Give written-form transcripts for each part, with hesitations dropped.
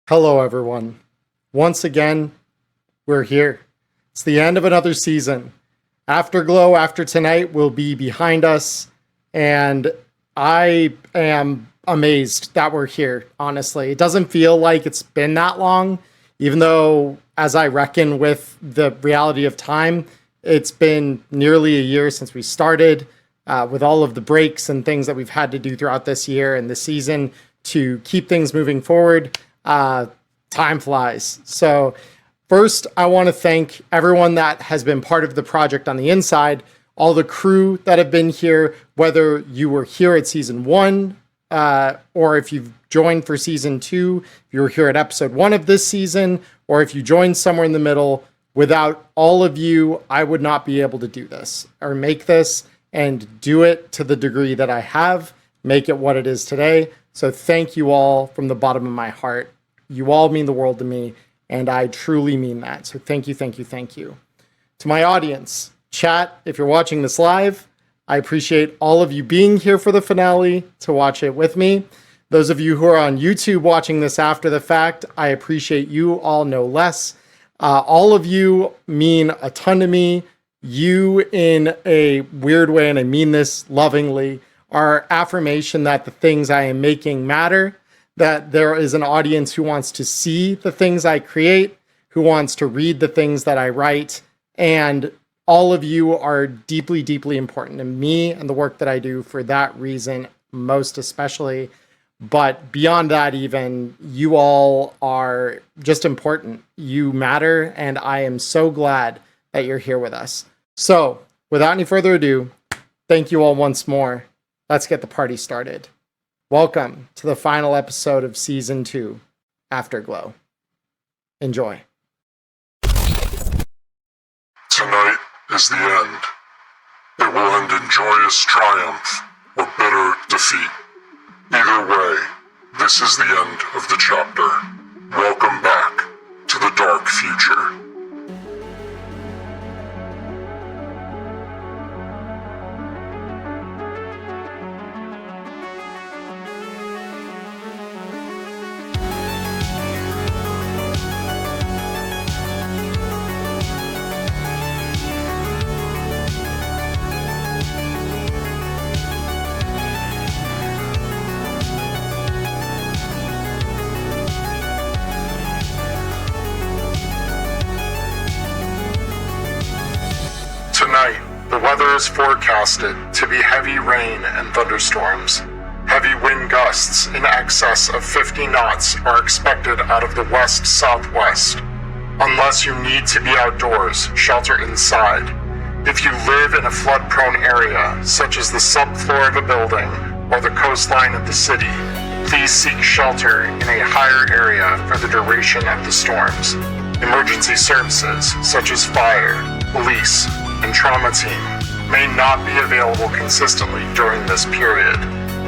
Hello, everyone. Once again, we're here. It's the end of another season. Afterglow after tonight will be behind us, and I am amazed that we're here, honestly. It doesn't feel like it's been that long, even though, as I reckon with the reality of time, it's been nearly a year since we started, with all of the breaks and things that we've had to do throughout this year and this season to keep things moving forward. Time flies. So first, I want to thank everyone that has been part of the project on the inside, all the crew that have been here, whether you were here at season one, or if you've joined for season two, if you were here at episode one of this season, or if you joined somewhere in the middle. Without all of you, I would not be able to do this or make this and do it to the degree that I have, make it what it is today. So thank you all from the bottom of my heart. You all mean the world to me, and I truly mean that. So thank you, thank you, thank you. To my audience, chat, if you're watching this live, I appreciate all of you being here for the finale to watch it with me. Those of you who are on YouTube watching this after the fact, I appreciate you all no less. All of you mean a ton to me. You, in a weird way, and I mean this lovingly, are affirmation that the things I am making matter, that there is an audience who wants to see the things I create, who wants to read the things that I write, and all of you are deeply, deeply important to me and the work that I do for that reason, most especially. But beyond that, even, you all are just important. You matter, and I am so glad that you're here with us. So, without any further ado, thank you all once more. Let's get the party started. Welcome to the final episode of Season 2, Afterglow. Enjoy. Tonight is the end. It will end in joyous triumph or bitter defeat. Either way, this is the end of the chapter. Welcome back to the dark future. Tonight, the weather is forecasted to be heavy rain and thunderstorms. Heavy wind gusts in excess of 50 knots are expected out of the west-southwest. Unless you need to be outdoors, shelter inside. If you live in a flood-prone area, such as the subfloor of a building or the coastline of the city, please seek shelter in a higher area for the duration of the storms. Emergency services, such as fire, police, and trauma team may not be available consistently during this period.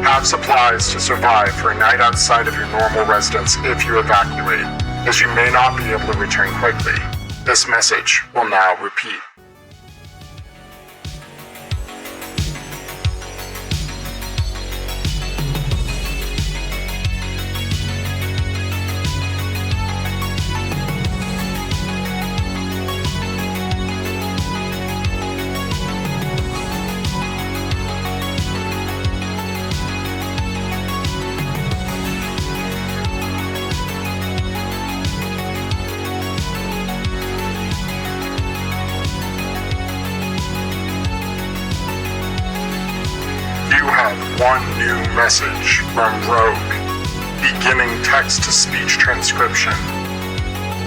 Have supplies to survive for a night outside of your normal residence if you evacuate, as you may not be able to return quickly. This message will now repeat. You have one new message from Rogue. Beginning text-to-speech transcription.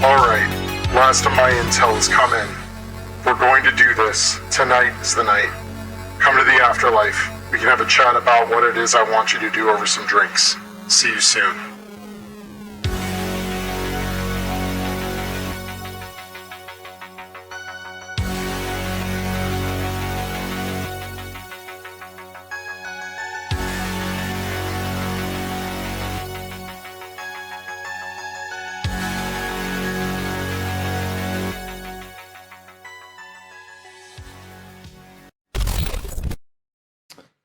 Alright, last of my intel has come in. We're going to do this. Tonight is the night. Come to the afterlife. We can have a chat about what it is I want you to do over some drinks. See you soon.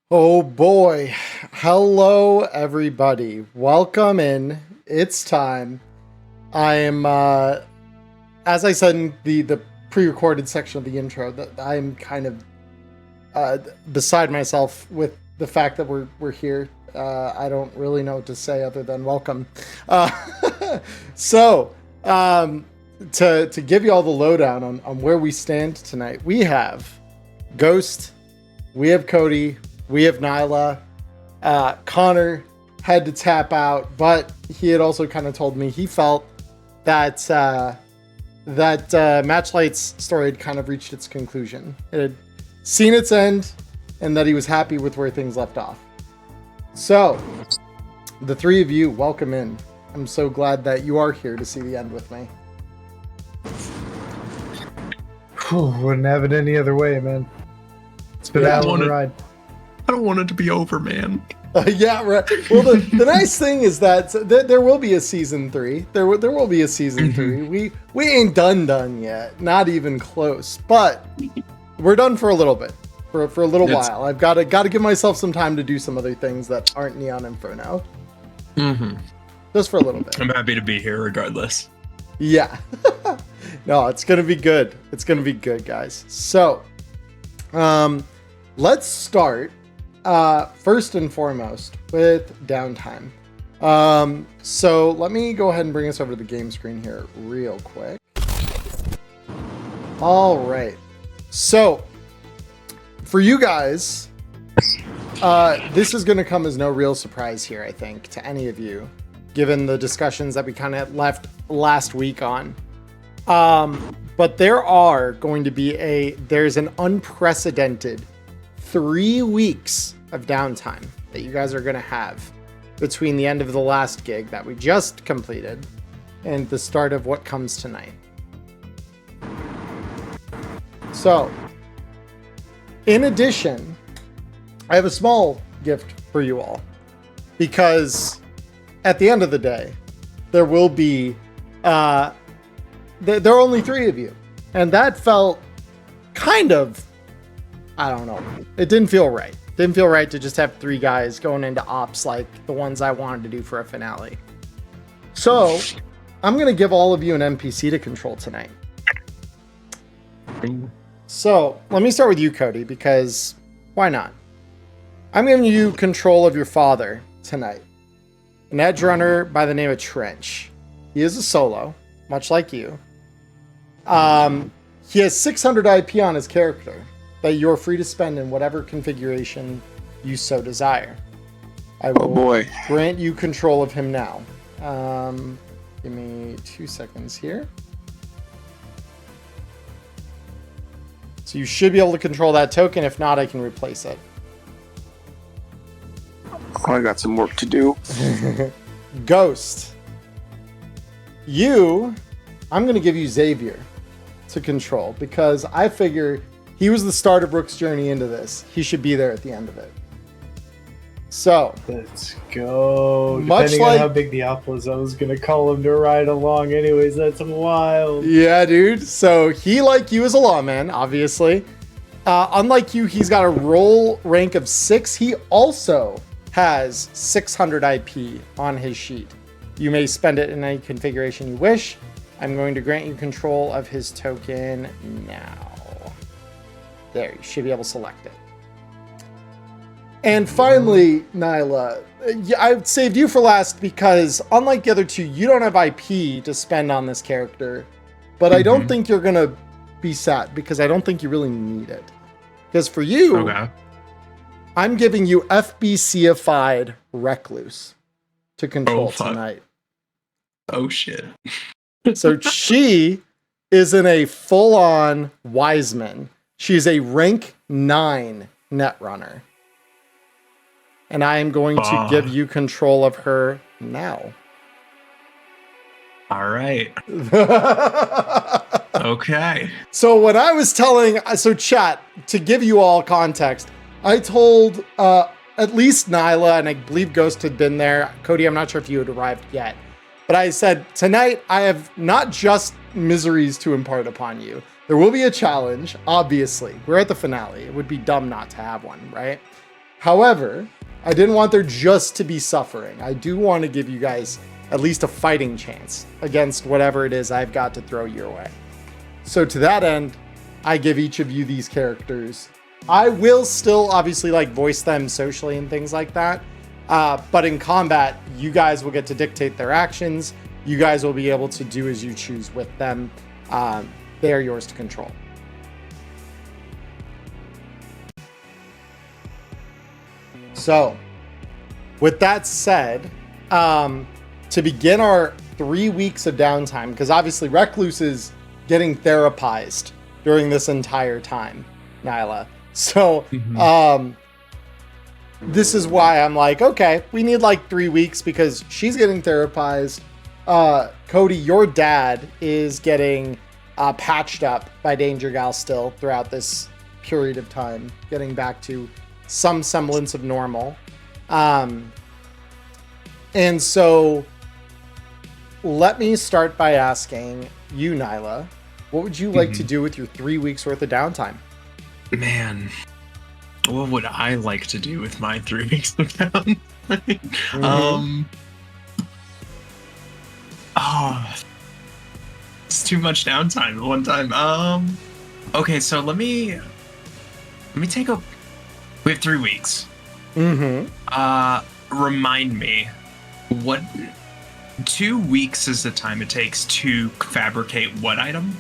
Oh boy. Hello, everybody. Welcome in. It's time. I am, as I said in the pre-recorded section of the intro, that I'm kind of beside myself with the fact that we're here. I don't really know what to say other than welcome. So, to give you all the lowdown on where we stand tonight, we have Ghost, we have Cody, we have Nyla. Connor had to tap out, but he had also kind of told me he felt that Matchlight's story had kind of reached its conclusion. It had seen its end, and that he was happy with where things left off. So, the three of you, welcome in. I'm so glad that you are here to see the end with me. Wouldn't have it any other way, man. It's been a hell of a ride. I don't want it to be over, man. Yeah, right. Well, the nice thing is that there will be a season 3. There will be a season 3. We ain't done yet. Not even close. But we're done for a little bit. For a little while. I've got to give myself some time to do some other things that aren't Neon Inferno. Mm-hmm. Just for a little bit. I'm happy to be here regardless. Yeah. No, it's going to be good. It's going to be good, guys. So, let's start first and foremost with downtime. So let me go ahead and bring us over to the game screen here real quick. All right. So for you guys, this is going to come as no real surprise here, I think, to any of you, given the discussions that we kind of left last week on. But there are going to be there's an unprecedented 3 weeks of downtime that you guys are going to have between the end of the last gig that we just completed and the start of what comes tonight. So, in addition, I have a small gift for you all, because at the end of the day, there will be there are only 3 of you, and that felt kind of, I don't know, it didn't feel right. Didn't feel right to just have 3 guys going into ops like the ones I wanted to do for a finale. So I'm going to give all of you an NPC to control tonight. So let me start with you, Cody, because why not? I'm giving you control of your father tonight. An edge runner by the name of Trench. He is a solo, much like you. He has 600 IP on his character that you're free to spend in whatever configuration you so desire. I will grant you control of him now. Give me 2 seconds here. So you should be able to control that token. If not, I can replace it. I got some work to do. Ghost. I'm going to give you Xavier to control, because I figure he was the start of Rook's journey into this. He should be there at the end of it. So Let's go. Much Depending like- on how big the op was, I was going to call him to ride along anyways. That's wild. yeah, dude. So he, like you, is a lawman, obviously. Unlike you, he's got a roll rank of 6. He also has 600 IP on his sheet. You may spend it in any configuration you wish. I'm going to grant you control of his token now. There, you should be able to select it. And finally, Nyla, I saved you for last because, unlike the other 2, you don't have IP to spend on this character. But I don't think you're going to be sad, because I don't think you really need it. Because for you, Okay. I'm giving you FBC-ified Recluse to control fuck. tonight. Oh shit. So she is in a full-on Wiseman. She is a rank 9 Netrunner. And I am going to give you control of her now. All right. Okay. So when I was chat, to give you all context, I told at least Nyla, and I believe Ghost had been there. Cody, I'm not sure if you had arrived yet. But I said, tonight I have not just miseries to impart upon you. There will be a challenge, obviously. We're at the finale. It would be dumb not to have one, right? However, I didn't want there just to be suffering. I do want to give you guys at least a fighting chance against whatever it is I've got to throw your way. So to that end, I give each of you these characters. I will still obviously like voice them socially and things like that. But in combat, you guys will get to dictate their actions. You guys will be able to do as you choose with them. They are yours to control. So, with that said, to begin our 3 weeks of downtime, because obviously Recluse is getting therapized during this entire time, Nyla. So, this is why I'm like, okay, we need like 3 weeks because she's getting therapized. Cody, your dad is getting patched up by Danger Gal still throughout this period of time, getting back to some semblance of normal. And so let me start by asking you, Nyla, what would you like to do with your 3 weeks worth of downtime? Man, what would I like to do with my 3 weeks of downtime? It's too much downtime at one time. Okay, so let me take a. We have 3 weeks. Remind me, what 2 weeks is the time it takes to fabricate what item?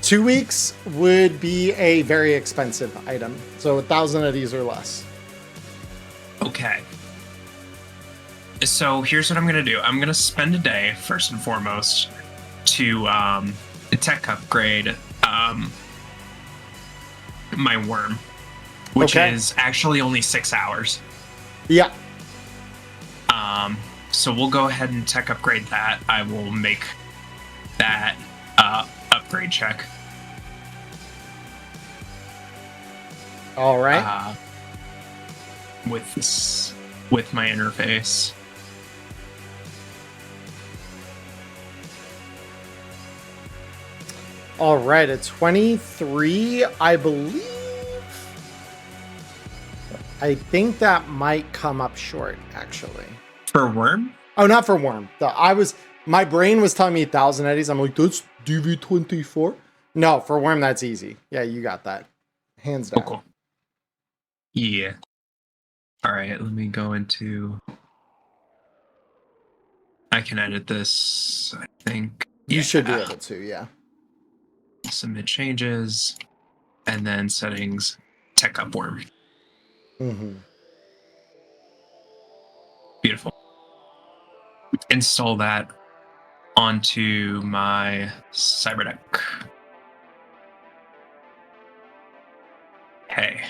2 weeks would be a very expensive item, so 1,000 of these or less. Okay. So here's what I'm gonna do. I'm gonna spend a day first and foremost to tech upgrade my worm, which is actually only 6 hours. Yeah. So we'll go ahead and tech upgrade that. I will make that upgrade check. All right. With my interface. All right, a 23, I believe. I think that might come up short, actually. For worm? Oh, not for worm. My brain was telling me 1,000 eddies. I'm like, that's DV24. No, for worm, that's easy. Yeah, you got that. Hands down. Oh, cool. Yeah. All right, let me go into. I can edit this, I think. You should be able to, yeah. Submit changes, and then settings, tech up worm. Beautiful. Install that onto my cyberdeck. Okay.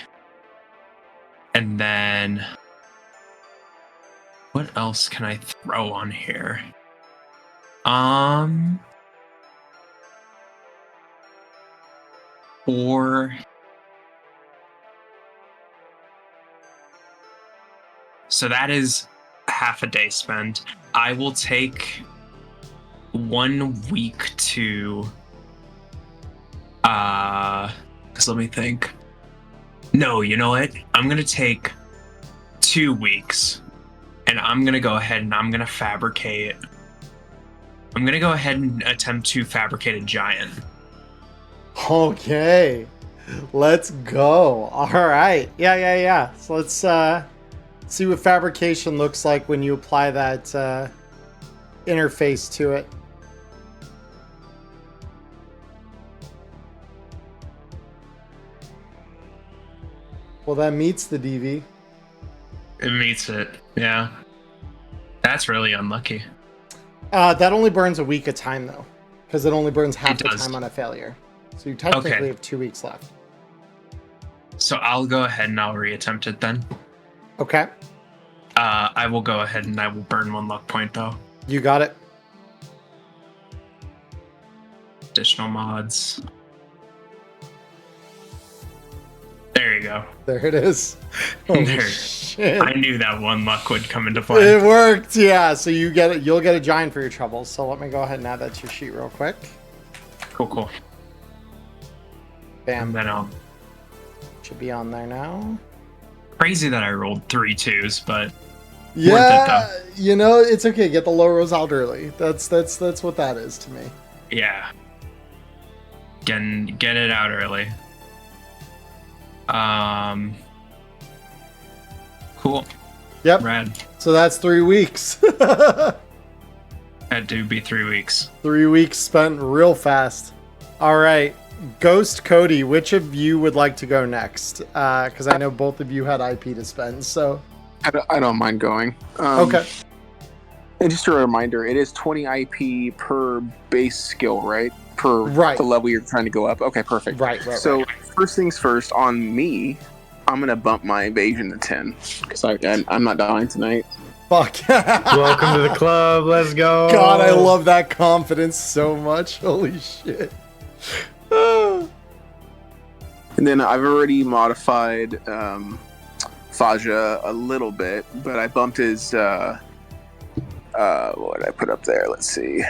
And then what else can I throw on here? So that is half a day spent. I will take 1 week to because let me think. No, you know what? I'm gonna take 2 weeks and I'm gonna go ahead and I'm gonna go ahead and attempt to fabricate a giant. Okay, let's go. All right. Yeah. So let's see what fabrication looks like when you apply that interface to it. Well, that meets the DV. It meets it, yeah. That's really unlucky. That only burns a week of time, though, because it only burns half the does. time on a failure. So you technically have 2 weeks left. So I'll go ahead and I'll reattempt it then. Okay. I will go ahead and I will burn 1 luck point, though. You got it. Additional mods. There you go. There it is. Holy There. shit. I knew that 1 luck would come into play. It worked, yeah. So you'll get a giant for your troubles. So let me go ahead and add that to your sheet real quick. Cool. Bam. And then I'll. Should be on there now. Crazy that I rolled 3 2s, but Yeah, you know, it's okay. Get the low rolls out early. That's what that is to me. Yeah. Get it out early. Cool. Yep. Rad. So that's 3 weeks. That do be 3 weeks. 3 weeks spent real fast. All right. Ghost Cody, which of you would like to go next? Because I know both of you had IP to spend, so. I don't mind going. Okay. And just a reminder, it is 20 IP per base skill, right? Per Right. the level you're trying to go up. Okay, perfect. Right. So first things first, on me, I'm gonna bump my evasion to 10 because I'm not dying tonight. Fuck. Welcome to the club. Let's go. God, I love that confidence so much. Holy shit. And then I've already modified Faja a little bit, but I bumped his what did I put up there? Let's see.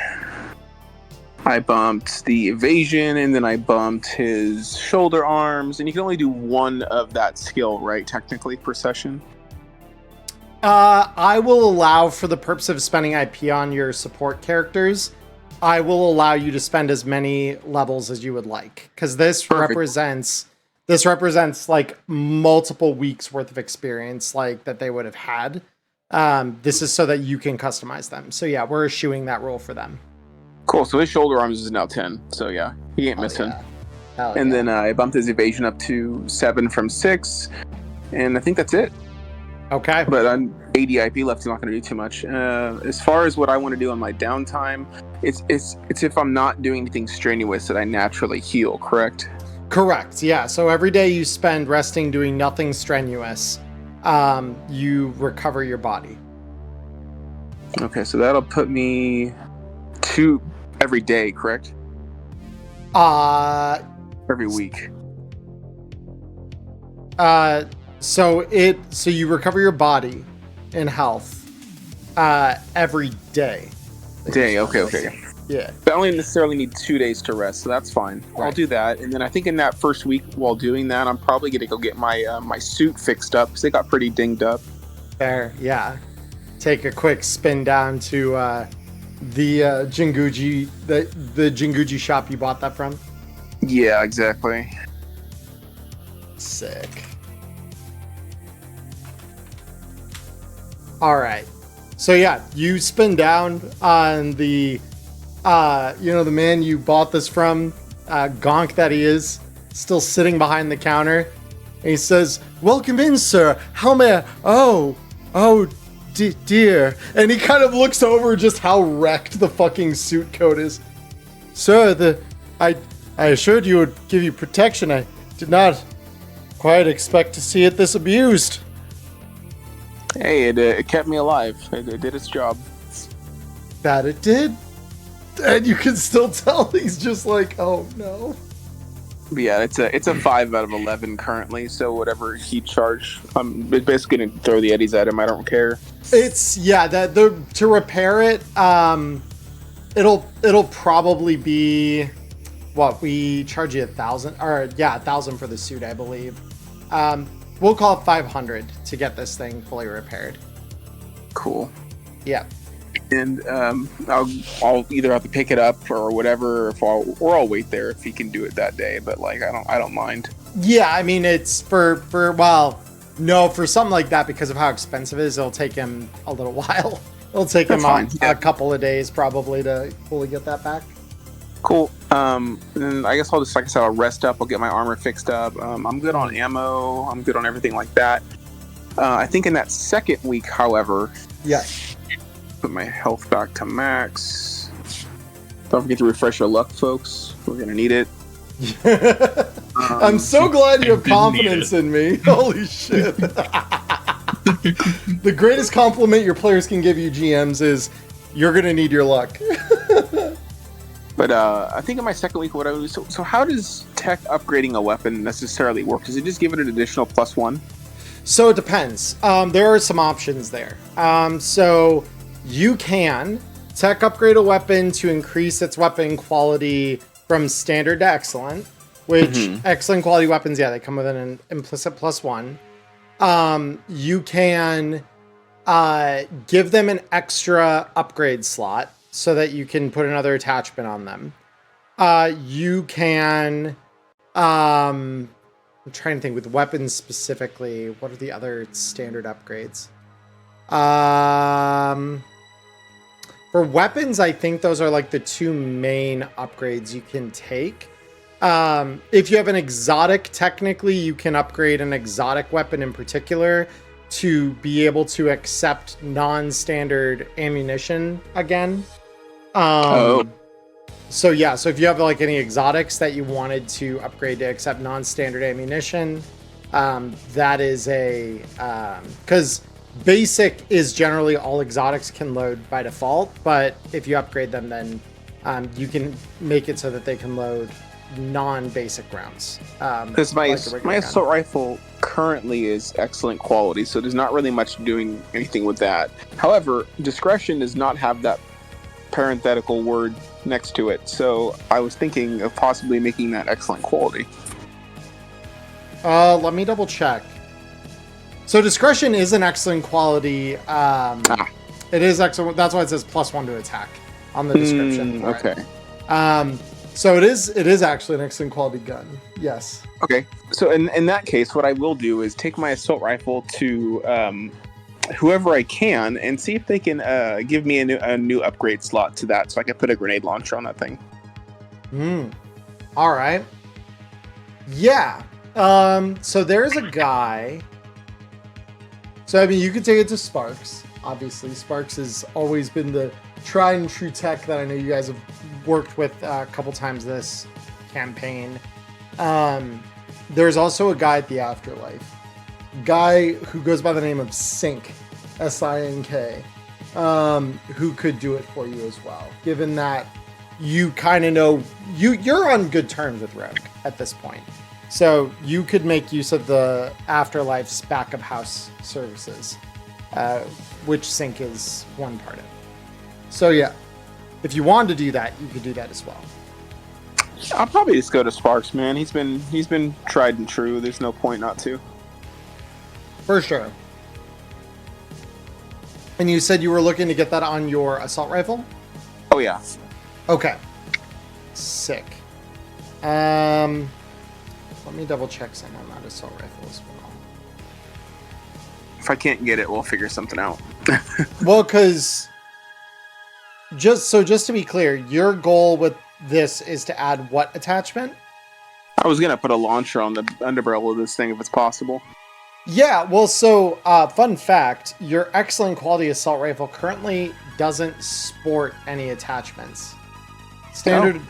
I bumped the evasion, and then I bumped his shoulder arms, and you can only do one of that skill, right? Technically, per session. I will allow, for the purpose of spending IP on your support characters, I will allow you to spend as many levels as you would like, because this Perfect. represents like multiple weeks worth of experience, like that they would have had. This is so that you can customize them. So yeah, we're eschewing that rule for them. Cool. So his shoulder arms is now 10. So yeah, he ain't missing. Yeah. Hell And yeah. then I bumped his evasion up to 7 from 6, and I think that's it. Okay. But I'm 80 IP left. Is not going to do too much. As far as what I want to do on my downtime, it's if I'm not doing anything strenuous that I naturally heal. Correct? Correct. Yeah. So every day you spend resting, doing nothing strenuous, you recover your body. Okay, so that'll put me 2 every day. Correct? Every week. So you recover your body in health every day. Day. Okay. Yeah. But I only necessarily need 2 days to rest, so that's fine. I'll Right. do that, and then I think in that first week, while doing that, I'm probably gonna go get my my suit fixed up because they got pretty dinged up. Fair. Yeah. Take a quick spin down to the Jinguji, the Jinguji shop you bought that from. Yeah, exactly. Sick. All right. So yeah, you spin down on the, the man you bought this from, gonk that he is, still sitting behind the counter. And he says, "Welcome in, sir. How may I? Oh, dear." And he kind of looks over just how wrecked the fucking suit coat is. "Sir, I assured you would give you protection. I did not quite expect to see it this abused." Hey, it kept me alive. It did its job. That it did. And you can still tell he's just like, oh no. But yeah, it's a 5 out of 11 currently. So whatever he charged, I'm basically gonna throw the eddies at him. I don't care. It's to repair it, it'll probably be what we charge you 1,000 1,000 for the suit, I believe. We'll call it 500 to get this thing fully repaired. Cool. Yeah. And I'll either have to pick it up or whatever, or I'll wait there if he can do it that day. But like I don't mind. Yeah, I mean it's for something like that, because of how expensive it is, it'll take him a little while. It'll take That's him fine. a couple of days probably to fully get that back. Cool. And I guess I'll just, like I said, I'll rest up. I'll get my armor fixed up. I'm good on ammo. I'm good on everything like that. I think in that second week, however, Yeah. put my health back to max. Don't forget to refresh your luck, folks. We're gonna need it. I'm so glad you have didn't need confidence in me. Holy shit. The greatest compliment your players can give you, GMs, is you're going to need your luck. But I think in my second week, what I was so how does tech upgrading a weapon necessarily work? Does it just give it an additional +1? So it depends. There are some options there. So you can tech upgrade a weapon to increase its weapon quality from standard to excellent, which excellent quality weapons, they come with an implicit +1. You can give them an extra upgrade slot so that you can put another attachment on them. You can, I'm trying to think with weapons specifically, what are the other standard upgrades? For weapons, I think those are like the two main upgrades you can take. If you have an exotic, technically you can upgrade an exotic weapon in particular to be able to accept non-standard ammunition again. So yeah, so if you have like any exotics that you wanted to upgrade to accept non-standard ammunition, that is a, because basic is generally all exotics can load by default, but if you upgrade them, then you can make it so that they can load non-basic rounds. Because my assault rifle currently is excellent quality, so there's not really much doing anything with that. However, discretion does not have that parenthetical word next to it, so I was thinking of possibly making that excellent quality. Let me double check. So discretion is an excellent quality. It is excellent. That's why it says +1 to attack on the description. Okay. So it is actually an excellent quality gun. Yes. Okay. So in that case, what I will do is take my assault rifle to whoever I can and see if they can give me a new upgrade slot to that, so I can put a grenade launcher on that thing. All right. Yeah. So there's a guy. So I mean, you could take it to Sparks. Obviously, Sparks has always been the tried and true tech that I know you guys have worked with a couple times this campaign. There's also a guy at the Afterlife, guy who goes by the name of Sink, S-I-N-K, who could do it for you as well, given that you kind of know you're on good terms with Rogue at this point. So you could make use of the Afterlife's back of house services, which Sync is one part of. So yeah, if you wanted to do that, you could do that as well. I'll probably just go to Sparks, man. He's been tried and true. There's no point not to. For sure. And you said you were looking to get that on your assault rifle? Oh yeah. Okay. Sick. Let me double check some on that assault rifle as well. If I can't get it, we'll figure something out. Well, because just to be clear, your goal with this is to add what attachment? I was gonna put a launcher on the underbarrel of this thing if it's possible. Yeah, well, so fun fact, your excellent quality assault rifle currently doesn't sport any attachments. Standard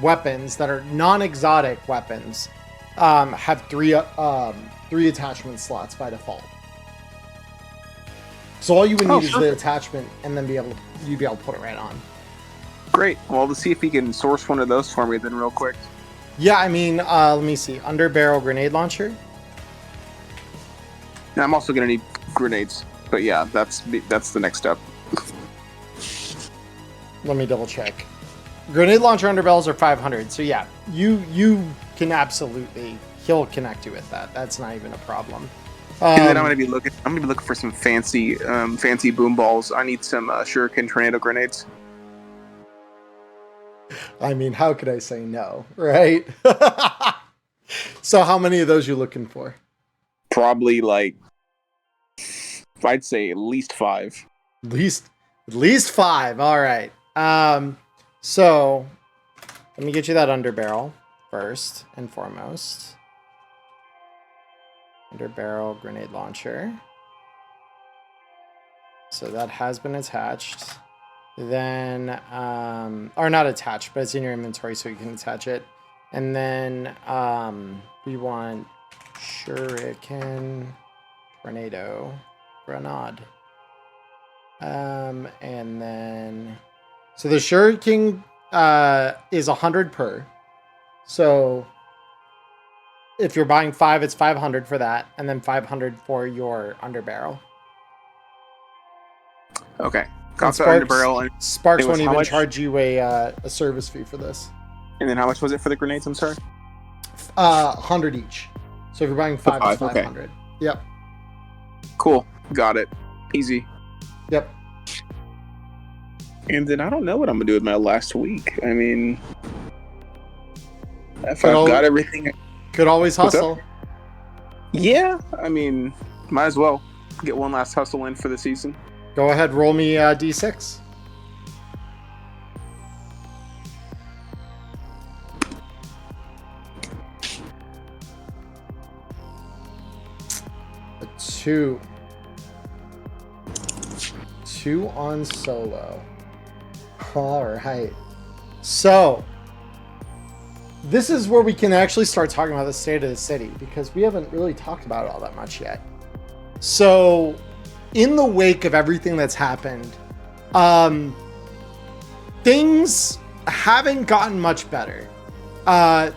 weapons that are non-exotic weapons have three attachment slots by default. So all you would need is the attachment, and then you'd be able to put it right on. Great. Well, let's see if he can source one of those for me then real quick. Yeah, I mean, let me see. Under barrel grenade launcher. Now, I'm also gonna need grenades, but yeah, that's the next step. Let me double check. Grenade launcher underbarrels are 500. So yeah, you can absolutely. He'll connect you with that. That's not even a problem. And then I'm gonna be looking for some fancy boom balls. I need some shuriken tornado grenades. I mean, how could I say no, right? So how many of those you looking for? Probably like, I'd say at least 5. At least 5. All right. So let me get you that underbarrel first and foremost. Underbarrel grenade launcher. So that has been attached. Then, or not attached, but it's in your inventory so you can attach it. And then we want shuriken, tornado, grenade. And then, so the shuriken is 100 per. So if you're buying 5, it's 500 for that, and then 500 for your underbarrel. Okay. Got the underbarrel. Sparks won't even charge you a service fee for this. And then how much was it for the grenades? I'm sorry. 100 each. So if you're buying 5, it's 500. Okay. Yep. Cool. Got it. Easy. Yep. And then I don't know what I'm gonna do with my last week. I mean, if Could I've got everything. Could always What's hustle. Yeah, I mean, might as well get one last hustle in for the season. Go ahead, roll me D6. A 2. 2 on solo. All right. So, this is where we can actually start talking about the state of the city, because we haven't really talked about it all that much yet. So, in the wake of everything that's happened, things haven't gotten much better.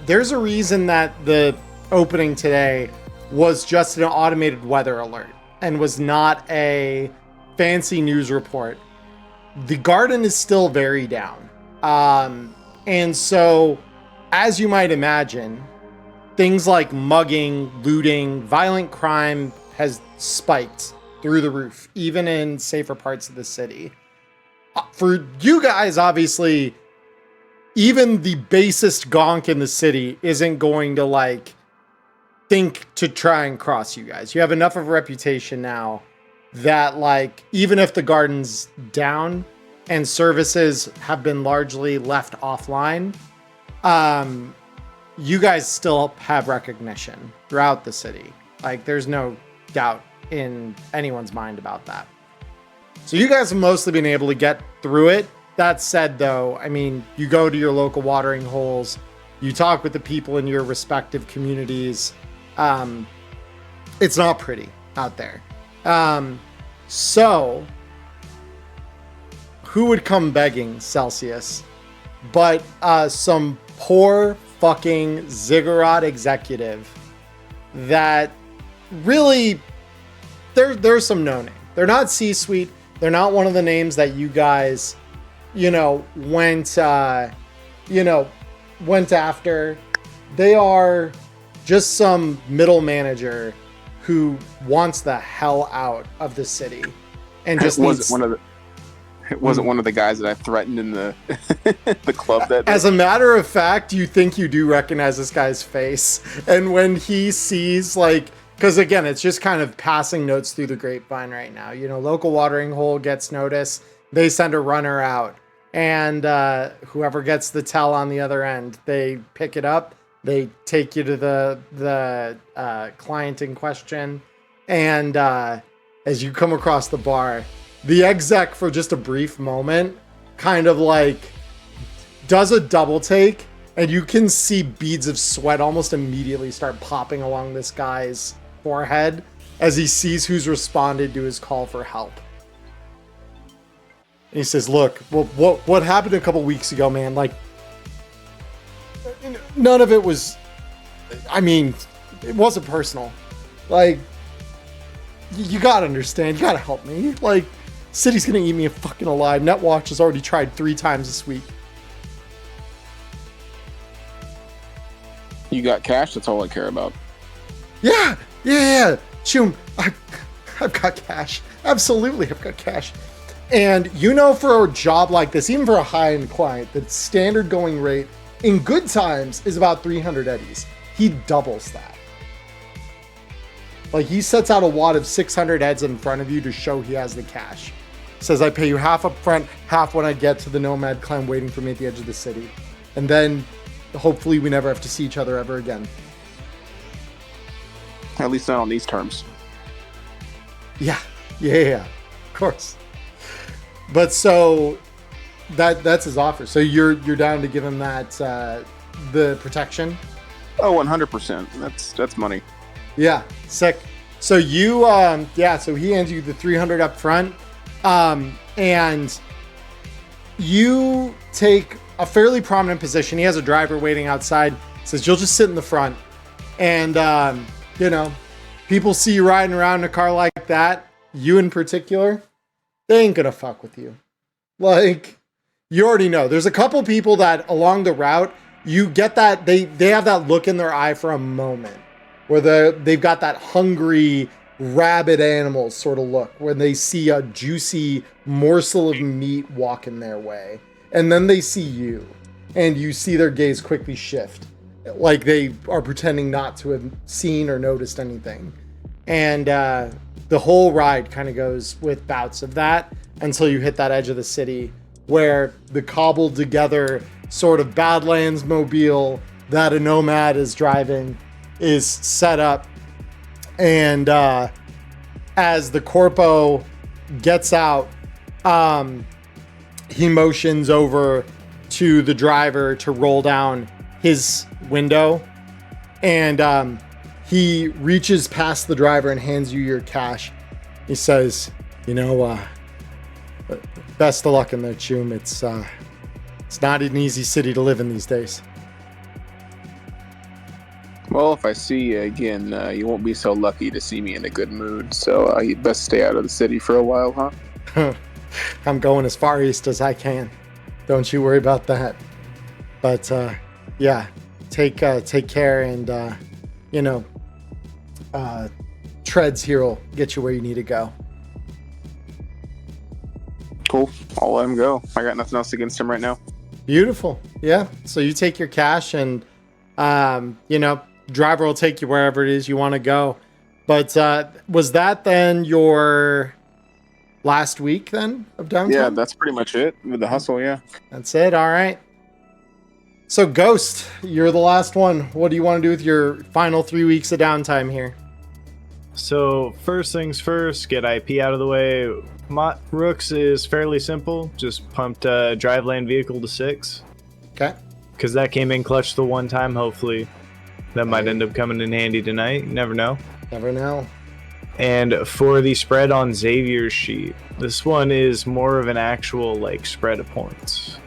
There's a reason that the opening today was just an automated weather alert and was not a fancy news report. The garden is still very down. And so, as you might imagine, things like mugging, looting, violent crime has spiked through the roof, even in safer parts of the city. For you guys, obviously, even the basest gonk in the city isn't going to think to try and cross you guys. You have enough of a reputation now that even if the garden's down and services have been largely left offline, you guys still have recognition throughout the city. There's no doubt in anyone's mind about that. So you guys have mostly been able to get through it. That said, though, I mean, you go to your local watering holes, you talk with the people in your respective communities. It's not pretty out there. So who would come begging, Celsius, but some poor fucking ziggurat executive that really, there's some no name. They're not C-suite. They're not one of the names that you guys, went after. They are just some middle manager who wants the hell out of the city and just needs... It wasn't one of the guys that I threatened in the the club that day. As a matter of fact, you think you do recognize this guy's face. And when he sees, because again, it's just kind of passing notes through the grapevine right now. Local watering hole gets notice. They send a runner out. And whoever gets the tell on the other end, they pick it up. They take you to the client in question. And as you come across the bar, the exec, for just a brief moment, kind of does a double take, and you can see beads of sweat almost immediately start popping along this guy's forehead as he sees who's responded to his call for help. And he says, look, what happened a couple weeks ago, man, none of it was, it wasn't personal. You gotta understand, you gotta help me. City's gonna eat me fucking alive. Netwatch has already tried 3 times this week. You got cash? That's all I care about. Yeah. Chum, I've got cash. Absolutely, I've got cash. And for a job like this, even for a high-end client, the standard going rate in good times is about 300 eddies. He doubles that. He sets out a wad of 600 heads in front of you to show he has the cash. Says, I pay you half up front, half when I get to the Nomad clan waiting for me at the edge of the city. And then, hopefully, we never have to see each other ever again. At least not on these terms. Yeah. Of course. But so, that's his offer. So you're down to give him that, the protection? Oh, 100%. That's money. Yeah, sick. So you, so he hands you the 300 up front, and you take a fairly prominent position. He has a driver waiting outside. Says you'll just sit in the front, and people see you riding around in a car like that. You in particular, they ain't gonna fuck with you. You already know. There's a couple people that along the route you get that they have that look in their eye for a moment, where they've got that hungry, rabid animals sort of look when they see a juicy morsel of meat walking their way. And then they see you, and you see their gaze quickly shift, like they are pretending not to have seen or noticed anything. And the whole ride kind of goes with bouts of that until you hit that edge of the city where the cobbled together sort of Badlands mobile that a nomad is driving is set up. And as the corpo gets out, he motions over to the driver to roll down his window, and he reaches past the driver and hands you your cash. He says, best of luck in there, Chum. It's not an easy city to live in these days. Well, if I see you again, you won't be so lucky to see me in a good mood. So you'd best stay out of the city for a while, huh? I'm going as far east as I can. Don't you worry about that. But yeah, take care, and treads here will get you where you need to go. Cool. I'll let him go. I got nothing else against him right now. Beautiful. Yeah. So you take your cash, and driver will take you wherever it is you want to go. But was that then your last week then of downtime? Yeah, that's pretty much it with the hustle. Yeah. That's it. All right. So Ghost, you're the last one. What do you want to do with your final 3 weeks of downtime here? So first things first, get IP out of the way. Rooks is fairly simple. Just pumped driveland vehicle to 6. Okay. Because that came in clutch the one time. Hopefully that might end up coming in handy tonight. You never know. Never know. And for the spread on Xavier's sheet, this one is more of an actual spread of points.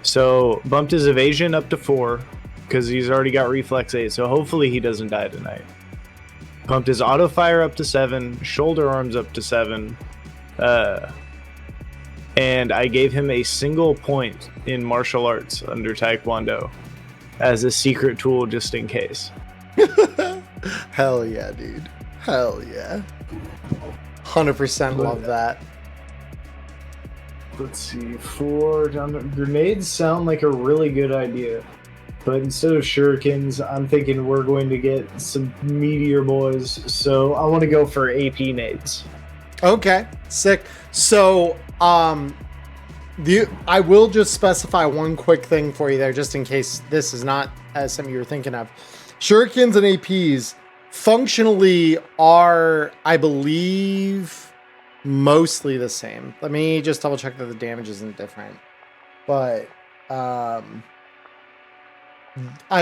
So bumped his evasion up to 4 because he's already got reflex 8. So hopefully he doesn't die tonight. Pumped his auto fire up to 7, shoulder arms up to 7. And I gave him a single point in martial arts under Taekwondo as a secret tool just in case. Hell yeah, dude. Hell yeah. 100% love that. Let's see. 4 grenades sound like a really good idea. But instead of shurikens, I'm thinking we're going to get some meteor boys. So I want to go for AP nades. Okay, sick. So, I will just specify one quick thing for you there, just in case this is not something you were thinking of. Shurikens and APs functionally are, I believe, mostly the same. Let me just double check that the damage isn't different. But I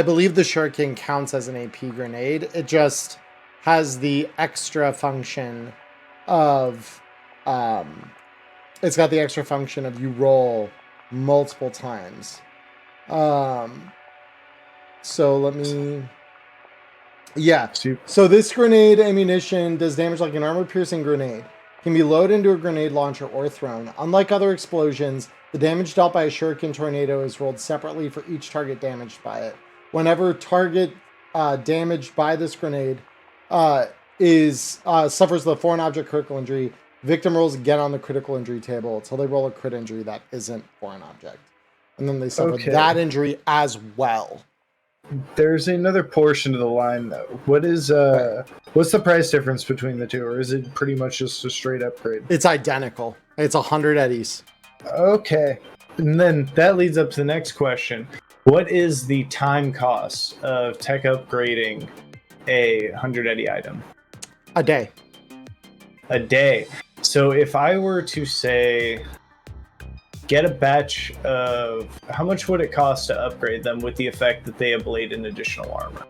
believe the Shuriken counts as an AP grenade. It just has the extra function of it's got the extra function of you roll multiple times. So let me... Yeah. So this grenade ammunition does damage like an armor-piercing grenade. Can be loaded into a grenade launcher or thrown. Unlike other explosions, the damage dealt by a shuriken tornado is rolled separately for each target damaged by it. Whenever target damaged by this grenade suffers the foreign object critical injury, victim rolls again on the critical injury table until they roll a crit injury that isn't foreign object. And then they suffer that injury as well. There's another portion of the line though. What's the price difference between the two, or is it pretty much just a straight upgrade? It's identical. It's 100 eddies. Okay. And then that leads up to the next question. What is the time cost of tech upgrading a 100 eddy item? A day. A day. So if I were to say get a batch of... How much would it cost to upgrade them with the effect that they ablate an additional armor?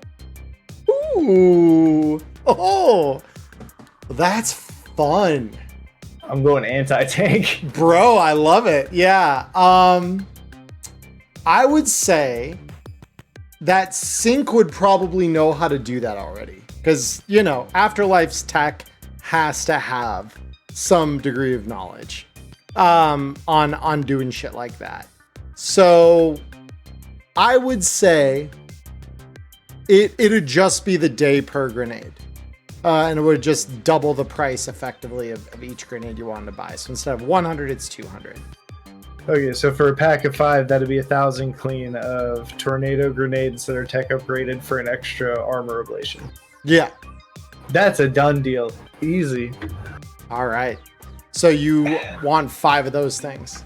Ooh. Oh. That's fun. I'm going anti-tank. Bro, I love it. Yeah. I would say that Sync would probably know how to do that already. Because, Afterlife's tech has to have some degree of knowledge on doing shit like that. So I would say it'd just be the day per grenade. and it would just double the price effectively of each grenade you wanted to buy. So instead of 100, it's 200. Okay, so for a pack of 5, that'd be 1,000 clean of tornado grenades that are tech upgraded for an extra armor ablation. Yeah. That's a done deal. Easy. All right. So you want 5 of those things.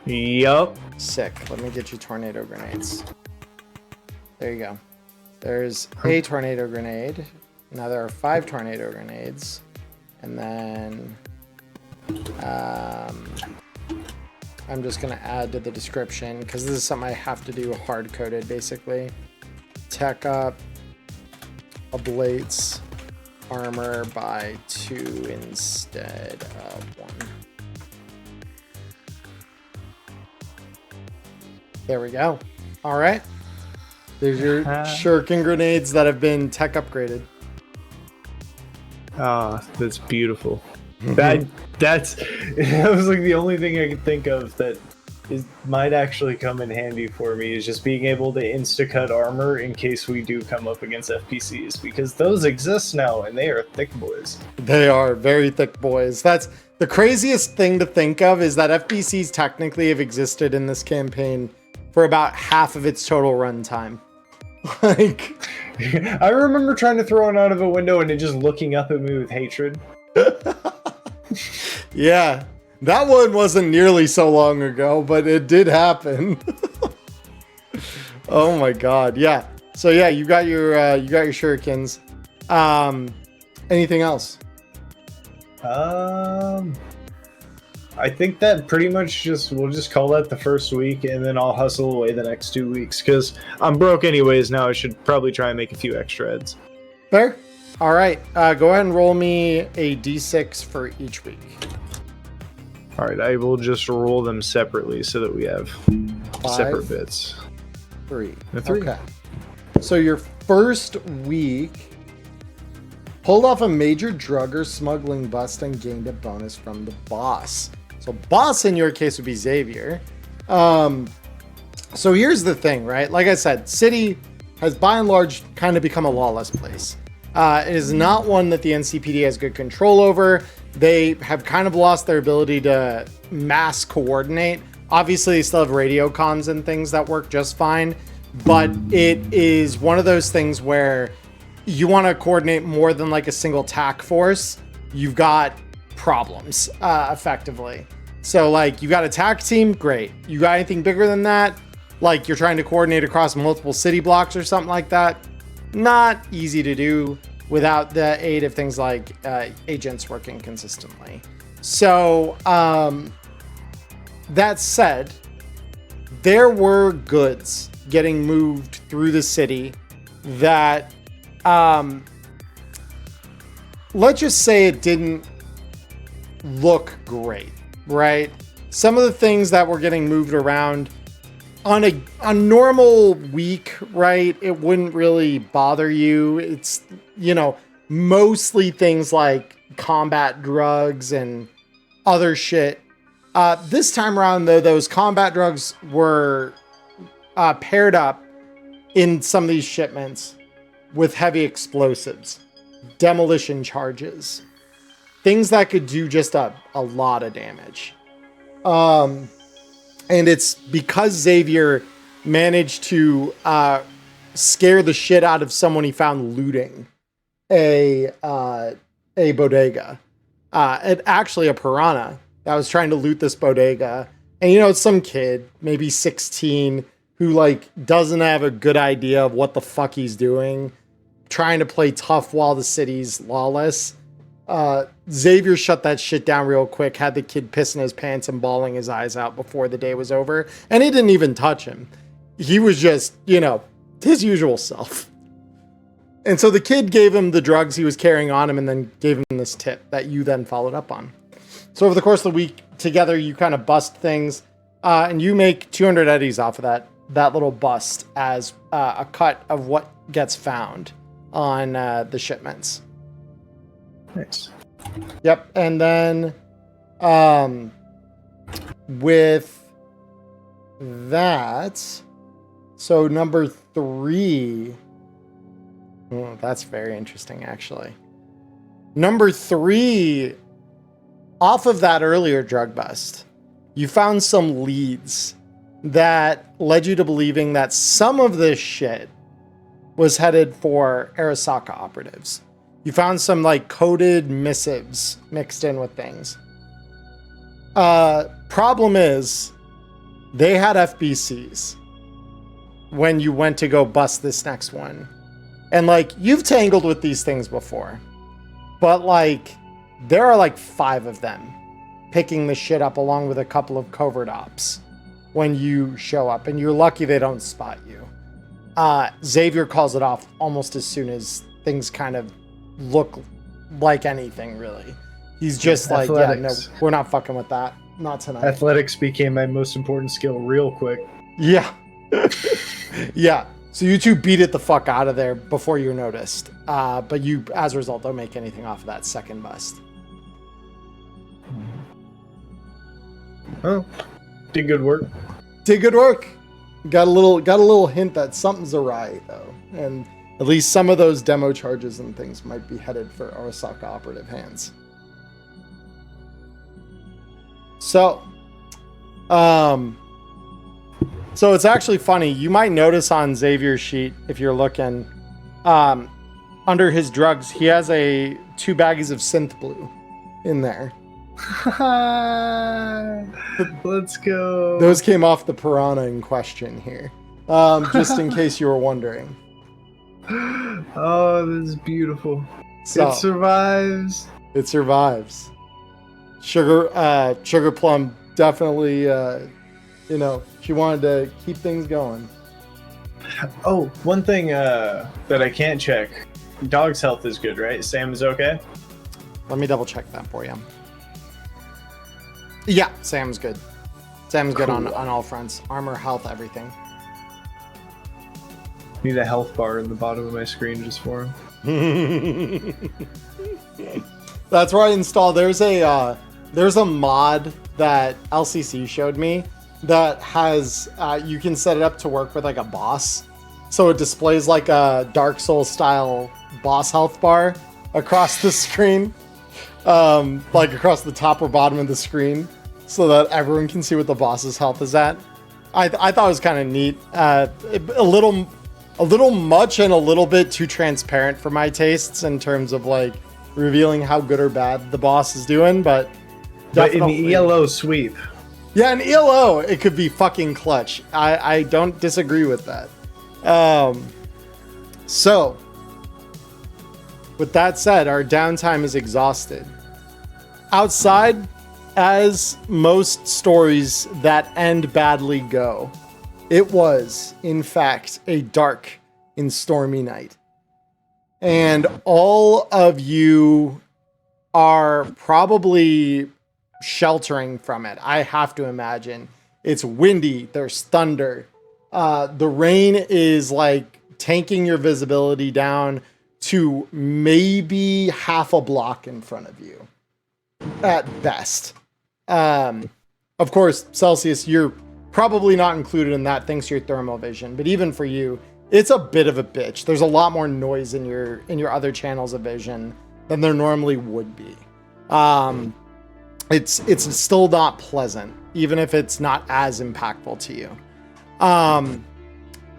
Yup. Sick. Let me get you tornado grenades. There you go. There's a tornado grenade. Now there are 5 tornado grenades. And then I'm just going to add to the description because this is something I have to do hard-coded, basically. Tech up, ablates armor by 2 instead of 1. There we go. All right. There's your shuriken grenades that have been tech upgraded. Ah, that's beautiful. That was like the only thing I could think of that might actually come in handy for me is just being able to insta-cut armor in case we do come up against FPCs, because those exist now and they are thick boys. They are very thick boys. That's the craziest thing to think of, is that FPCs technically have existed in this campaign for about half of its total runtime. Like, I remember trying to throw it out of a window and it just looking up at me with hatred. yeah, that one wasn't nearly so long ago, but it did happen. Oh my god, yeah. So yeah, you got your shurikens. Anything else? I think that pretty much we'll just call that the first week, and then I'll hustle away the next 2 weeks because I'm broke anyways now. I should probably try and make a few extra heads. Fair. All right. Go ahead and roll me a d6 for each week. All right, I will just roll them separately so that we have 5, separate bits. 3. A 3. Okay. So your first week pulled off a major drug or smuggling bust and gained a bonus from the boss. So boss in your case would be Xavier. So here's the thing, right? Like I said, City has by and large kind of become a lawless place. It is not one that the NCPD has good control over. They have kind of lost their ability to mass coordinate. Obviously, they still have radio comms and things that work just fine, but it is one of those things where you want to coordinate more than like a single TAC force, you've got problems, effectively. So like you got a TAC team, great. You got anything bigger than that? Like you're trying to coordinate across multiple city blocks or something like that? Not easy to do without the aid of things like agents working consistently. So that said, there were goods getting moved through the city that let's just say it didn't look great, right? Some of the things that were getting moved around on a normal week, right? It wouldn't really bother you. It's, mostly things like combat drugs and other shit. This time around, though, those combat drugs were paired up in some of these shipments with heavy explosives, demolition charges, things that could do just a lot of damage. And it's because Xavier managed to scare the shit out of someone he found looting a bodega. Actually a piranha that was trying to loot this bodega. And it's some kid, maybe 16, who doesn't have a good idea of what the fuck he's doing, trying to play tough while the city's lawless. Xavier shut that shit down real quick, had the kid pissing his pants and bawling his eyes out before the day was over. And he didn't even touch him. He was just, his usual self. And so the kid gave him the drugs he was carrying on him and then gave him this tip that you then followed up on. So over the course of the week together, you kind of bust things and you make 200 eddies off of that little bust as a cut of what gets found on the shipments. Nice. Yep. And then with that, so number 3, that's very interesting, actually. Number 3, off of that earlier drug bust, you found some leads that led you to believing that some of this shit was headed for Arasaka operatives. You found some like coded missives mixed in with things. Problem is, they had FBCs when you went to go bust this next one. And like, you've tangled with these things before, but like, there are like 5 of them picking the shit up along with a couple of covert ops when you show up, and you're lucky they don't spot you. Xavier calls it off almost as soon as things kind of look like anything, really. He's just like, yeah, no, we're not fucking with that. Not tonight. Athletics became my most important skill real quick. Yeah. Yeah. So you two beat it the fuck out of there before you're noticed. But you, as a result, don't make anything off of that second bust. Oh, did good work. Did good work. Got a little hint that something's awry, though. And at least some of those demo charges and things might be headed for Arasaka operative hands. So it's actually funny. You might notice on Xavier's sheet, if you're looking, under his drugs, he has 2 baggies of synth blue in there. Let's go. Those came off the piranha in question here. Just in case you were wondering. Oh, this is beautiful. So, it survives. It survives. Sugar Plum definitely, she wanted to keep things going. Oh, one thing that I can't check. Dog's health is good, right? Sam is okay? Let me double check that for you. Yeah, Sam's good. Sam's good on all fronts. Armor, health, everything. Need a health bar in the bottom of my screen just for him. That's where I installed. There's a mod that LCC showed me that has you can set it up to work with like a boss, so it displays like a Dark Souls style boss health bar across the screen, like across the top or bottom of the screen, so that everyone can see what the boss's health is at. I thought it was kind of neat. A little much and a little bit too transparent for my tastes in terms of like revealing how good or bad the boss is doing, but in the ELO sweep. Yeah, in ELO, it could be fucking clutch. I don't disagree with that. So, with that said, our downtime is exhausted. Outside, as most stories that end badly go, it was, in fact, a dark and stormy night. And all of you are probably sheltering from it. I have to imagine. It's windy, there's thunder. The rain is like tanking your visibility down to maybe half a block in front of you at best. Of course, Celsius, you're probably not included in that thanks to your thermal vision, but even for you, it's a bit of a bitch. There's a lot more noise in your other channels of vision than there normally would be. It's still not pleasant, even if it's not as impactful to you.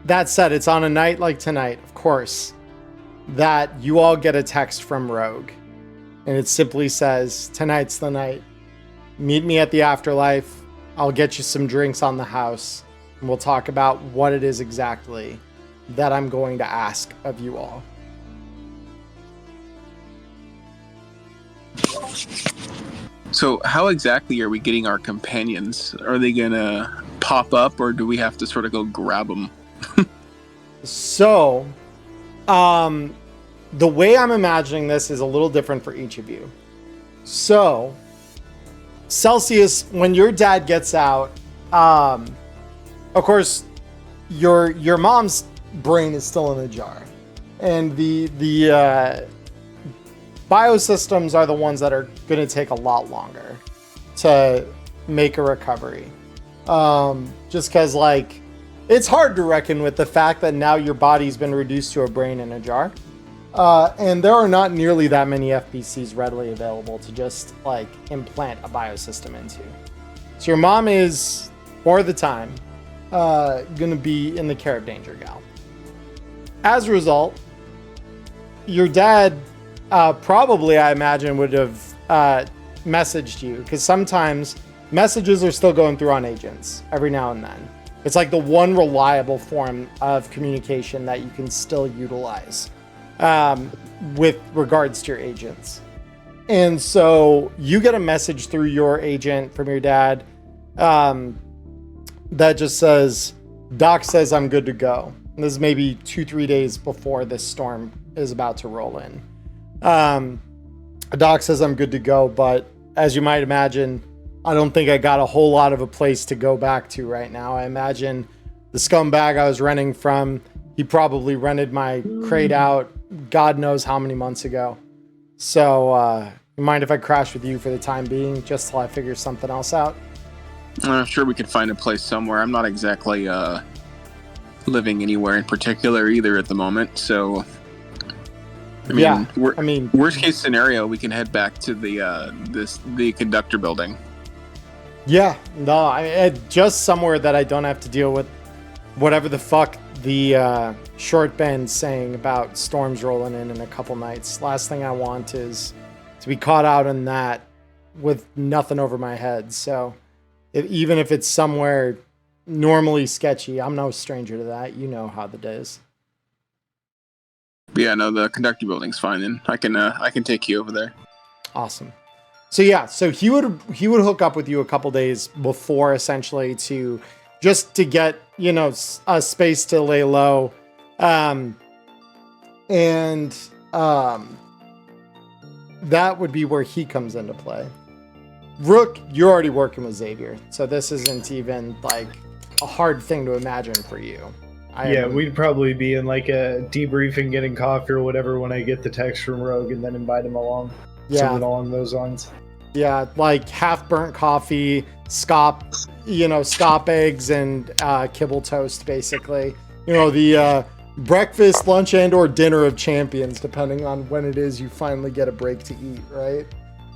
That said, it's on a night like tonight, of course, that you all get a text from Rogue. And it simply says, "Tonight's the night. Meet me at the afterlife. I'll get you some drinks on the house. And we'll talk about what it is exactly that I'm going to ask of you all." So how exactly are we getting our companions? Are they gonna pop up, or do we have to sort of go grab them? So, the way I'm imagining this is a little different for each of you. So, Celsius, when your dad gets out, of course, your mom's brain is still in a jar, and the biosystems are the ones that are going to take a lot longer to make a recovery. Just because, like, it's hard to reckon with the fact that now your body's been reduced to a brain in a jar. And there are not nearly that many FBCs readily available to just like implant a biosystem into. So your mom is, for the time, gonna be in the care of Danger Gal. As a result, your dad probably, I imagine, would have messaged you, because sometimes messages are still going through on agents every now and then. It's like the one reliable form of communication that you can still utilize with regards to your agents. And so you get a message through your agent from your dad that just says, Doc says I'm good to go. And this is maybe 2-3 days before this storm is about to roll in. Doc says I'm good to go, but as you might imagine, I don't think I got a whole lot of a place to go back to right now. I imagine the scumbag I was renting from, he probably rented my crate out God knows how many months ago. So, you mind if I crash with you for the time being, just till I figure something else out? I'm sure we could find a place somewhere. I'm not exactly living anywhere in particular either at the moment, so I mean, worst case scenario, we can head back to the conductor building. Yeah, no, just somewhere that I don't have to deal with whatever the fuck the short band's saying about storms rolling in a couple nights. Last thing I want is to be caught out in that with nothing over my head. So even if it's somewhere normally sketchy, I'm no stranger to that. You know how the days. Yeah, no, the conductor building's fine. Then I can take you over there. Awesome. So yeah, so he would hook up with you a couple days before, essentially, to get, you know, a space to lay low, and that would be where he comes into play. Rook, you're already working with Xavier, so this isn't even like a hard thing to imagine for you. We'd probably be in like a debriefing, getting coffee or whatever when I get the text from Rogue, and then invite him along. Yeah. Something along those lines. Yeah, like half-burnt coffee, scop eggs, and kibble toast, basically. You know, the breakfast, lunch, and or dinner of champions, depending on when it is you finally get a break to eat, right?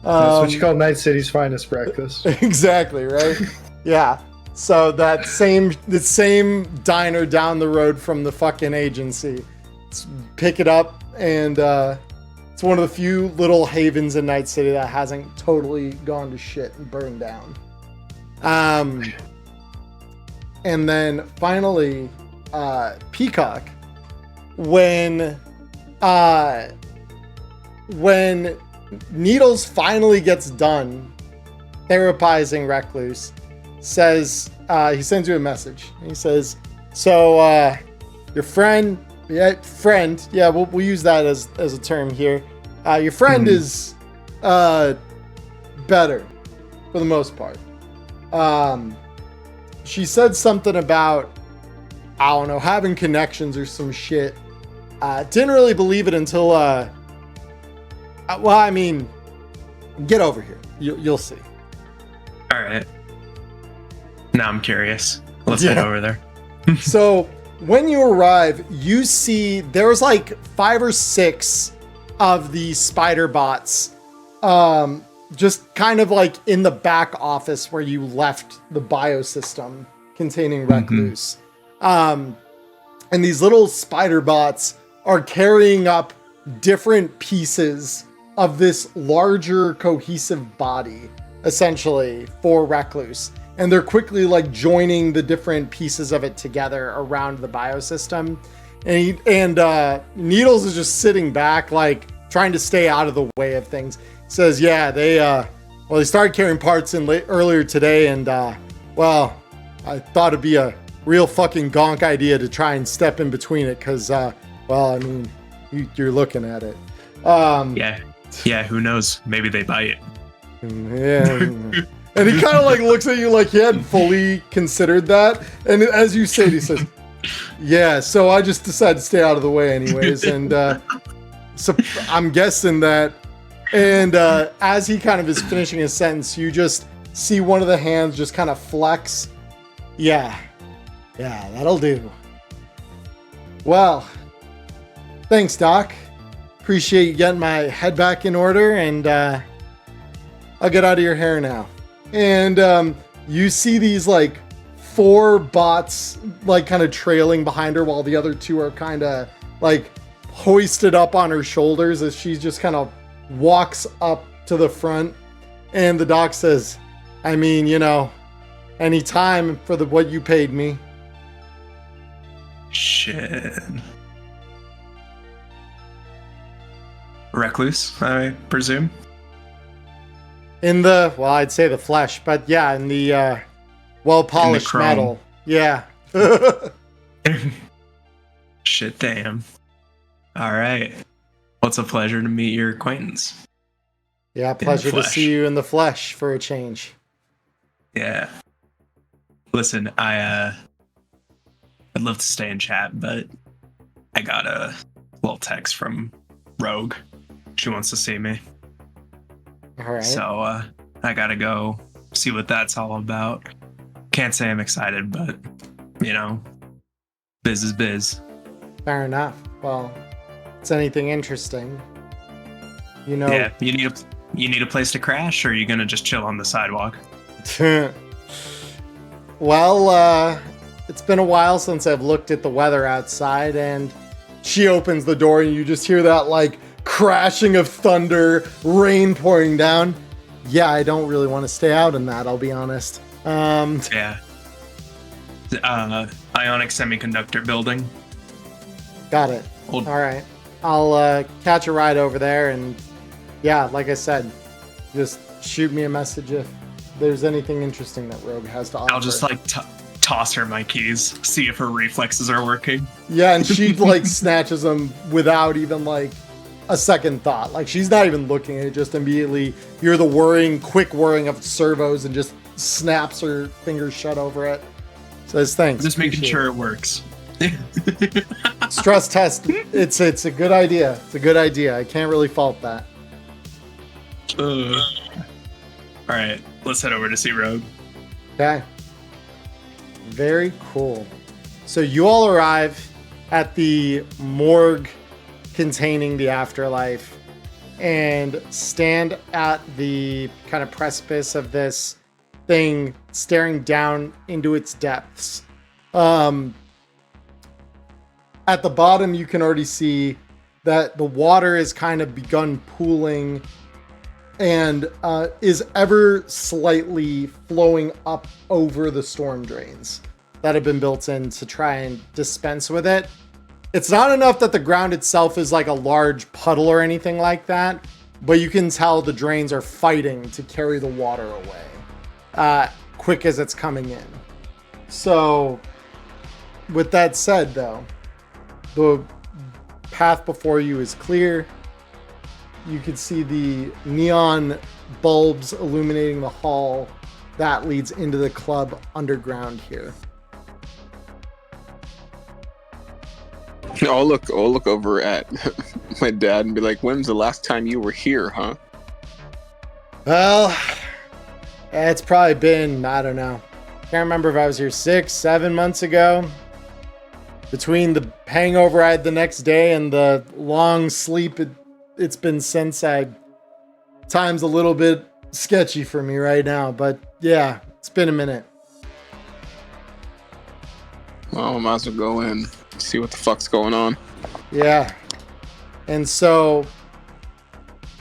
That's what you call Night City's finest breakfast. Exactly, right? Yeah. So the same diner down the road from the fucking agency. Pick it up, and it's one of the few little havens in Night City that hasn't totally gone to shit and burned down. And then finally, Peacock, when Needles finally gets done therapizing Recluse, says, he sends you a message. He says, so your friend, we'll use that as a term here. Your friend is better for the most part. She said something about, I don't know, having connections or some shit. Didn't really believe it until get over here. You'll see. All right. Now I'm curious. Let's head over there. So when you arrive, you see there's like 5 or 6 of these spider bots, just kind of like in the back office where you left the biosystem containing Recluse. And these little spider bots are carrying up different pieces of this larger cohesive body, essentially, for Recluse. And they're quickly like joining the different pieces of it together around the biosystem. And Needles is just sitting back, like trying to stay out of the way of things. Says, yeah, they started carrying parts in earlier today, and I thought it'd be a real fucking gonk idea to try and step in between it, because you're looking at it. Yeah, who knows? Maybe they bite. Yeah. And he kind of like looks at you like he hadn't fully considered that. And as you say, he says, yeah, so I just decided to stay out of the way anyways. And so I'm guessing that. And as he kind of is finishing his sentence, you just see one of the hands just kind of flex. Yeah, that'll do. Well, thanks, Doc. appreciate you getting my head back in order, and I'll get out of your hair now. And you see these like 4 bots like kind of trailing behind her while the other 2 are kind of like hoisted up on her shoulders as she just kind of walks up to the front. And the doc says, I mean, you know, any time for what you paid me. Shit. Recluse, I presume. Well, I'd say the flesh, but yeah, in the well-polished chrome. metal. Yeah. Shit, damn. All right. Well, it's a pleasure to meet your acquaintance. Yeah, pleasure to flesh. see you in the flesh for a change. Yeah. Listen, I'd love to stay and chat, but I got a little text from Rogue. She wants to see me. All right. So I gotta go see what that's all about. Can't say I'm excited, but you know, biz is biz. Fair enough. Well, it's anything interesting. You know. Yeah, you need a place to crash, or are you gonna just chill on the sidewalk? Well, it's been a while since I've looked at the weather outside, and she opens the door and you just hear that like crashing of thunder, rain pouring down. Yeah, I don't really want to stay out in that, I'll be honest. Yeah. Ionic Semiconductor Building. Got it. Old- All right. I'll catch a ride over there, and yeah, like I said, just shoot me a message if there's anything interesting that Rogue has to offer. I'll just like toss her my keys, see if her reflexes are working. Yeah, and she like snatches them without even like a second thought. Like she's not even looking at it, just immediately you're the quick whirring of servos and just snaps her fingers shut over it. Says thanks. Just making appreciate sure it works. Stress test. It's a good idea. It's a good idea. I can't really fault that. All right, let's head over to see Rogue. Okay. Very cool. So you all arrive at the morgue containing the afterlife and stand at the kind of precipice of this thing, staring down into its depths. At the bottom, you can already see that the water has kind of begun pooling and is ever slightly flowing up over the storm drains that have been built in to try and dispense with it. It's not enough that the ground itself is like a large puddle or anything like that, but you can tell the drains are fighting to carry the water away, quick as it's coming in. So, with that said, though, the path before you is clear. You can see the neon bulbs illuminating the hall that leads into the club underground here. I'll look over at my dad and be like, "When's the last time you were here, huh?" Well, it's probably been, I don't know. Can't remember if I was here 6, 7 months ago. Between the hangover I had the next day and the long sleep it's been since, time's a little bit sketchy for me right now, but yeah, it's been a minute. Well, I might as well go in, see what the fuck's going on. Yeah. And so,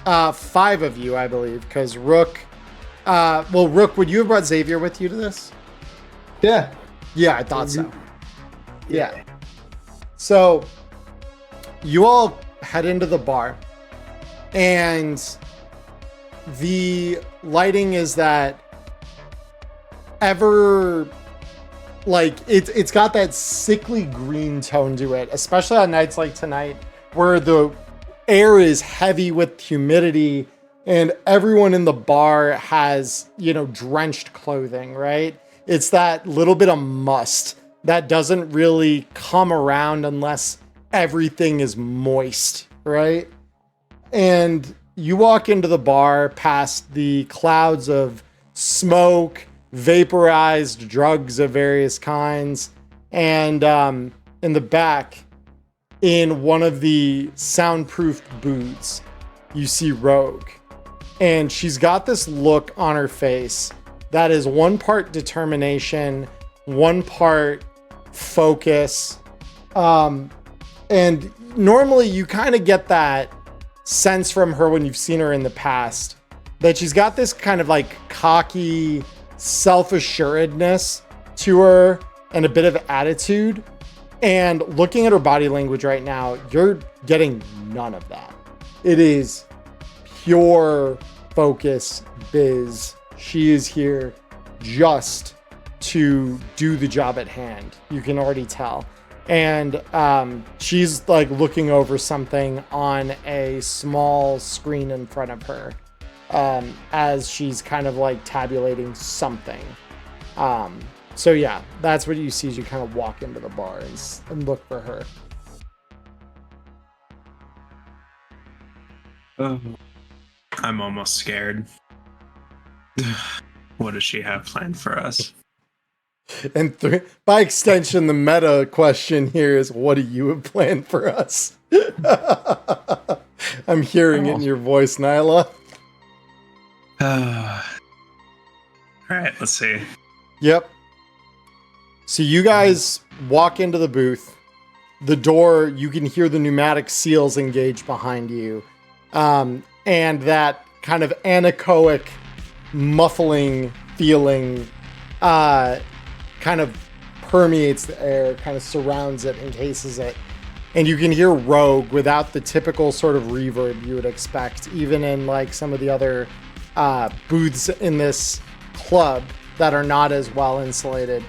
5 of you, I believe, because Rook, Rook, would you have brought Xavier with you to this? Yeah. Yeah, I thought so. Yeah. So, you all head into the bar, and the lighting is that it's got that sickly green tone to it, especially on nights like tonight where the air is heavy with humidity and everyone in the bar has, drenched clothing, right? It's that little bit of must that doesn't really come around unless everything is moist, right? And you walk into the bar past the clouds of smoke, vaporized drugs of various kinds, and in the back, in one of the soundproofed booths, you see Rogue. And she's got this look on her face that is one part determination, one part focus. And normally you kind of get that sense from her when you've seen her in the past, that she's got this kind of like cocky self-assuredness to her and a bit of attitude. And looking at her body language right now, you're getting none of that. It is pure focus biz. She is here just to do the job at hand. You can already tell. And she's like looking over something on a small screen in front of her as she's kind of like tabulating something. So yeah, that's what you see as you kind of walk into the bar and look for her. I'm almost scared. What does she have planned for us? And by extension, the meta question here is, what do you have planned for us? I'm hearing it in your voice, Nyla. All right, let's see. Yep. So you guys walk into the booth. The door, you can hear the pneumatic seals engage behind you. And that kind of anechoic muffling feeling kind of permeates the air, kind of surrounds it, encases it. And you can hear Rogue without the typical sort of reverb you would expect, even in like some of the other booths in this club that are not as well insulated.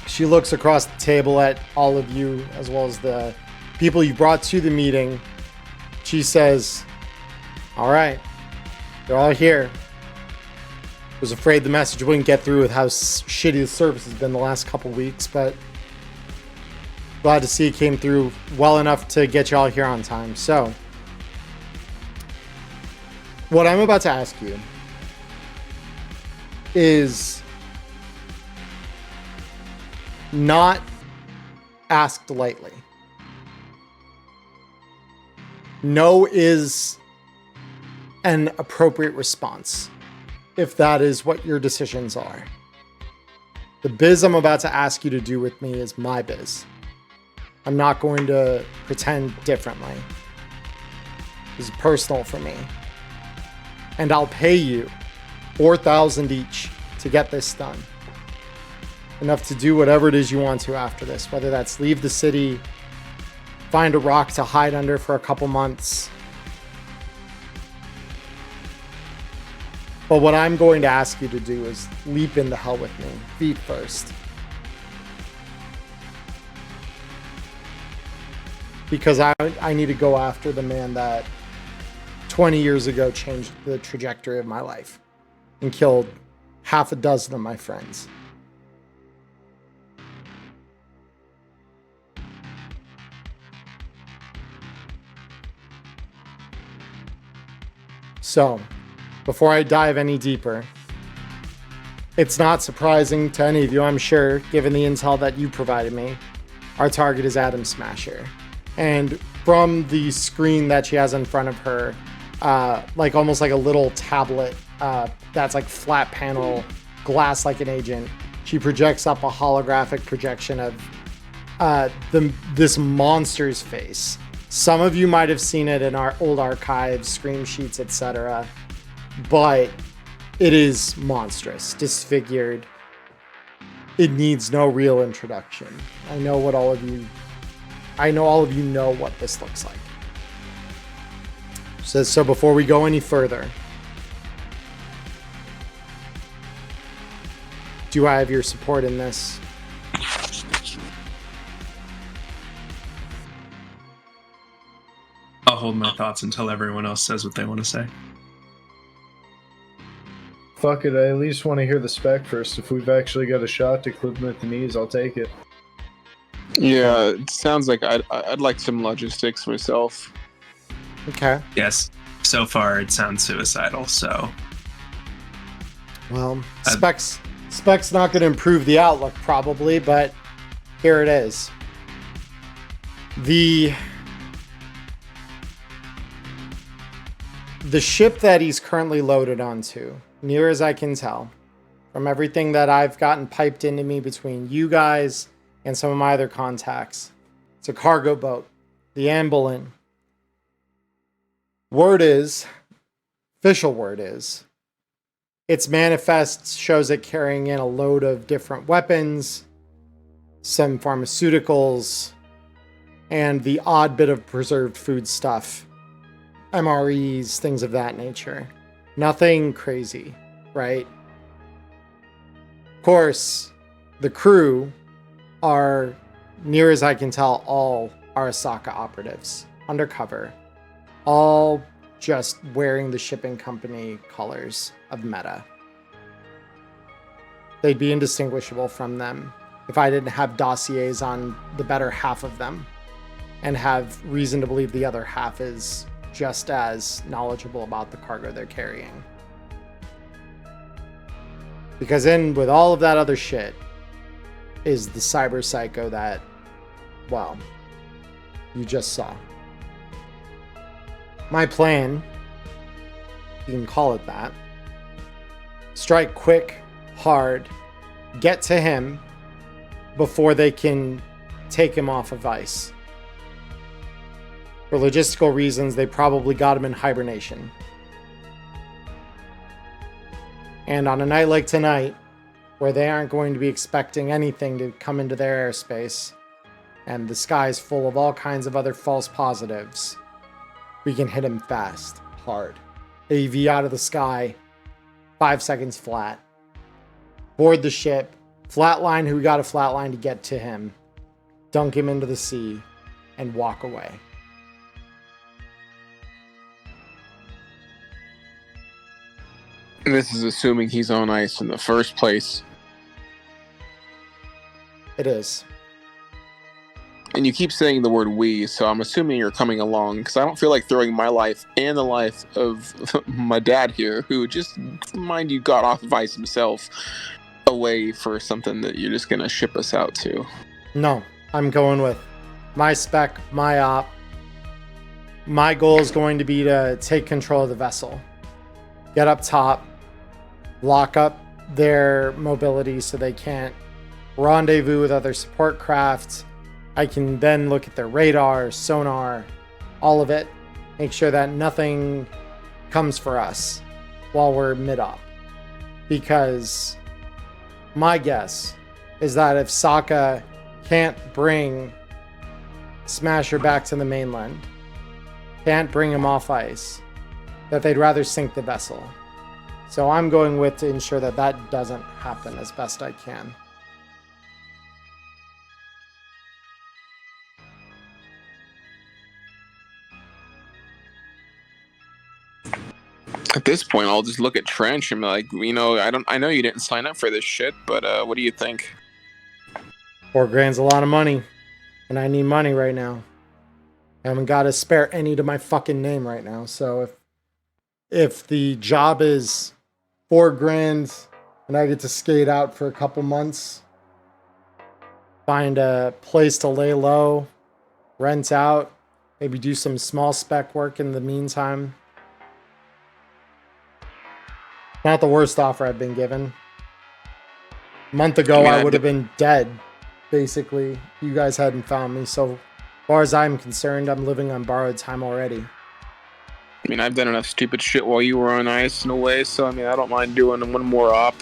She looks across the table at all of you, as well as the people you brought to the meeting. She says, all right, they're all here. Was afraid the message wouldn't get through with how shitty the service has been the last couple weeks, but glad to see it came through well enough to get you all here on time. So, what I'm about to ask you is not asked lightly. No is an appropriate response if that is what your decisions are. The biz I'm about to ask you to do with me is my biz. I'm not going to pretend differently. This is personal for me. And I'll pay you 4,000 each to get this done. Enough to do whatever it is you want to after this, whether that's leave the city, find a rock to hide under for a couple months. But what I'm going to ask you to do is leap into hell with me, feet first. Because I need to go after the man that 20 years ago changed the trajectory of my life and killed half a dozen of my friends. So, before I dive any deeper, it's not surprising to any of you, I'm sure, given the intel that you provided me. Our target is Atom Smasher. And from the screen that she has in front of her, like almost like a little tablet that's like flat panel, glass like an agent, she projects up a holographic projection of this monster's face. Some of you might have seen it in our old archives, screen sheets, etc. But it is monstrous, disfigured. It needs no real introduction. I know all of you know what this looks like. So before we go any further, do I have your support in this? I'll hold my thoughts until everyone else says what they want to say. Fuck it, I at least want to hear the spec first. If we've actually got a shot to clip him at the knees, I'll take it. Yeah, it sounds like I'd like some logistics myself. Okay. Yes. So far, it sounds suicidal, so... Well, spec's not going to improve the outlook, probably, but here it is. The ship that he's currently loaded onto, near as I can tell, from everything that I've gotten piped into me between you guys and some of my other contacts, it's a cargo boat, the Amberlin. Official word is, its manifest shows it carrying in a load of different weapons, some pharmaceuticals, and the odd bit of preserved food stuff. MREs, things of that nature. Nothing crazy, right? Of course, the crew are, near as I can tell, all Arasaka operatives, undercover, all just wearing the shipping company colors of Meta. They'd be indistinguishable from them if I didn't have dossiers on the better half of them and have reason to believe the other half is just as knowledgeable about the cargo they're carrying. Because in with all of that other shit is the cyber psycho that, well, you just saw. My plan, you can call it that, strike quick, hard, get to him before they can take him off of ice. For logistical reasons, they probably got him in hibernation. And on a night like tonight, where they aren't going to be expecting anything to come into their airspace, and the sky's full of all kinds of other false positives, we can hit him fast, hard. AV out of the sky, 5 seconds flat. Board the ship, flatline who we got a flatline to get to him, dunk him into the sea, and walk away. This is assuming he's on ice in the first place. It is. And you keep saying the word we, so I'm assuming you're coming along, because I don't feel like throwing my life and the life of my dad here, who just, mind you, got off of ice himself, away for something that you're just going to ship us out to. No, I'm going with my spec, my op. My goal is going to be to take control of the vessel. Get up top, lock up their mobility so they can't rendezvous with other support craft. I can then look at their radar, sonar, all of it. Make sure that nothing comes for us while we're mid-op. Because my guess is that if Sokka can't bring Smasher back to the mainland, can't bring him off ice, that they'd rather sink the vessel. So I'm going with to ensure that that doesn't happen as best I can. At this point, I'll just look at Trench and be like, I know you didn't sign up for this shit, but what do you think? $4,000's a lot of money, and I need money right now. I haven't got to spare any to my fucking name right now. So if the job is $4,000 and I get to skate out for a couple months, find a place to lay low, rent out, maybe do some small spec work in the meantime. Not the worst offer I've been given. A month ago, I would have been dead, basically. You guys hadn't found me. So, as far as I'm concerned, I'm living on borrowed time already. I mean, I've done enough stupid shit while you were on ice in a way, so I mean, I don't mind doing one more op.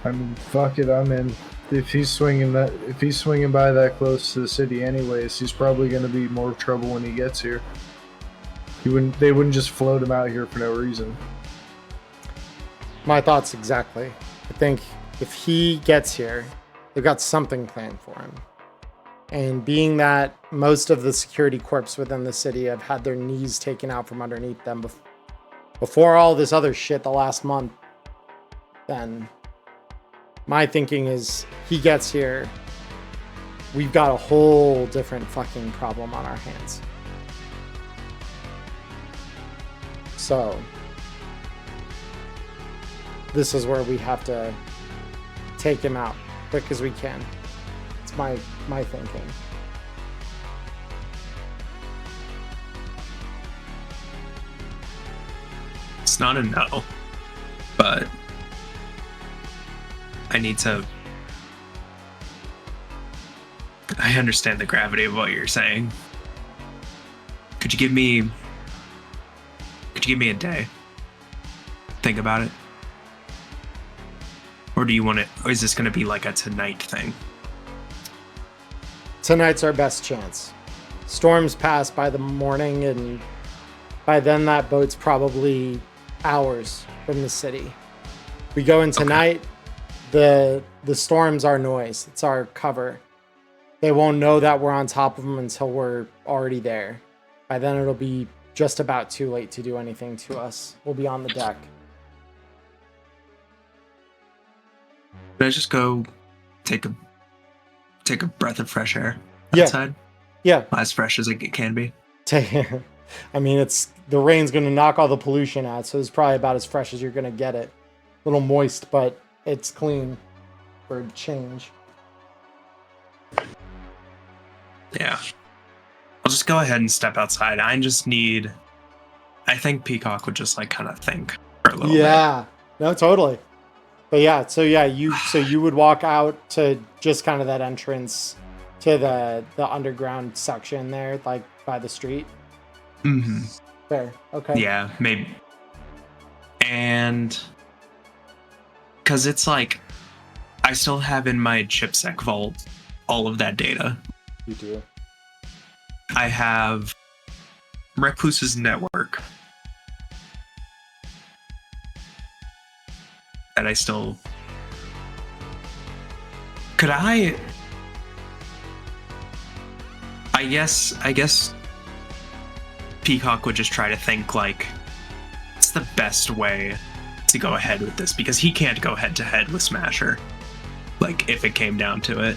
I mean, fuck it, I'm in. If he's swinging by that close to the city anyways, he's probably going to be more trouble when he gets here. They wouldn't just float him out here for no reason. My thoughts exactly. I think if he gets here, they've got something planned for him. And being that most of the security corps within the city have had their knees taken out from underneath them before all this other shit the last month, then my thinking is he gets here, we've got a whole different fucking problem on our hands. So this is where we have to take him out quick as we can. It's my thinking. It's not a no, but I need to. I understand the gravity of what you're saying. Could you give me a day? Think about it. Or do you want it, or is this going to be like a tonight thing? Tonight's our best chance. Storms pass by the morning, and by then that boat's probably hours from the city. We go in tonight, the storm's our noise. It's our cover. They won't know that we're on top of them until we're already there. By then it'll be just about too late to do anything to us. We'll be on the deck. Can I just go take a breath of fresh air Yeah. outside? Yeah. As fresh as it can be. I mean, the rain's going to knock all the pollution out, so it's probably about as fresh as you're going to get it. A little moist, but it's clean for a change. Yeah. I'll just go ahead and step outside. I think Peacock would just like kind of think for a little bit. Yeah. No, totally. But yeah, so you would walk out to just kind of that entrance to the underground section there, like by the street. Mm-hmm. Fair. Okay. Yeah, maybe. And because it's like I still have in my chipsec vault all of that data. You do. I have Recluse's network that I still could I guess Peacock would just try to think like it's the best way to go ahead with this because he can't go head to head with Smasher. Like if it came down to it,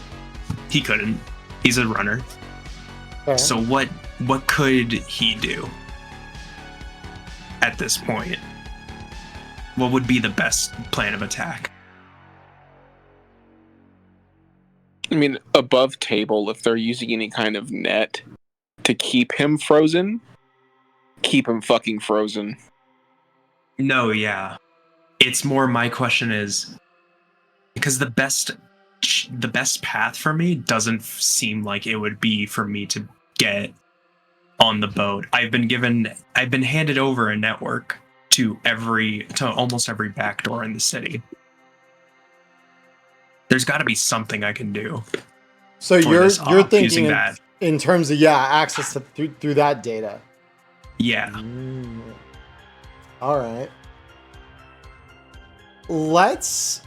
he couldn't. He's a runner. Fair. So what could he do at this point? What would be the best plan of attack? I mean, above table, if they're using any kind of net to keep him frozen, keep him fucking frozen. No, yeah. It's more my question is because the best path for me doesn't seem like it would be for me to get on the boat. I've been handed over a network to almost every back door in the city. There's got to be something I can do. So you're using thinking that. in terms of access to through that data. Yeah. All right.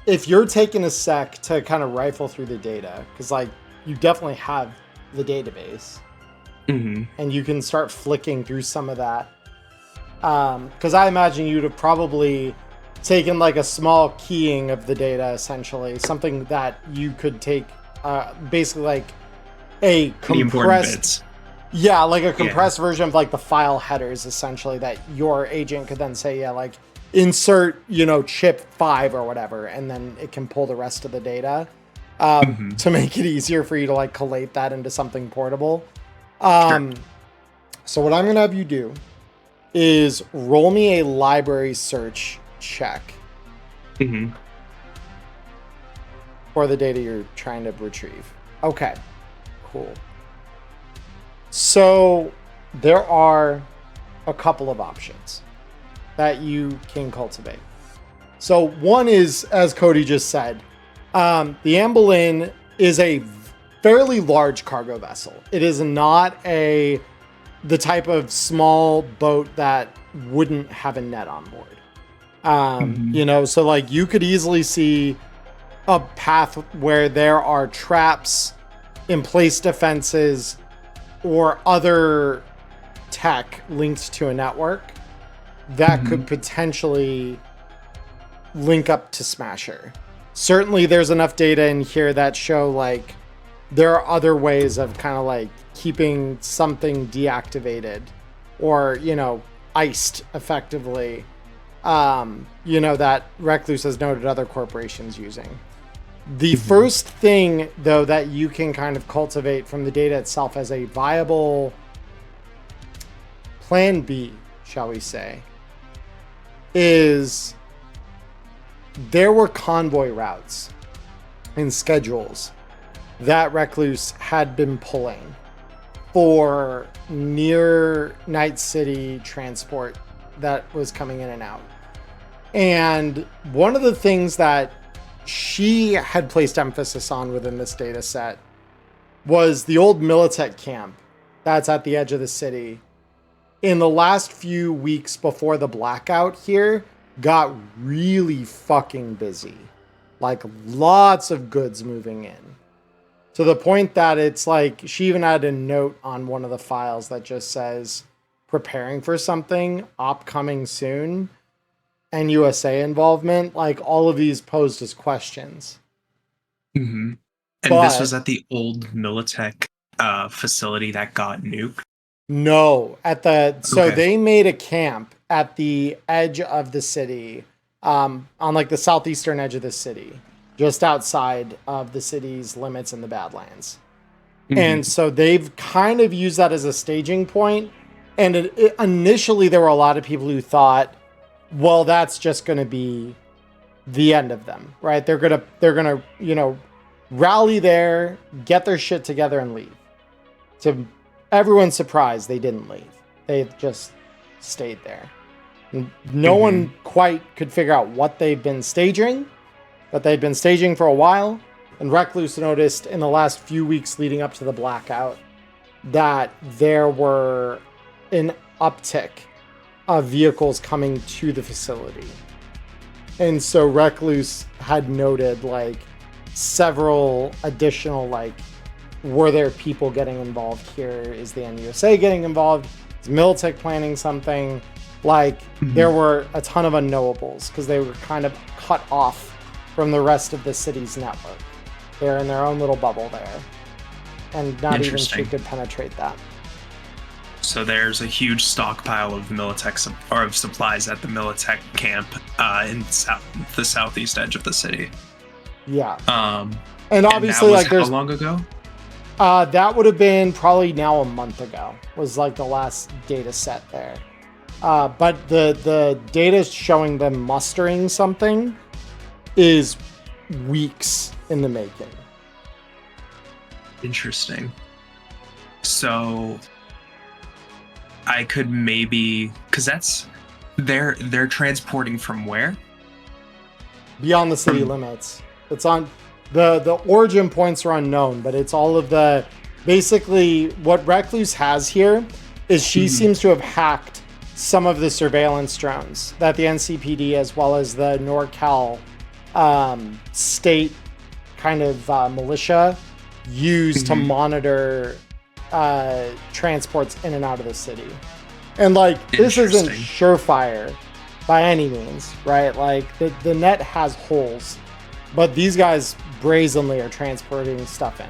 If you're taking a sec to kind of rifle through the data, because like you definitely have the database, and you can start flicking through some of that. Because I imagine you'd have probably taken like a small keying of the data, essentially something that you could take, basically like a compressed, like a compressed version of like the file headers, essentially that your agent could then say, like insert, chip 5 or whatever, and then it can pull the rest of the data to make it easier for you to like collate that into something portable. Sure. So what I'm gonna have you do is roll me a library search check for the data you're trying to retrieve. Okay, cool. So there are a couple of options that you can cultivate. So one is, as Cody just said, the Amberlin is a fairly large cargo vessel. It is not the type of small boat that wouldn't have a net on board. So like you could easily see a path where there are traps, in place defenses, or other tech linked to a network that could potentially link up to Smasher. Certainly there's enough data in here that show like there are other ways of kind of like keeping something deactivated or, iced effectively that Recluse has noted other corporations using. The first thing, though, that you can kind of cultivate from the data itself as a viable plan B, shall we say, is there were convoy routes and schedules that Recluse had been pulling for near Night City transport that was coming in and out. And one of the things that she had placed emphasis on within this data set was the old Militech camp that's at the edge of the city. In the last few weeks before the blackout here, got really fucking busy. Like lots of goods moving in. To the point that it's like, she even had a note on one of the files that just says, preparing for something, upcoming soon, and USA involvement. Like all of these posed as questions. Mm-hmm. And this was at the old Militech facility that got nuked? No, they made a camp at the edge of the city, on like the southeastern edge of the city, just outside of the city's limits in the Badlands. Mm-hmm. And so they've kind of used that as a staging point. And initially there were a lot of people who thought, well, that's just going to be the end of them, right? They're going to, rally there, get their shit together and leave. To everyone's surprise, they didn't leave. They just stayed there. No one quite could figure out what they've been staging, but they'd been staging for a while. And Recluse noticed in the last few weeks leading up to the blackout that there were an uptick of vehicles coming to the facility. And so Recluse had noted like several additional, like, were there people getting involved here? Is the NUSA getting involved? Is Militech planning something? Like, there were a ton of unknowables because they were kind of cut off from the rest of the city's network. They're in their own little bubble there. And not even she could penetrate that. So there's a huge stockpile of Militech of supplies at the Militech camp in the southeast edge of the city. Yeah. And obviously, and there's how long ago? That would have been probably now a month ago. Was like the last data set there. But the data showing them mustering something is weeks in the making. Interesting. So I could maybe, because that's they're transporting from where? Beyond the city limits. It's on the origin points are unknown, but it's all of the basically what Recluse has here is she seems to have hacked some of the surveillance drones that the NCPD as well as the NorCal state kind of militia use to monitor transports in and out of the city. And like, this isn't surefire by any means, right? Like the net has holes, but these guys brazenly are transporting stuff in,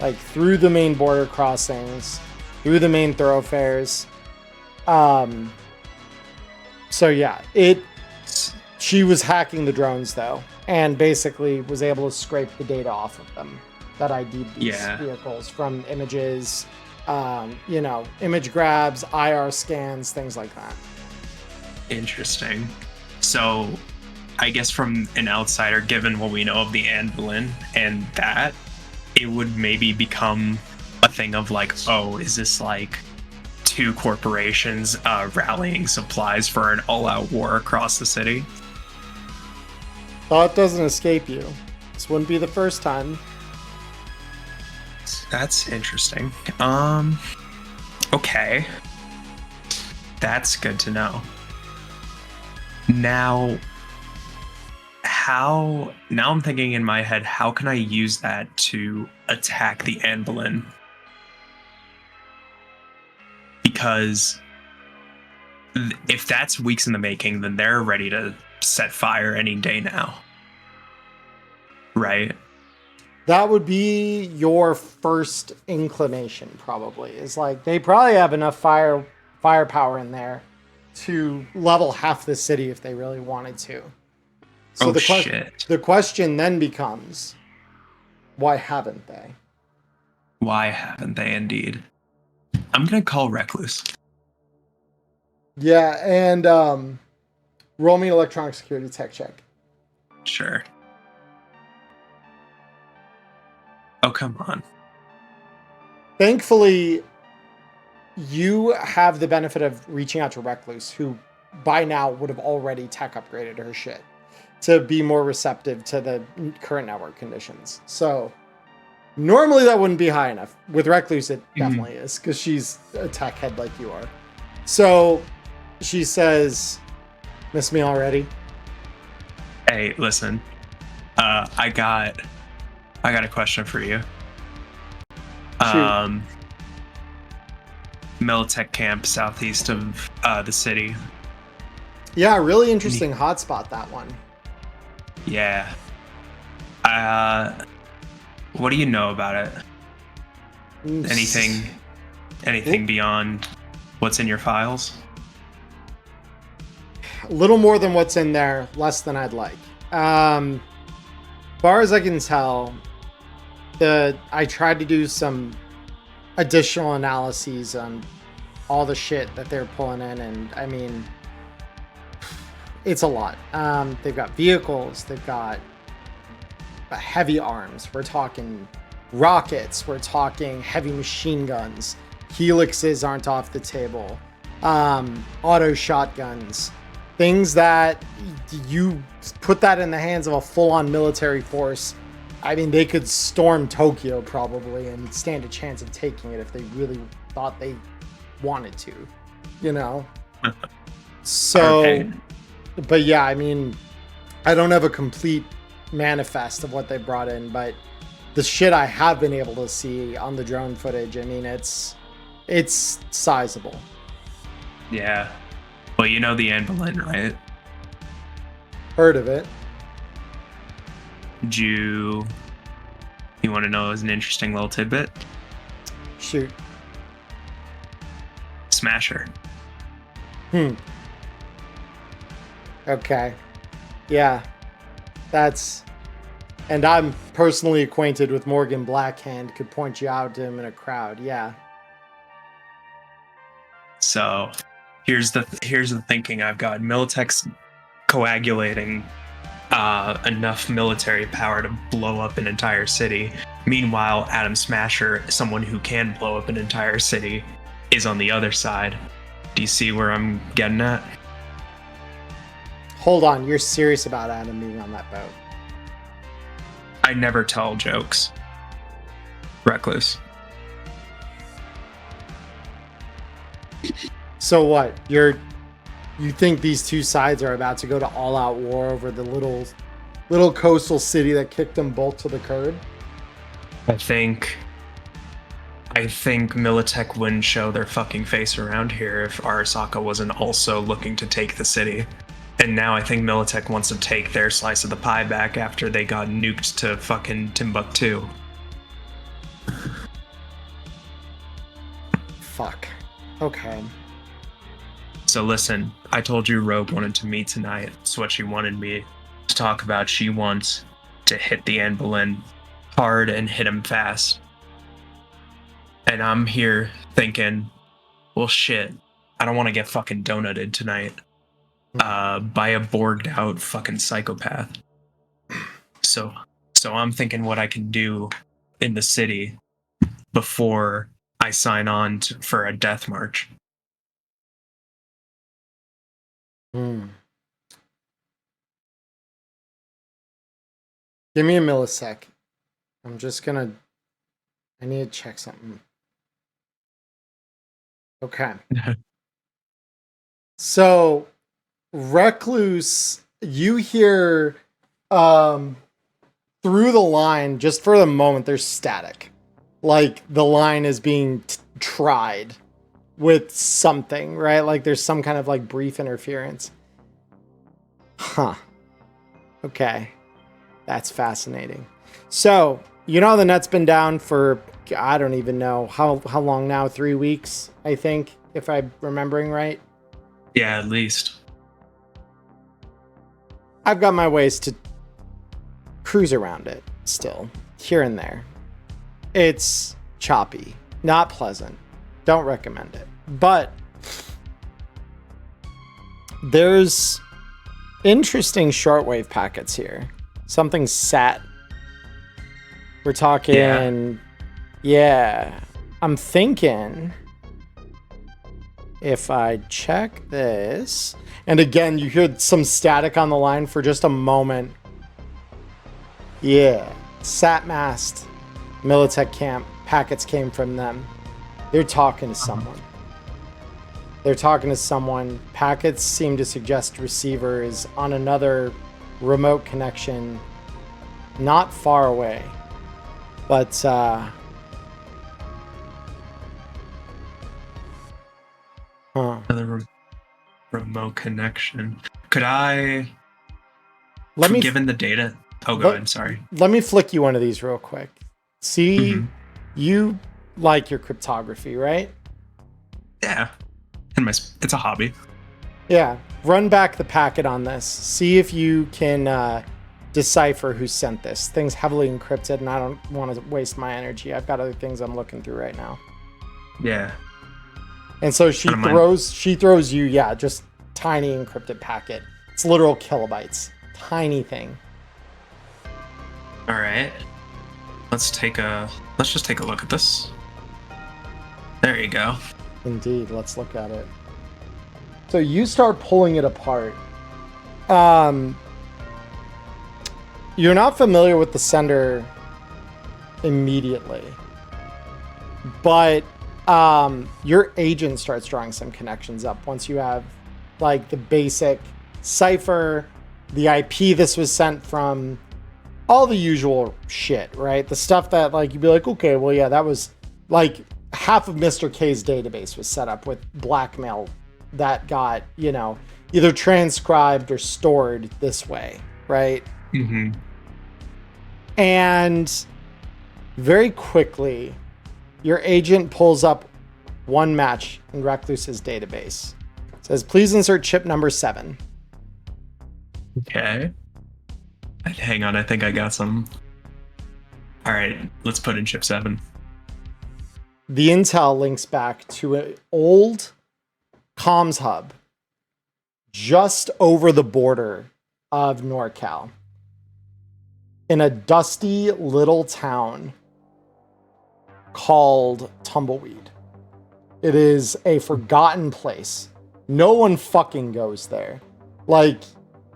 like through the main border crossings, through the main thoroughfares. So yeah, she was hacking the drones though, and basically was able to scrape the data off of them that ID'd these vehicles from images, image grabs, IR scans, things like that. Interesting. So I guess from an outsider, given what we know of the Anvilin and that, it would maybe become a thing of like, oh, is this like two corporations rallying supplies for an all-out war across the city? Thought doesn't escape you. This wouldn't be the first time. That's interesting. Okay. That's good to know. Now I'm thinking in my head, how can I use that to attack the Anvilin? Because if that's weeks in the making, then they're ready to set fire any day now. Right? That would be your first inclination, probably. Is like, they probably have enough firepower in there to level half the city if they really wanted to. So Shit. the question then becomes, why haven't they? Why haven't they indeed? I'm gonna call Recluse. Yeah, and roll me an electronic security tech check. Sure. Oh, come on. Thankfully, you have the benefit of reaching out to Recluse, who by now would have already tech upgraded her shit to be more receptive to the current network conditions. So normally that wouldn't be high enough. With Recluse, it definitely is, because she's a tech head like you are. So she says, miss me already? Hey, listen. I got a question for you. Shoot. Militech camp southeast of the city. Yeah, really interesting hotspot, that one. Yeah. What do you know about it? Anything beyond what's in your files? A little more than what's in there, less than I'd like. Far as I can tell, I tried to do some additional analyses on all the shit that they're pulling in, and I mean, it's a lot. They've got vehicles, they've got heavy arms, we're talking rockets, we're talking heavy machine guns, helixes aren't off the table, auto shotguns, things that you put that in the hands of a full-on military force. I mean, they could storm Tokyo probably and stand a chance of taking it if they really thought they wanted to, you know? So, Okay. But yeah, I mean, I don't have a complete manifest of what they brought in, but the shit I have been able to see on the drone footage, I mean, it's sizable. Yeah. Well, you know the Anne Boleyn, right? Heard of it. You want to know as an interesting little tidbit? Shoot. Smasher. Okay. Yeah. And I'm personally acquainted with Morgan Blackhand, could point you out to him in a crowd. Yeah. So here's the thinking I've got. Militech's coagulating enough military power to blow up an entire city. Meanwhile, Adam Smasher, someone who can blow up an entire city, is on the other side. Do you see where I'm getting at? Hold on, you're serious about Adam being on that boat? I never tell jokes. Recluse. So what? You think these two sides are about to go to all-out war over the little coastal city that kicked them both to the curb? I think Militech wouldn't show their fucking face around here if Arasaka wasn't also looking to take the city. And now I think Militech wants to take their slice of the pie back after they got nuked to fucking Timbuktu. Fuck. Okay. So listen, I told you Rogue wanted to meet tonight. It's what she wanted me to talk about. She wants to hit the Anne Boleyn hard and hit him fast. And I'm here thinking, well shit, I don't want to get fucking donutted tonight by a borged out fucking psychopath. So I'm thinking what I can do in the city before I sign on for a death march. Give me a millisec. I need to check something. Okay. So, Recluse, you hear through the line, just for the moment, there's static. Like the line is being tried with something, right? Like there's some kind of like brief interference. Huh. Okay. That's fascinating. So, you know, the net's been down for, I don't even know how long now, 3 weeks, I think, if I'm remembering right. Yeah, at least. I've got my ways to cruise around it still, here and there. It's choppy, not pleasant. Don't recommend it. But there's interesting shortwave packets here. Something sat. We're talking, yeah. I'm thinking if I check this, and again, you hear some static on the line for just a moment. Yeah, sat mast, Militech camp, packets came from them. They're talking to someone. Packets seem to suggest receiver is on another remote connection not far away. But, Another remote connection. Could I, let me given the data... Oh, go ahead, sorry. Let me flick you one of these real quick. See, you like your cryptography, right? Yeah. It's a hobby. Yeah. Run back the packet on this. See if you can decipher who sent this. Thing's heavily encrypted, and I don't want to waste my energy. I've got other things I'm looking through right now. Yeah. And so she throws you, just tiny encrypted packet. It's literal kilobytes. Tiny thing. All right. Let's just take a look at this. There you go. Indeed, let's look at it. So you start pulling it apart. You're not familiar with the sender immediately, but your agent starts drawing some connections up once you have like the basic cipher, the IP this was sent from, all the usual shit, right? The stuff that like you'd be like, okay, well, yeah, that was like half of Mr. K's database was set up with blackmail that got, either transcribed or stored this way, right? Mm-hmm. And very quickly, your agent pulls up one match in Recluse's database. It says, please insert chip number 7. Okay. Hang on, I think I got some. All right, let's put in chip 7. The intel links back to an old comms hub just over the border of NorCal in a dusty little town called Tumbleweed. It is a forgotten place. No one fucking goes there. Like,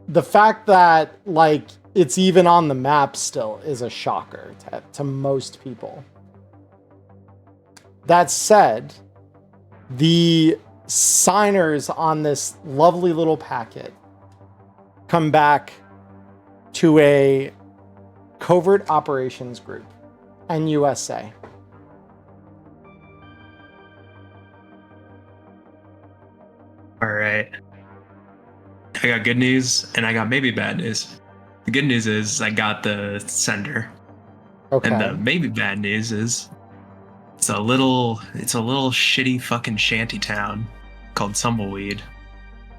the fact that, like, it's even on the map still is a shocker to most people. That said, the signers on this lovely little packet come back to a covert operations group, NUSA. All right. I got good news and I got maybe bad news. The good news is I got the sender. Okay. And the maybe bad news is it's a little shitty fucking shanty town called Tumbleweed.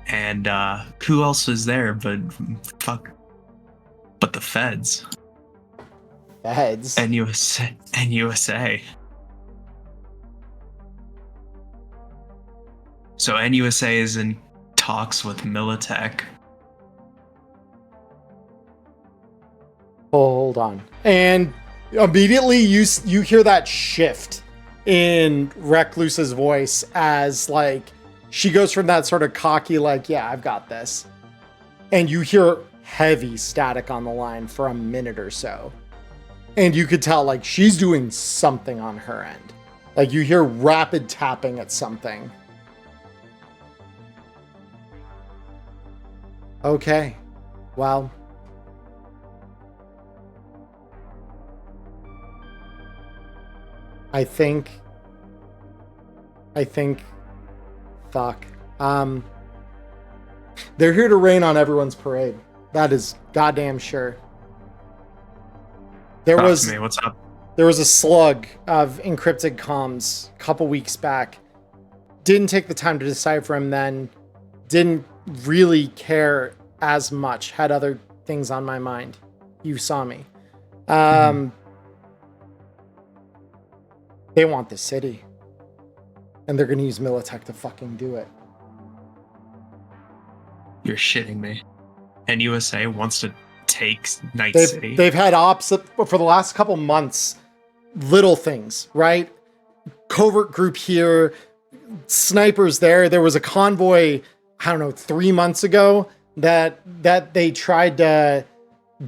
And who else is there but the feds. Feds? NUSA. So NUSA is in talks with Militech. Hold on. And immediately you hear that shift in Recluse's voice as like she goes from that sort of cocky like, yeah, I've got this. And you hear heavy static on the line for a minute or so. And you could tell like she's doing something on her end. Like you hear rapid tapping at something. Okay. Well, I think, fuck. They're here to rain on everyone's parade. That is goddamn sure. What's up? There was a slug of encrypted comms a couple weeks back. Didn't take the time to decipher them then. didn't really care as much, had other things on my mind. You saw me. They want the city. And they're going to use Militech to fucking do it. You're shitting me. And USA wants to take Night City. They've had ops for the last couple months. Little things, right? Covert group here, snipers there. There was a convoy, I don't know, 3 months ago that they tried to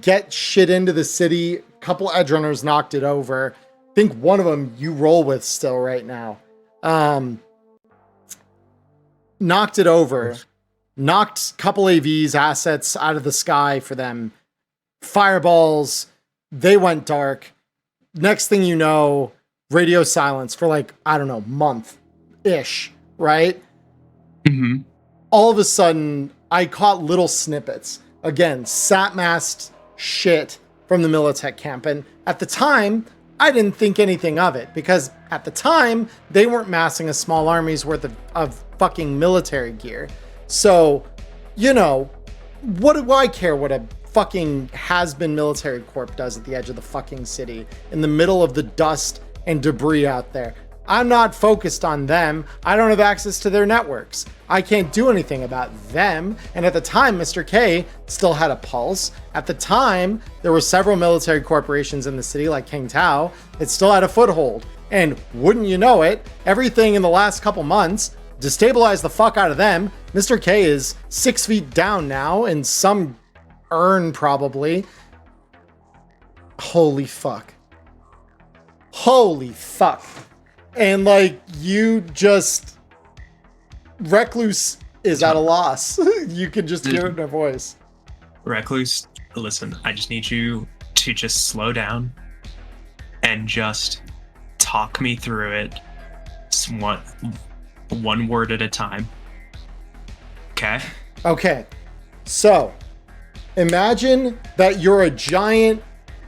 get shit into the city. A couple edge runners knocked it over. I think one of them you roll with still right now. Knocked it over. Knocked a couple AVs, assets out of the sky for them. Fireballs. They went dark. Next thing you know, radio silence for like, I don't know, month-ish, right? Mm-hmm. All of a sudden, I caught little snippets. Again, sat-masked shit from the Militech camp. And at the time, I didn't think anything of it because at the time, they weren't massing a small army's worth of fucking military gear. So, you know, what do I care what a fucking has-been military corp does at the edge of the fucking city in the middle of the dust and debris out there? I'm not focused on them. I don't have access to their networks. I can't do anything about them. And at the time, Mr. K still had a pulse. At the time, there were several military corporations in the city like King Tao that still had a foothold. And wouldn't you know it, everything in the last couple months destabilized the fuck out of them. Mr. K is 6 feet down now in some urn probably. Holy fuck. Holy fuck. And like, you just, Recluse is at a loss. You can just hear it in their voice. Recluse, listen, I just need you to just slow down and just talk me through it one word at a time. Okay? Okay. So, imagine that you're a giant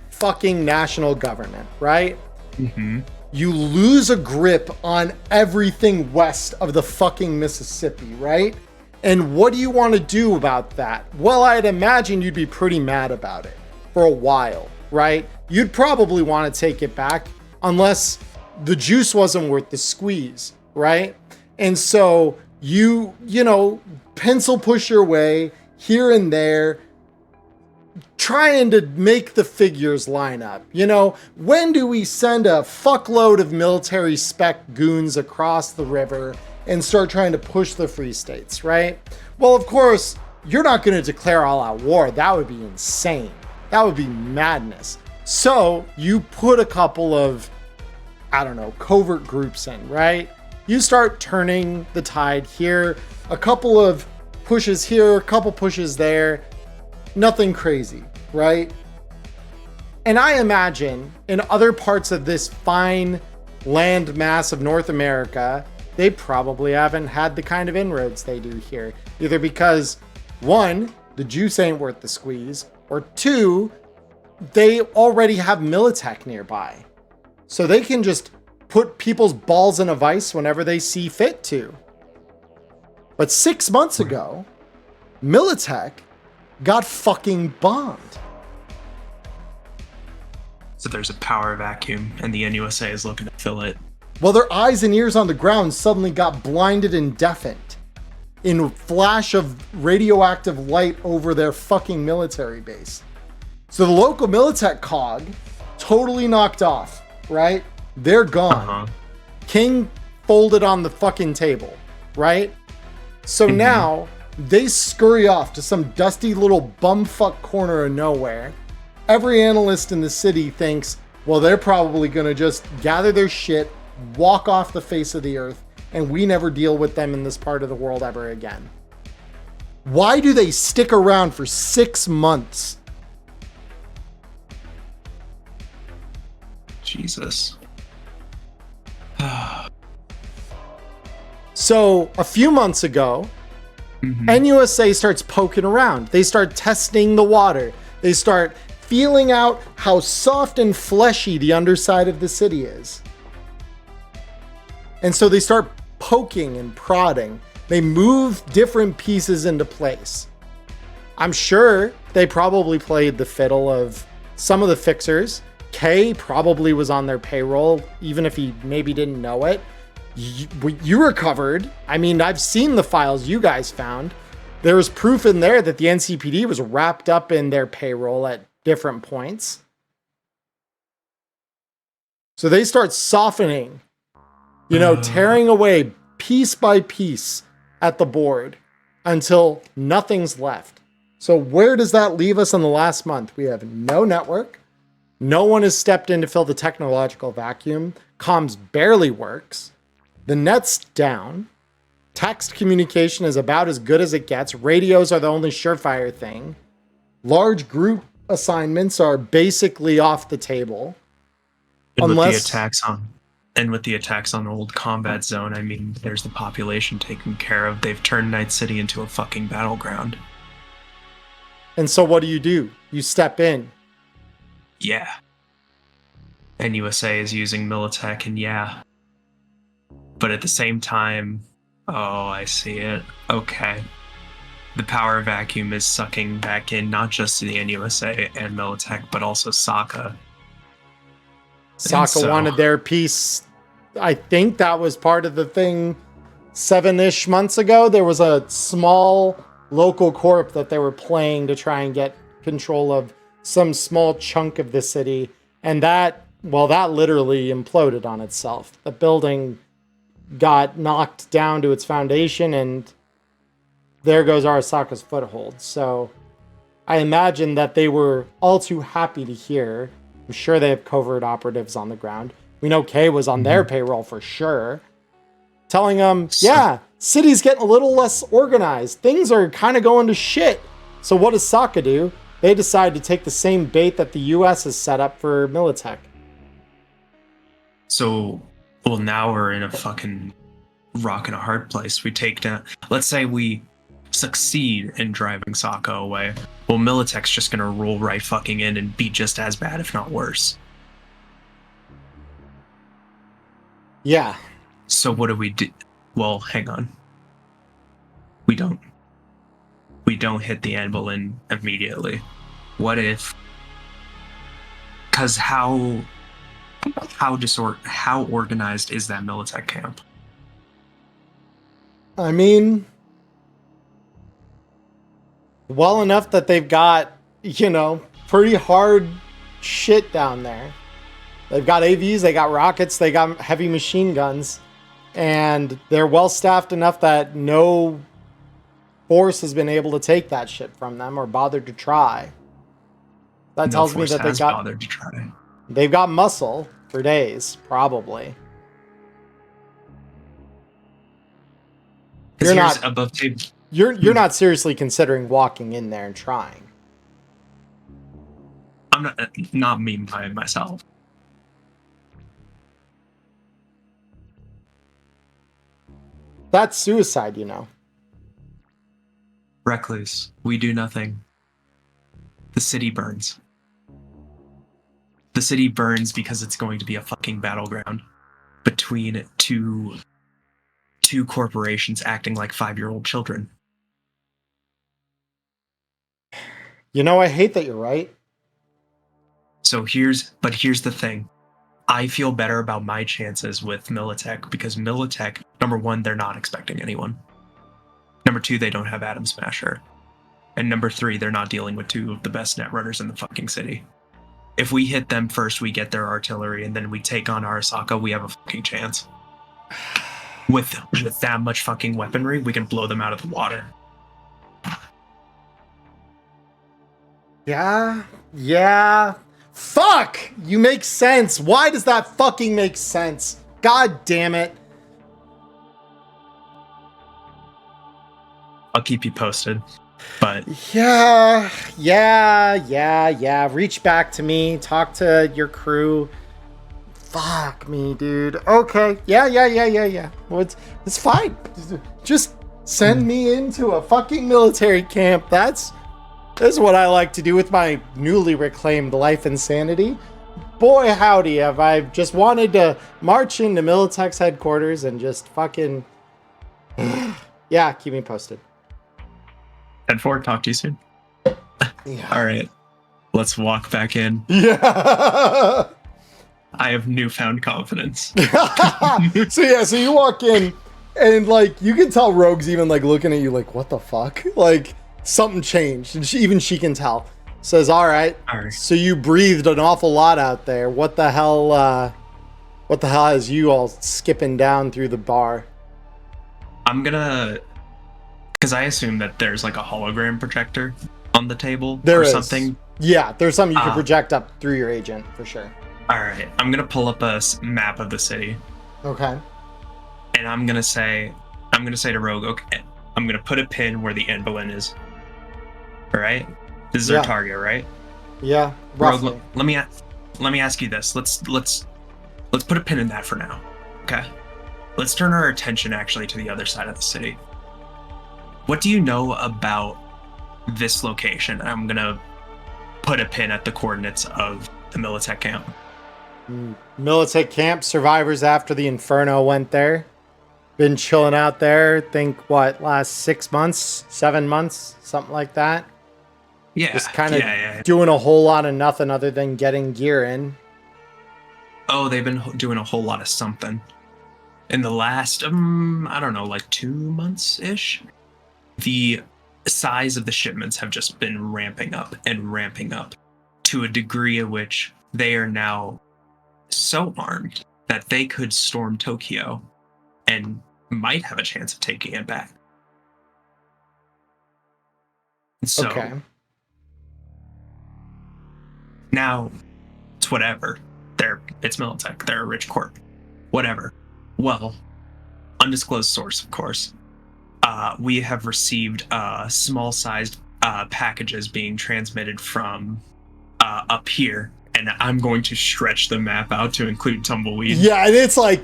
fucking national government, right? Mm-hmm. You lose a grip on everything west of the fucking Mississippi, right? And what do you want to do about that? Well, I'd imagine you'd be pretty mad about it for a while, right? You'd probably want to take it back unless the juice wasn't worth the squeeze, right? And so you know, pencil push your way here and there, trying to make the figures line up. You know, when do we send a fuckload of military spec goons across the river and start trying to push the free states, right? Well, of course, you're not going to declare all-out war. That would be insane. That would be madness. So you put a couple of, I don't know, covert groups in, right? You start turning the tide here, a couple of pushes here, a couple pushes there, nothing crazy, right? And I imagine in other parts of this fine land mass of North America, they probably haven't had the kind of inroads they do here. Either because, one, the juice ain't worth the squeeze, or two, they already have Militech nearby. So they can just put people's balls in a vice whenever they see fit to. But 6 months ago, Militech got fucking bombed. So there's a power vacuum, and the NUSA is looking to fill it. Well, their eyes and ears on the ground suddenly got blinded and deafened in a flash of radioactive light over their fucking military base. So the local Militech cog totally knocked off, right? They're gone. King folded on the fucking table, right? So now they scurry off to some dusty little bumfuck corner of nowhere. Every analyst in the city thinks, well, they're probably going to just gather their shit, walk off the face of the earth, and we never deal with them in this part of the world ever again. Why do they stick around for 6 months? Jesus. So a few months ago, NUSA starts poking around. They start testing the water. They start feeling out how soft and fleshy the underside of the city is. And so they start poking and prodding. They move different pieces into place. I'm sure they probably played the fiddle of some of the fixers. Kay probably was on their payroll, even if he maybe didn't know it. You recovered. I mean, I've seen the files you guys found. There was proof in there that the NCPD was wrapped up in their payroll at different points. So they start softening, tearing away piece by piece at the board until nothing's left. So where does that leave us in the last month? We have no network. No one has stepped in to fill the technological vacuum. Comms barely works. The net's down. Text communication is about as good as it gets. Radios are the only surefire thing. Large group assignments are basically off the table. And with the attacks on Old Combat Zone, I mean, there's the population taken care of. They've turned Night City into a fucking battleground. And so what do? You step in. Yeah. And USA is using Militech, and yeah. But at the same time, oh, I see it. Okay. The power vacuum is sucking back in not just the NUSA and Militech, but also Sokka. Sokka wanted their piece. I think that was part of the thing 7-ish months ago. There was a small local corp that they were playing to try and get control of some small chunk of the city. And that literally imploded on itself. The building got knocked down to its foundation, and there goes Arasaka's foothold. So I imagine that they were all too happy to hear. I'm sure they have covert operatives on the ground. We know Kay was on their payroll for sure. Telling them, city's getting a little less organized. Things are kind of going to shit. So what does Sokka do? They decide to take the same bait that the US has set up for Militech. So, now we're in a fucking rock and a hard place. We take down, let's say we succeed in driving Sokka away. Well, Militech's just gonna roll right fucking in and be just as bad, if not worse. Yeah. So what do we do? Well, hang on. We don't hit the anvil in immediately. What if? Because how organized is that Militech camp? I mean, well enough that they've got, pretty hard shit down there. They've got AVs, they got rockets, they got heavy machine guns, and they're well staffed enough that no force has been able to take that shit from them or bothered to try. That tells me that they've got muscle for days, probably. You're not seriously considering walking in there and trying. I'm not me by myself. That's suicide, Recluse, we do nothing. The city burns. The city burns because it's going to be a fucking battleground between two corporations acting like 5-year-old children. I hate that you're right. So here's the thing. I feel better about my chances with Militech because Militech, number one, they're not expecting anyone. Number two, they don't have Atom Smasher. And number three, they're not dealing with two of the best net runners in the fucking city. If we hit them first, we get their artillery, and then we take on Arasaka, we have a fucking chance. With that much fucking weaponry, we can blow them out of the water. Yeah. Fuck! You make sense. Why does that fucking make sense? God damn it. I'll keep you posted, but... Yeah. Reach back to me. Talk to your crew. Fuck me, dude. Okay. Yeah. Well, it's fine. Just send me into a fucking military camp. That's what I like to do with my newly reclaimed life and sanity. Boy, howdy, have I just wanted to march into Militech's headquarters and just fucking Yeah, keep me posted. 10-4, talk to you soon. Yeah. All right, let's walk back in. Yeah. I have newfound confidence. So you walk in, and like you can tell Rogue's even like looking at you like, what the fuck? Like something changed, and she can tell. Says, all right. So you breathed an awful lot out there. What the hell? What the hell is you all skipping down through the bar? I'm gonna, because I assume that there's like a hologram projector on the table There or is something. Yeah, there's something you can project up through your agent for sure. All right, I'm gonna pull up a map of the city. Okay. And I'm gonna say to Rogue, okay, I'm gonna put a pin where the Anne Boleyn is. All right, this is our target, right? Yeah, roughly. Rogue, let me ask you this. Let's put a pin in that for now. Okay. Let's turn our attention actually to the other side of the city. What do you know about this location? I'm gonna put a pin at the coordinates of the Militech camp. Militech camp, survivors after the Inferno went there. Been chilling out there, think last 6 months, 7 months, something like that. Yeah. Just kind of doing a whole lot of nothing other than getting gear in. Oh, they've been doing a whole lot of something. In the last, I don't know, like 2 months-ish, the size of the shipments have just been ramping up to a degree at which they are now so armed that they could storm Tokyo and might have a chance of taking it back. So, okay. Now, it's whatever. It's Militech. They're a rich corp. Whatever. Well, undisclosed source, of course. We have received small-sized packages being transmitted from up here, and I'm going to stretch the map out to include Tumbleweed. Yeah, and it's like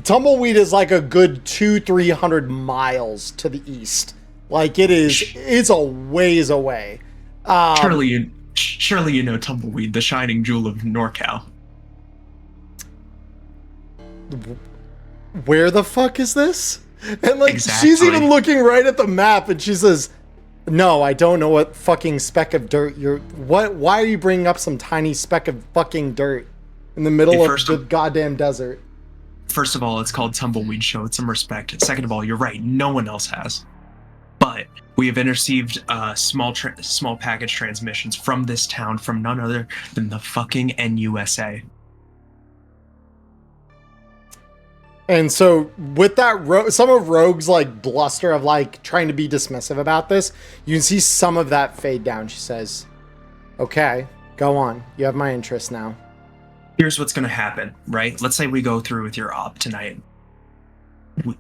Tumbleweed is like a good 200-300 miles to the east. Like it's a ways away. Surely you know Tumbleweed, the shining jewel of NorCal. Where the fuck is this? And like Exactly. She's even looking right at the map, and she says, "No, I don't know what fucking speck of dirt you're. What? Why are you bringing up some tiny speck of fucking dirt in the middle of the goddamn desert?" First of all, it's called Tumbleweed. Show it some respect. Second of all, you're right. No one else has. But we have received small package transmissions from this town from none other than the fucking NUSA. And so with that, some of Rogue's like bluster of like trying to be dismissive about this, you can see some of that fade down. She says, "Okay, go on. You have my interest now." Here's what's going to happen, right? Let's say we go through with your op tonight.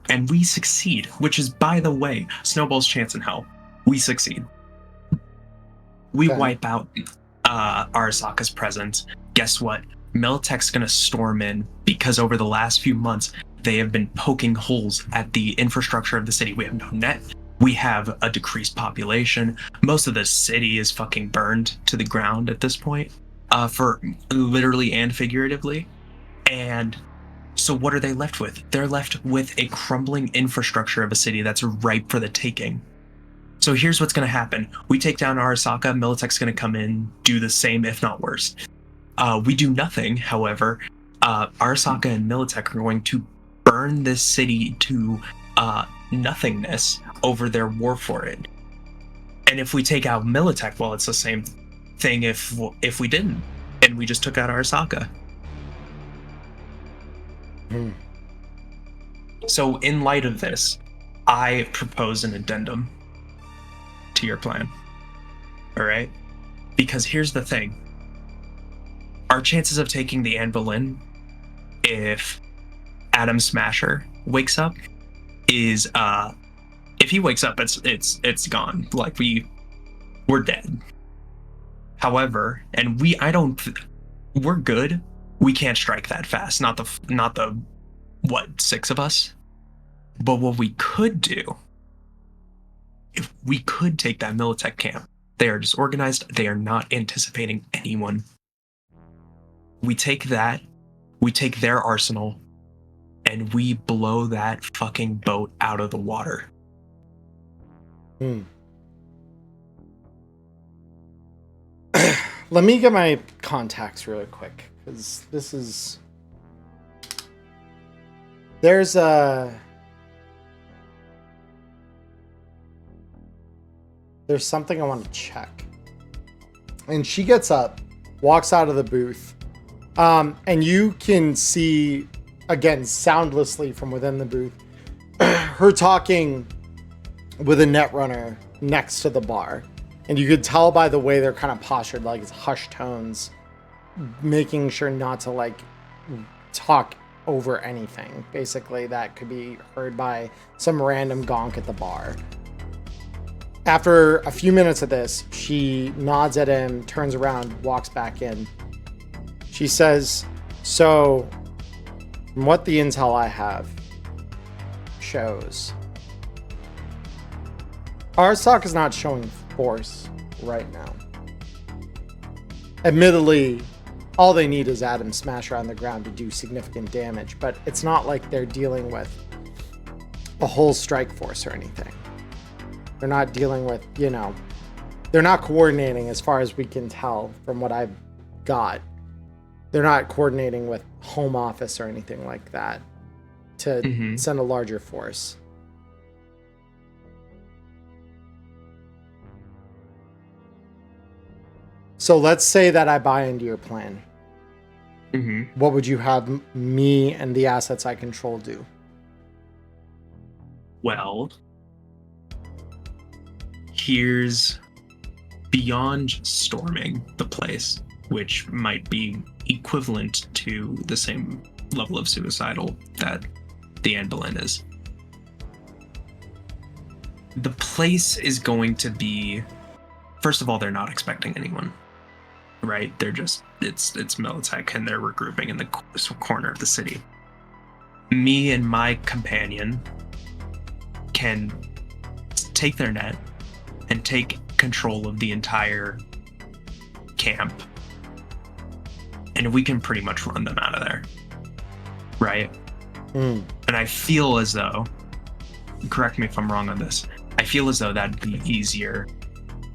And we succeed, which is, by the way, Snowball's chance in hell. We succeed. We wipe out Arasaka's presence. Guess what? Militech's going to storm in because over the last few months, they have been poking holes at the infrastructure of the city. We have no net. We have a decreased population. Most of the city is fucking burned to the ground at this point, for literally and figuratively. And so what are they left with? They're left with a crumbling infrastructure of a city that's ripe for the taking. So here's what's going to happen. We take down Arasaka. Militech's going to come in, do the same, if not worse. We do nothing, however. Arasaka and Militech are going to burn this city to nothingness over their war for it. And if we take out Militech, well, it's the same thing if we didn't, and we just took out Arasaka. So in light of this, I propose an addendum to your plan. All right? Because here's the thing. Our chances of taking the Anne Boleyn, if Adam Smasher wakes up, is if he wakes up, it's gone. Like we're dead. However, and we're good. We can't strike that fast. Not the what, 6 of us. But what we could do, if we could take that Militech camp, they are disorganized. They are not anticipating anyone. We take that, we take their arsenal, and we blow that fucking boat out of the water. Let me get my contacts really quick, because this is... There's something I want to check. And she gets up, walks out of the booth, and you can see, again, soundlessly from within the booth, her talking with a netrunner next to the bar. And you could tell by the way they're kind of postured, like it's hushed tones, making sure not to like talk over anything, basically, that could be heard by some random gonk at the bar. After a few minutes of this, she nods at him, turns around, walks back in. She says, so, from what the intel I have shows, Arstock is not showing force right now. Admittedly, all they need is Adam Smasher on the ground to do significant damage, but it's not like they're dealing with a whole strike force or anything. They're not dealing with, they're not coordinating as far as we can tell from what I've got. They're not coordinating with Home Office or anything like that to send a larger force. So let's say that I buy into your plan. What would you have me and the assets I control do? Well, here's beyond storming the place, which might be equivalent to the same level of suicidal that the Anne Boleyn is. The place is going to be, first of all, they're not expecting anyone. Right? They're just, it's Militech, and they're regrouping in the corner of the city. Me and my companion can take their net and take control of the entire camp, and we can pretty much run them out of there. Right? And I feel as though, correct me if I'm wrong on this, I feel as though that'd be easier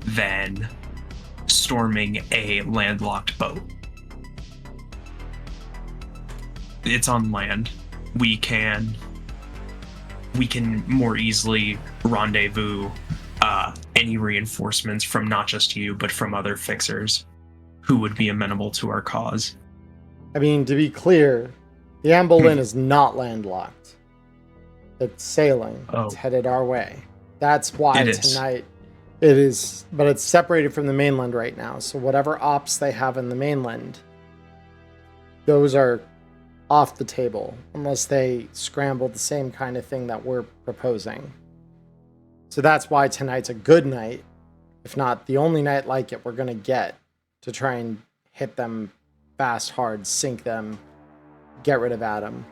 than storming a landlocked boat. It's on land. We can more easily rendezvous any reinforcements from not just you, but from other fixers who would be amenable to our cause. I mean, to be clear, the Anne Boleyn is not landlocked. It's sailing. It's headed our way. That's why tonight it is, but it's separated from the mainland right now. So whatever ops they have in the mainland, those are off the table unless they scramble the same kind of thing that we're proposing. So that's why tonight's a good night, if not the only night like it we're going to get, to try and hit them fast, hard, sink them, get rid of Adam.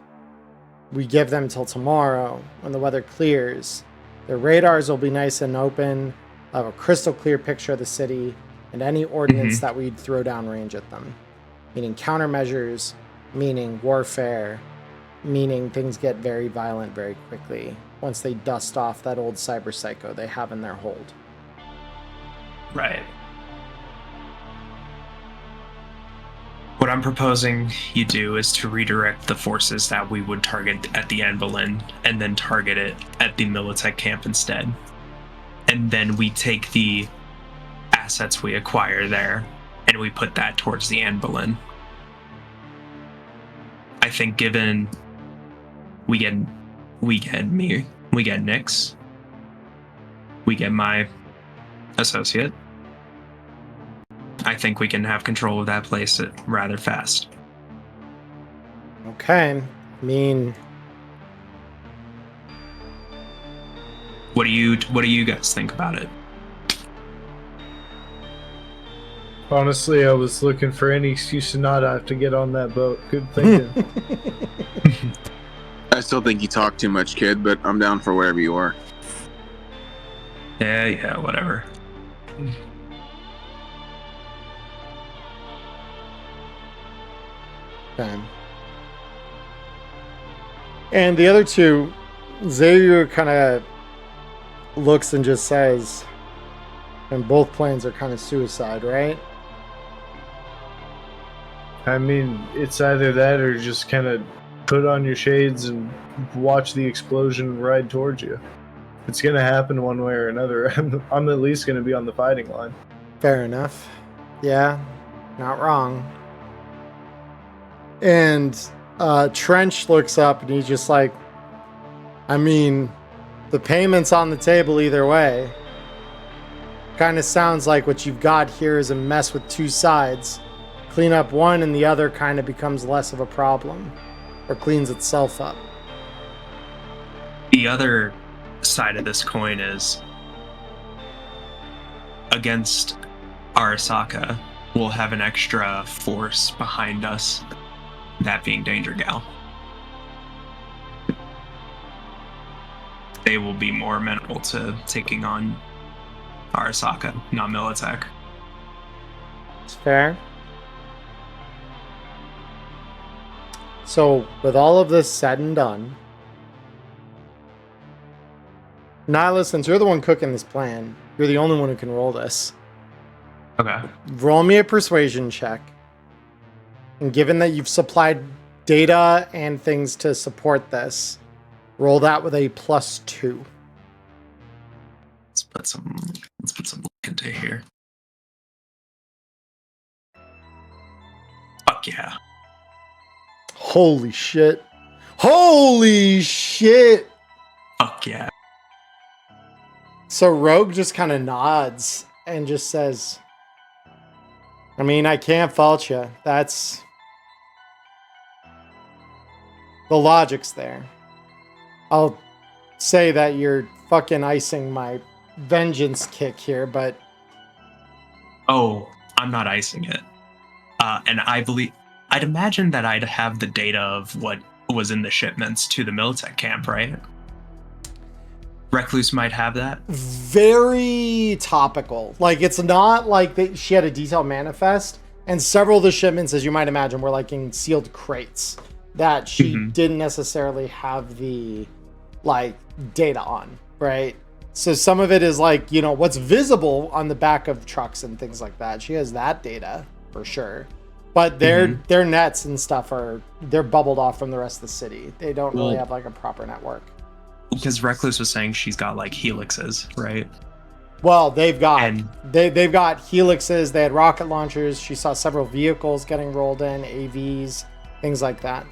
We give them till tomorrow when the weather clears. Their radars will be nice and open. They'll have a crystal clear picture of the city and any ordnance that we'd throw downrange at them. Meaning countermeasures, meaning warfare, meaning things get very violent very quickly once they dust off that old cyber psycho they have in their hold. Right. What I'm proposing you do is to redirect the forces that we would target at the Anne Boleyn and then target it at the Militech camp instead. And then we take the assets we acquire there and we put that towards the Anne Boleyn. I think given we get me, we get Nyx, we get my associate, I think we can have control of that place rather fast. Okay. I mean, what do you guys think about it? Honestly, I was looking for any excuse to not have to get on that boat. Good thinking. I still think you talk too much, kid, but I'm down for whatever you are. Yeah, whatever. Okay. And the other two, Xavier kind of looks and just says, and both plans are kind of suicide, right? I mean, it's either that or just kind of put on your shades and watch the explosion ride towards you. It's gonna happen one way or another. I'm at least gonna be on the fighting line. Fair enough. Yeah, not wrong. And Trench looks up and he's just like, I mean, the payment's on the table either way. Kind of sounds like what you've got here is a mess with two sides. Clean up one and the other kind of becomes less of a problem, or cleans itself up. The other side of this coin is against Arasaka, we'll have an extra force behind us, that being Danger Gal. They will be more amenable to taking on Arasaka, not Militech. It's fair. So, with all of this said and done, Nyla, since you're the one cooking this plan, you're the only one who can roll this. Okay. Roll me a persuasion check. And given that you've supplied data and things to support this, roll that with a +2. Let's put some luck into here. Fuck yeah. Holy shit. Holy shit! Fuck yeah. So Rogue just kind of nods and just says, I mean, I can't fault you. That's... the logic's there. I'll say that you're fucking icing my vengeance kick here, but... Oh, I'm not icing it. And I'd imagine that I'd have the data of what was in the shipments to the Militech camp, right? Recluse might have that. Very topical. Like, it's not like she had a detailed manifest, and several of the shipments, as you might imagine, were like in sealed crates that she didn't necessarily have the like data on, right? So some of it is like, you know, what's visible on the back of trucks and things like that. She has that data for sure. But their nets and stuff they're bubbled off from the rest of the city. They don't really have like a proper network. Because Recluse was saying she's got like helixes, right? Well, they've got helixes. They had rocket launchers. She saw several vehicles getting rolled in, AVs, things like that.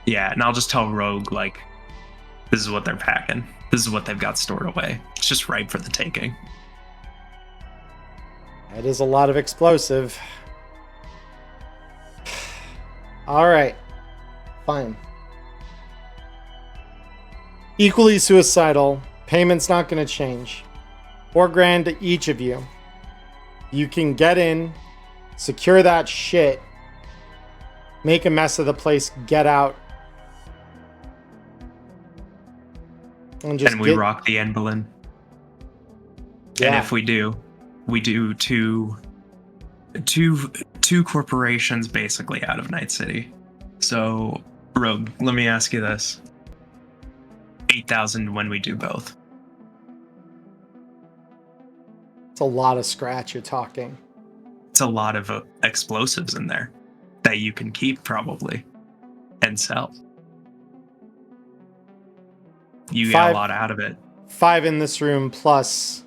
Yeah, and I'll just tell Rogue, like, this is what they're packing. This is what they've got stored away. It's just ripe for the taking. It is a lot of explosive. All right, fine. Equally suicidal. Payment's not going to change. $4,000 to each of you. You can get in, secure that shit, make a mess of the place, get out, and we rock the Enberlin. Yeah. And if we do two corporations basically out of Night City. So, Rogue, let me ask you this. 8,000 when we do both. It's a lot of scratch you're talking. It's a lot of explosives in there that you can keep probably and sell. You get a lot out of it. 5 in this room, plus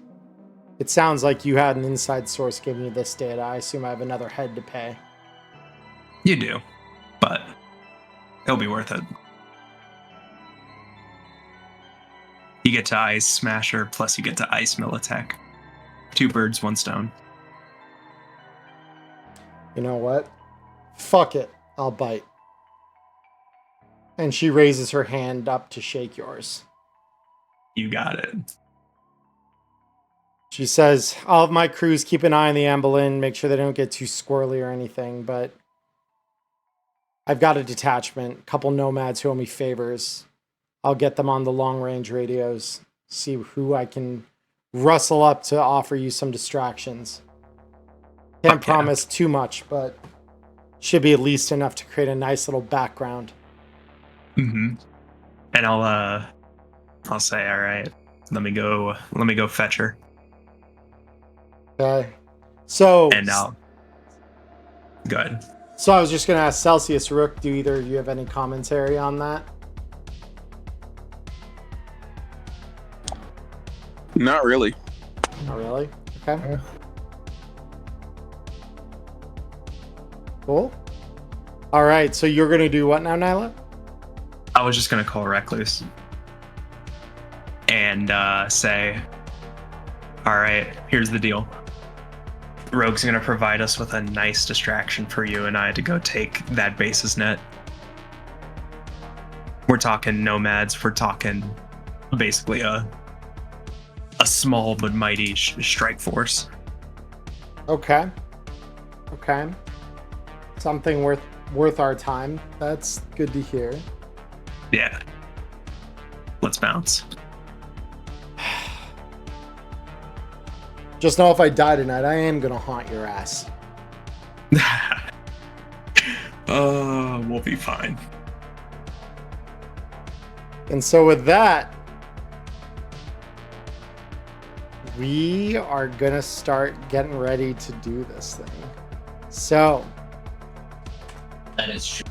it sounds like you had an inside source giving you this data. I assume I have another head to pay. You do, but it'll be worth it. You get to ice Smasher, plus you get to ice Militech. 2 birds, 1 stone. You know what? Fuck it. I'll bite. And she raises her hand up to shake yours. You got it. She says, all of my crews keep an eye on the Amberlin, make sure they don't get too squirrely or anything, but I've got a detachment, a couple nomads who owe me favors. I'll get them on the long-range radios, see who I can rustle up to offer you some distractions. Can't promise too much, but should be at least enough to create a nice little background. Mm-hmm. And I'll say, all right, Let me go fetch her. Okay. So And I'll go ahead. So I was just gonna ask Celsius, Rook, do either of you have any commentary on that? Not really. Not really. Okay. Cool. All right. So you're gonna do what now, Nyla? I was just gonna call Recluse and say, all right, here's the deal. Rogue's gonna provide us with a nice distraction for you and I to go take that base's net. We're talking nomads. We're talking basically a small but mighty strike force. Okay. Okay. Something worth our time. That's good to hear. Yeah. Let's bounce. Just know if I die tonight, I am gonna haunt your ass. We'll be fine. And so with that, we are gonna start getting ready to do this thing. So That is true.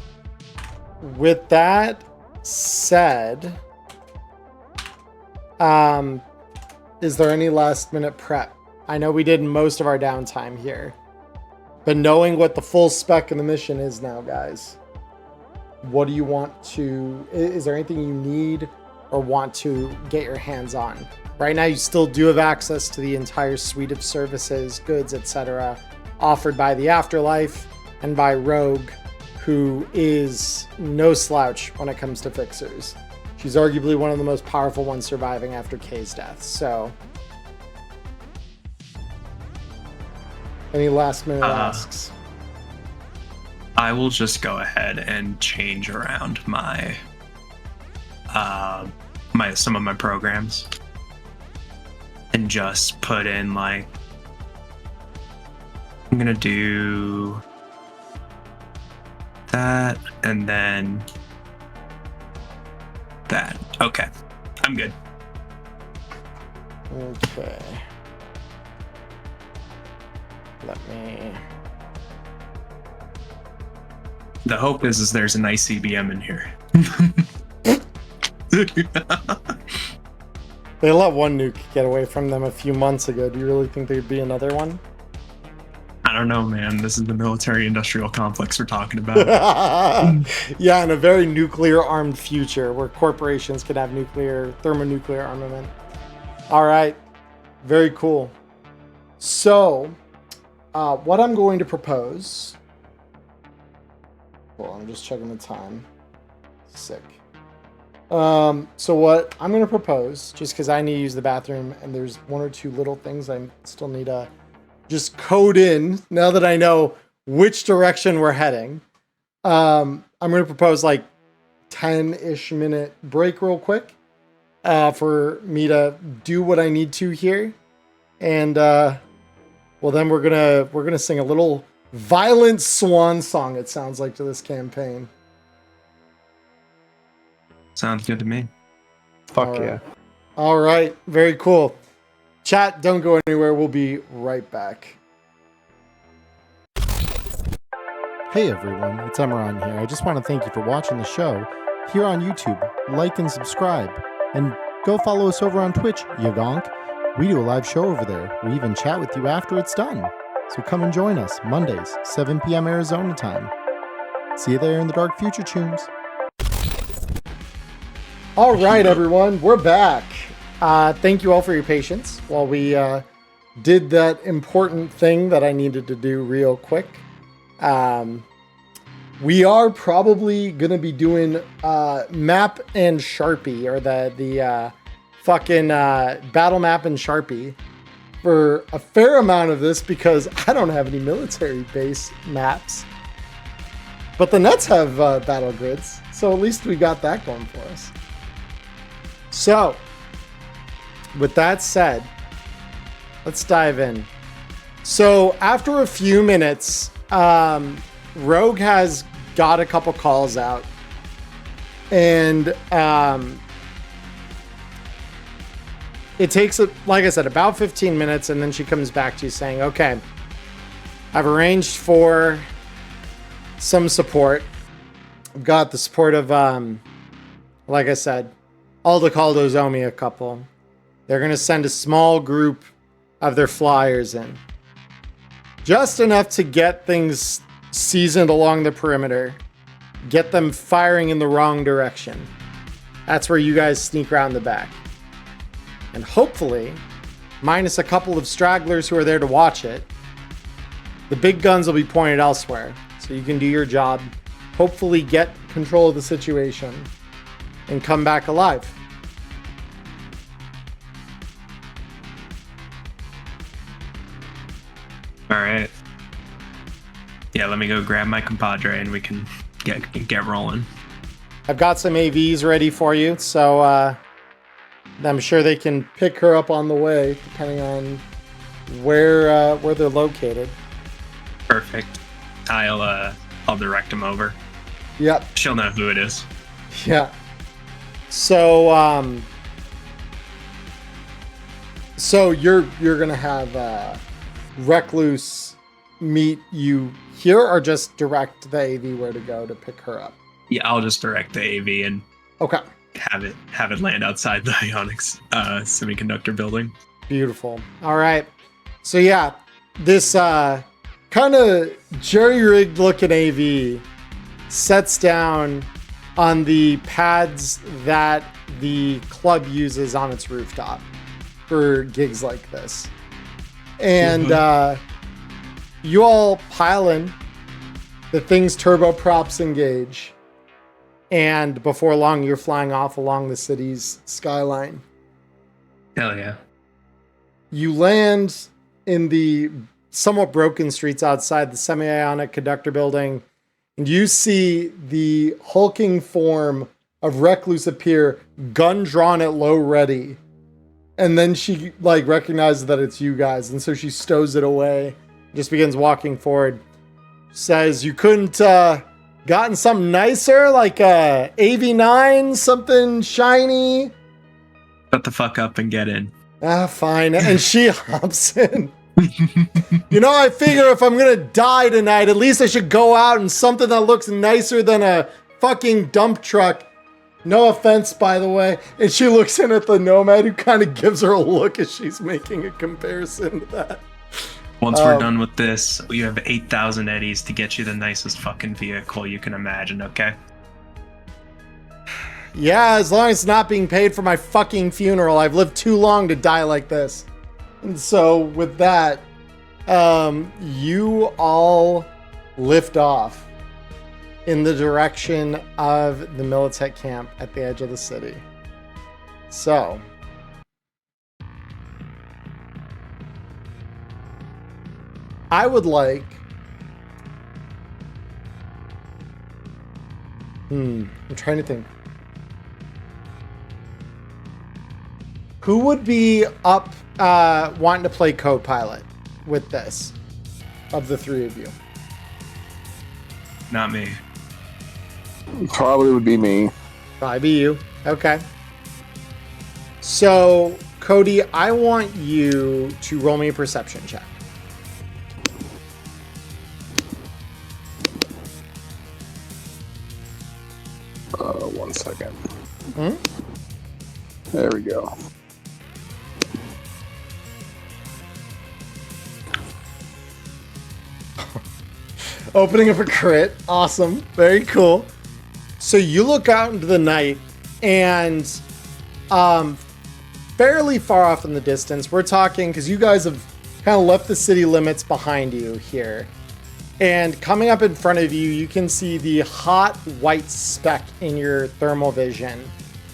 with that said, is there any last minute prep? I know we did most of our downtime here, but knowing what the full spec of the mission is now, guys, what do you want to, is there anything you need or want to get your hands on? Right now, you still do have access to the entire suite of services, goods, etc., offered by the Afterlife and by Rogue, who is no slouch when it comes to fixers. She's arguably one of the most powerful ones surviving after Kay's death. So, any last minute asks? I will just go ahead and change around my some of my programs and just put in like I'm gonna do that and then that. Okay, I'm good. Okay. Let me. The hope is there's an ICBM in here. They let one nuke get away from them a few months ago. Do you really think there'd be another one? I don't know, man. This is the military-industrial complex we're talking about. Yeah, in a very nuclear-armed future where corporations could have thermonuclear armament. All right. Very cool. So, what I'm going to propose... Well, I'm just checking the time. Sick. So what I'm going to propose, just because I need to use the bathroom and there's one or two little things I still need to just code in now that I know which direction we're heading. I'm going to propose like 10-ish minute break real quick for me to do what I need to here. And well, then we're gonna sing a little violent swan song, it sounds like, to this campaign. Sounds good to me. Fuck yeah. All right. Very cool. Chat, don't go anywhere. We'll be right back. Hey everyone, it's Emmerron here. I just want to thank you for watching the show here on YouTube. Like and subscribe. And go follow us over on Twitch, you gonk. We do a live show over there. We even chat with you after it's done. So come and join us, Mondays, 7 p.m. Arizona time. See you there in the dark future tunes. All right, everyone, we're back. Thank you all for your patience while we did that important thing that I needed to do real quick. We are probably going to be doing map and Sharpie, or the fucking battle map and Sharpie for a fair amount of this, because I don't have any military base maps. But the Nets have battle grids, so at least we got that going for us. So, with that said, let's dive in. So, after a few minutes, Rogue has got a couple calls out, and it takes, like I said, about 15 minutes, and then she comes back to you saying, okay, I've arranged for some support. I've got the support of, like I said, Aldecaldos owe me a couple. They're going to send a small group of their flyers in. Just enough to get things seasoned along the perimeter. Get them firing in the wrong direction. That's where you guys sneak around the back. And hopefully, minus a couple of stragglers who are there to watch it, the big guns will be pointed elsewhere. So you can do your job, hopefully get control of the situation, and come back alive. All right. Yeah, let me go grab my compadre and we can get rolling. I've got some AVs ready for you, so I'm sure they can pick her up on the way, depending on where they're located. Perfect. I'll direct him over. Yep. She'll know who it is. Yeah. So so you're gonna have Recluse meet you here, or just direct the AV where to go to pick her up? Yeah, I'll just direct the AV and Okay. have it land outside the Ionics semiconductor building. Beautiful. All right. So yeah, this kind of jerry-rigged looking AV sets down on the pads that the club uses on its rooftop for gigs like this. And you all pile in. The thing's turboprops engage. And before long, you're flying off along the city's skyline. Hell yeah. You land in the somewhat broken streets outside the semi-ionic conductor building, and you see the hulking form of Recluse appear, gun drawn at low ready. And then she recognizes that it's you guys, and so she stows it away, just begins walking forward. Says, you couldn't gotten something nicer, like a AV9, something shiny? Shut the fuck up and get in. Ah, fine. And she hops in. I figure if I'm gonna die tonight, at least I should go out in something that looks nicer than a fucking dump truck. No offense, by the way. And she looks in at the Nomad, who kind of gives her a look as she's making a comparison to that. Once we're done with this, you have 8,000 eddies to get you the nicest fucking vehicle you can imagine, okay? Yeah, as long as it's not being paid for my fucking funeral. I've lived too long to die like this. And so with that, you all lift off in the direction of the Militech camp at the edge of the city. So I would like I'm trying to think. Who would be up wanting to play co-pilot with this of the three of you? Not me. Probably would be me. Probably be you. Okay. So, Cody, I want you to roll me a perception check. One second. There we go. Opening up a crit. Awesome. Very cool. So you look out into the night, and fairly far off in the distance, we're talking, because you guys have kind of left the city limits behind you here. And coming up in front of you, you can see the hot white speck in your thermal vision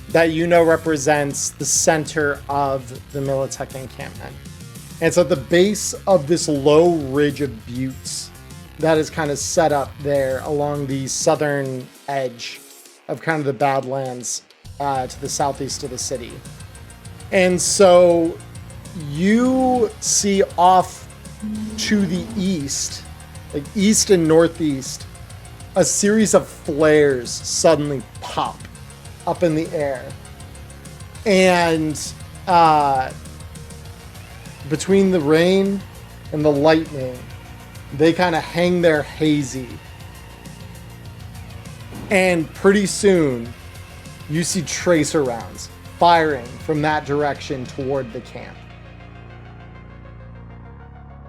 that you know represents the center of the Militech encampment. And it's at the base of this low ridge of buttes that is kind of set up there along the southern edge of kind of the Badlands to the southeast of the city. And so you see off to the east, like east and northeast, a series of flares suddenly pop up in the air. And between the rain and the lightning, they kind of hang there hazy. And pretty soon, you see tracer rounds firing from that direction toward the camp.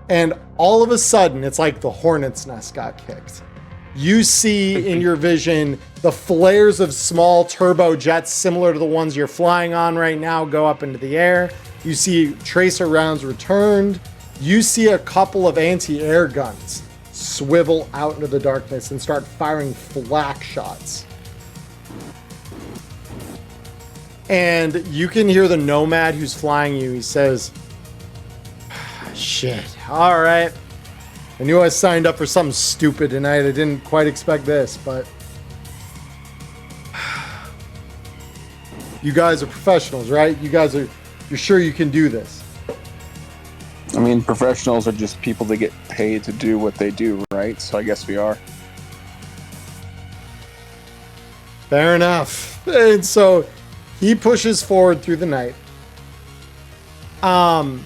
And all of a sudden, it's like the hornet's nest got kicked. You see in your vision the flares of small turbojets similar to the ones you're flying on right now go up into the air. You see tracer rounds returned. You see a couple of anti-air guns swivel out into the darkness and start firing flak shots. And you can hear the nomad who's flying you. He says, shit, all right. I knew I signed up for something stupid tonight. I didn't quite expect this, but you guys are professionals, right? You're sure you can do this? I mean, professionals are just people that get paid to do what they do, right? So I guess we are. Fair enough. And so he pushes forward through the night. I'm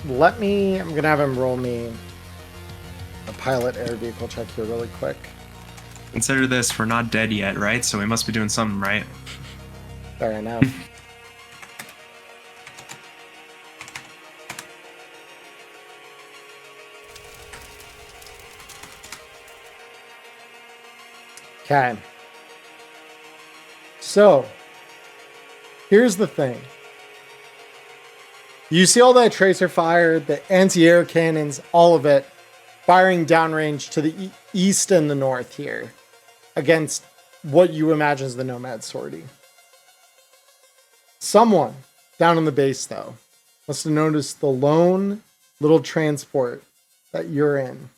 gonna have him roll me a pilot air vehicle check here really quick. Consider this, we're not dead yet, right? So we must be doing something right. Fair enough. Okay. So, here's the thing. You see all that tracer fire, the anti-air cannons, all of it, firing downrange to the east and the north here against what you imagine is the Nomad sortie. Someone down on the base, though, must have noticed the lone little transport that you're in.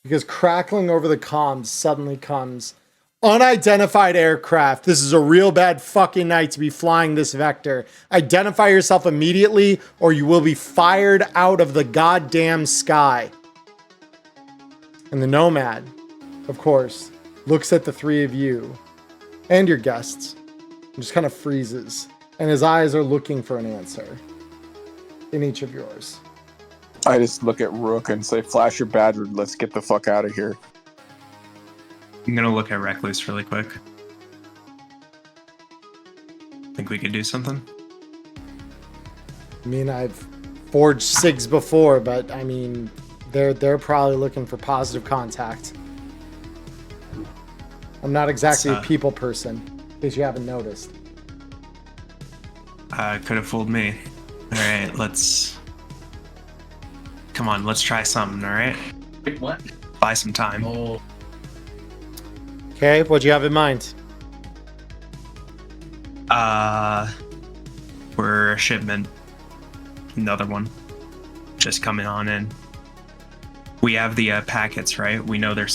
Because crackling over the comms suddenly comes unidentified aircraft. This is a real bad fucking night to be flying this vector. Identify yourself immediately or you will be fired out of the goddamn sky. And the Nomad, of course, looks at the three of you and your guests and just kind of freezes. And his eyes are looking for an answer in each of yours. I just look at Rook and say, flash your badge, let's get the fuck out of here. I'm gonna look at Recluse really quick. Think we could do something? I mean, I've forged SIGs before, but I mean, they're probably looking for positive contact. I'm not exactly a people person, in case you haven't noticed. Could have fooled me. Alright, come on, let's try something, alright? Wait, what? Buy some time. Oh, Okay, what do you have in mind? We're a shipment. Another one. Just coming on in. We have the packets, right? We know their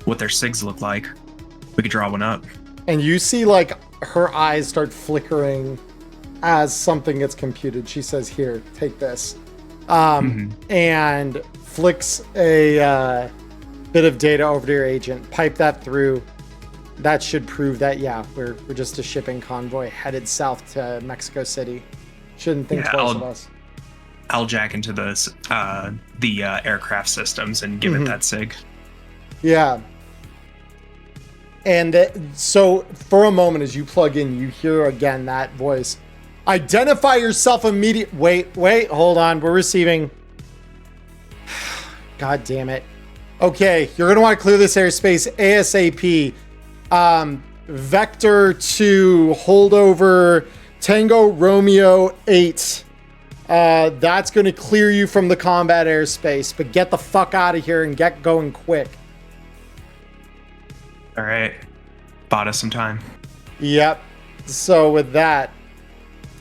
what their SIGs look like. We could draw one up. And you see, like, her eyes start flickering as something gets computed. She says, here, take this. And flicks a bit of data over to your agent. Pipe that through. That should prove that, yeah, we're just a shipping convoy headed south to Mexico City. Shouldn't think twice of us. I'll jack into the aircraft systems and give it that SIG. Yeah. And so for a moment, as you plug in, you hear again that voice. Identify yourself immediately. Wait, hold on. We're receiving. God damn it. Okay, you're going to want to clear this airspace ASAP. Vector to holdover Tango Romeo 8. That's going to clear you from the combat airspace, but get the fuck out of here and get going quick. All right. Bought us some time. Yep. So with that,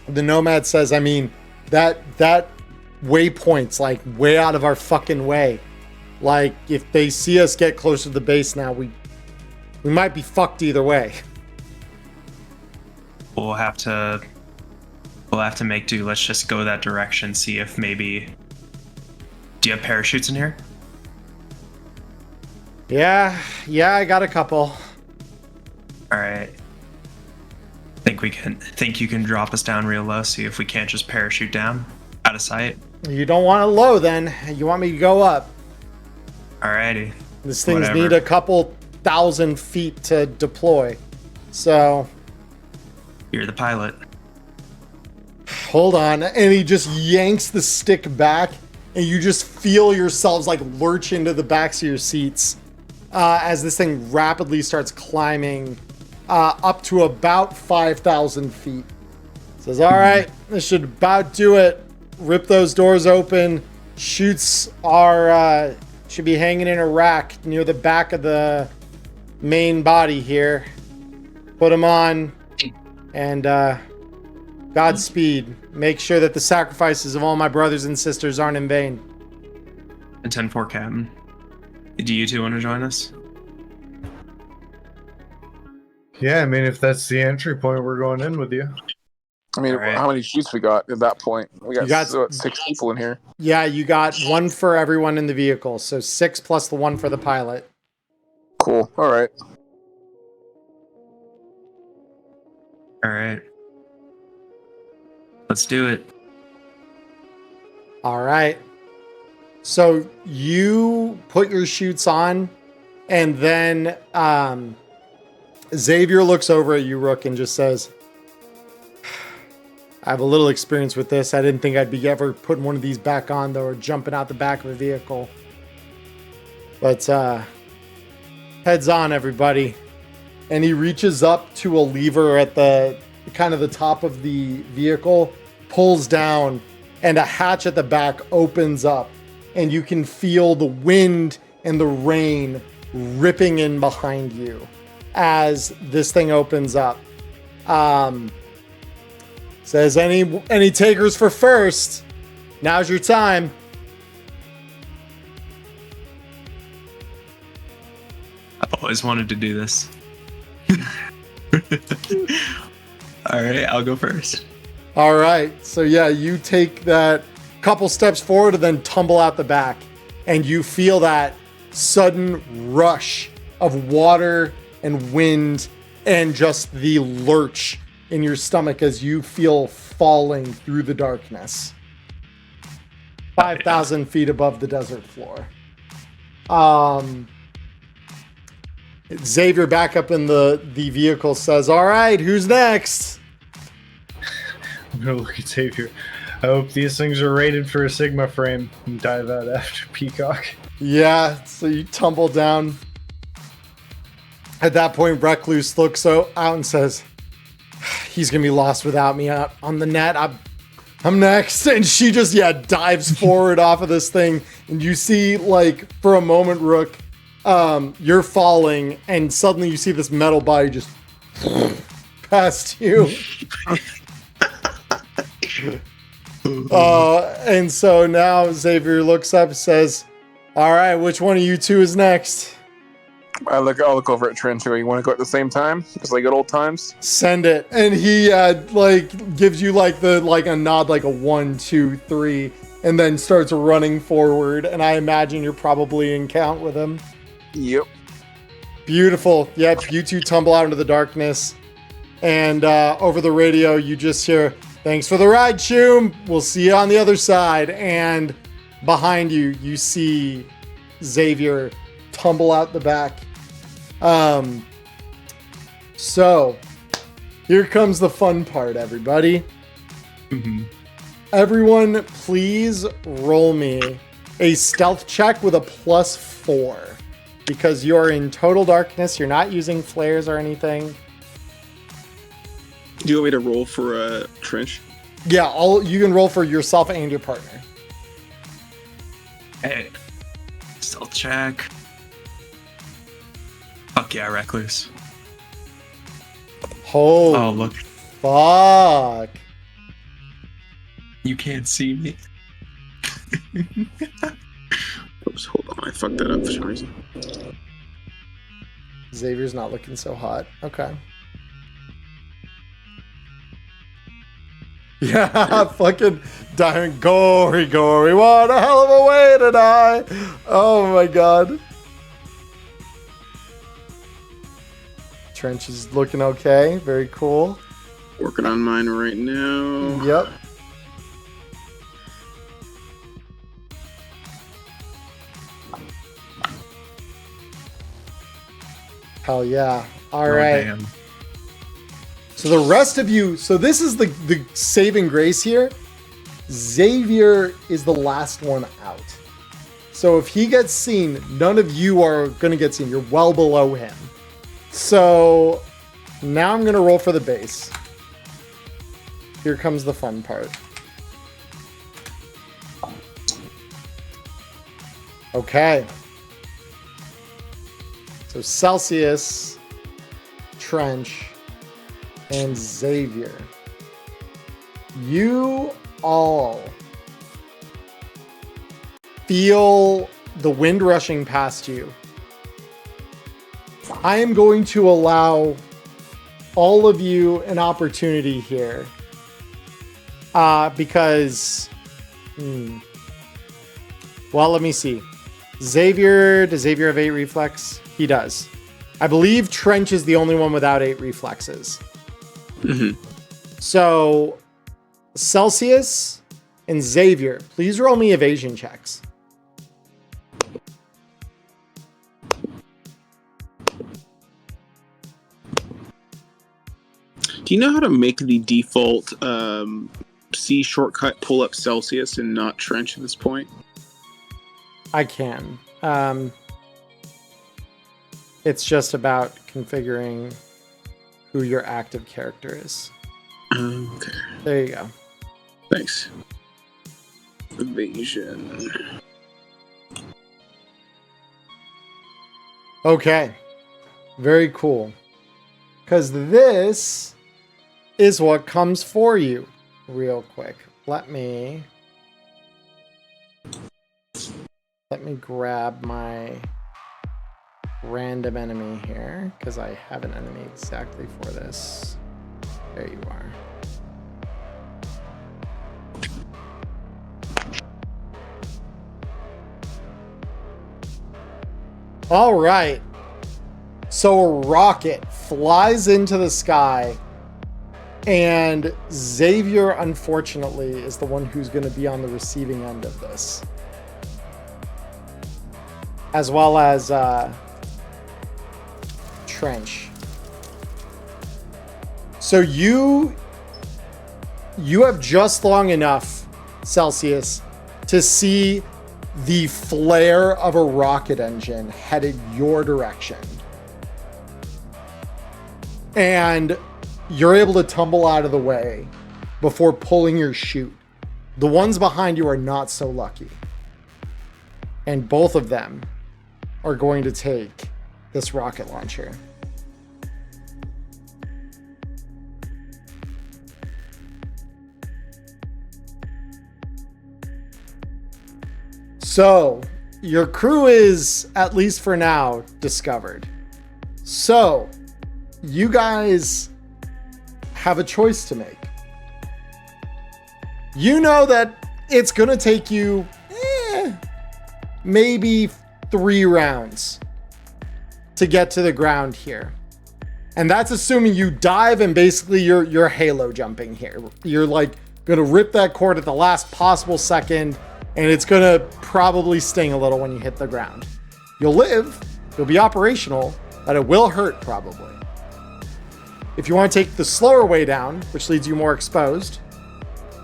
the Nomad says, I mean, that waypoint's like way out of our fucking way. Like, if they see us get closer to the base now, we might be fucked either way. We'll have to make do. Let's just go that direction, see if maybe... Do you have parachutes in here? Yeah, I got a couple. Alright. Think think you can drop us down real low, see if we can't just parachute down out of sight. You don't want it low then. You want me to go up. Alrighty. These things Whatever. need a couple thousand feet to deploy. So You're the pilot. hold on. And he just yanks the stick back, and you just feel yourselves like lurch into the backs of your seats as this thing rapidly starts climbing up to about 5,000 feet. Says, all right, this should about do it. Rip those doors open. Chutes are should be hanging in a rack near the back of the main body here. Put them on, and Godspeed. Make sure that the sacrifices of all my brothers and sisters aren't in vain. And 10-4, Captain. Do you two want to join us? Yeah, I mean, if that's the entry point, we're going in with you. I mean, Alright. how many shoots we got at that point? We got, You got- what, 6 people in here. Yeah, you got one for everyone in the vehicle, so 6 plus the one for the pilot. Cool. All right. Alright. Let's do it. All right. So you put your chutes on, and then Xavier looks over at you, Rook, and just says, I have a little experience with this. I didn't think I'd be ever putting one of these back on, though, or jumping out the back of a vehicle. But heads on, everybody. And he reaches up to a lever at the kind of the top of the vehicle, pulls down, and a hatch at the back opens up. And you can feel the wind and the rain ripping in behind you as this thing opens up. Says, any takers for first? Now's your time. I've always wanted to do this. Alright, I'll go first. All right. So yeah, you take that couple steps forward and then tumble out the back. And you feel that sudden rush of water and wind and just the lurch in your stomach as you feel falling through the darkness. 5,000 feet above the desert floor. Xavier back up in the vehicle says, all right, who's next? I'm gonna look at Xavier. I hope these things are rated for a Sigma frame and dive out after Peacock. Yeah, so you tumble down. At that point, Recluse looks out and says, he's gonna be lost without me on the net. I'm next. And she just, dives forward off of this thing. And you see, like, for a moment, Rook, you're falling, and suddenly you see this metal body just past you. And so now Xavier looks up and says, all right, which one of you two is next? I'll look over at Trench. You want to go at the same time? Just like good old times? Send it. And he gives you a nod, like a 1, 2, 3, and then starts running forward. And I imagine you're probably in count with him. Yep. Beautiful. Yep, you two tumble out into the darkness. And over the radio, you just hear, thanks for the ride, Choom. We'll see you on the other side. And behind you, you see Xavier tumble out the back. So here comes the fun part, everybody. Everyone, please roll me a stealth check with a +4 because you're in total darkness. You're not using flares or anything. Do you want me to roll for Trench? Yeah, you can roll for yourself and your partner. Hey, stealth check. Fuck yeah, Recluse. Holy Oh, look. fuck. You can't see me. Oops, hold on. I fucked that up for some reason. Xavier's not looking so hot. Okay. Yeah, fucking dying. Gory. What a hell of a way to die. Oh my god. Trench is looking okay. Very cool. Working on mine right now. Yep. Hell yeah. All right. Damn. So the rest of you, so this is the saving grace here. Xavier is the last one out. So if he gets seen, none of you are going to get seen. You're well below him. So now I'm going to roll for the base. Here comes the fun part. Okay. So Celsius, Trench, and Xavier. You all feel the wind rushing past you. I am going to allow all of you an opportunity here. Because... Well, let me see. Xavier, does Xavier have 8 reflex? He does. I believe Trench is the only one without 8 reflexes. Mm-hmm. So, Celsius and Xavier, please roll me evasion checks. Do you know how to make the default C shortcut pull up Celsius and not Trench at this point? I can. It's just about configuring who your active character is. Okay. There you go. Thanks. Evasion. Okay. Very cool. Because this is what comes for you. Real quick. Let me grab my random enemy here, because I have an enemy exactly for this. There you are. All right. So a rocket flies into the sky, and Xavier, unfortunately, is the one who's going to be on the receiving end of this. As well as Trench. So you have just long enough, Celsius, to see the flare of a rocket engine headed your direction. And you're able to tumble out of the way before pulling your chute. The ones behind you are not so lucky. And both of them are going to take this rocket launcher. So, your crew is, at least for now, discovered. So, you guys have a choice to make. You know that it's going to take you maybe 3 rounds to get to the ground here. And that's assuming you dive and basically you're halo jumping here. You're like going to rip that cord at the last possible second, and it's going to probably sting a little when you hit the ground. You'll live, you'll be operational, but it will hurt probably. If you want to take the slower way down, which leaves you more exposed,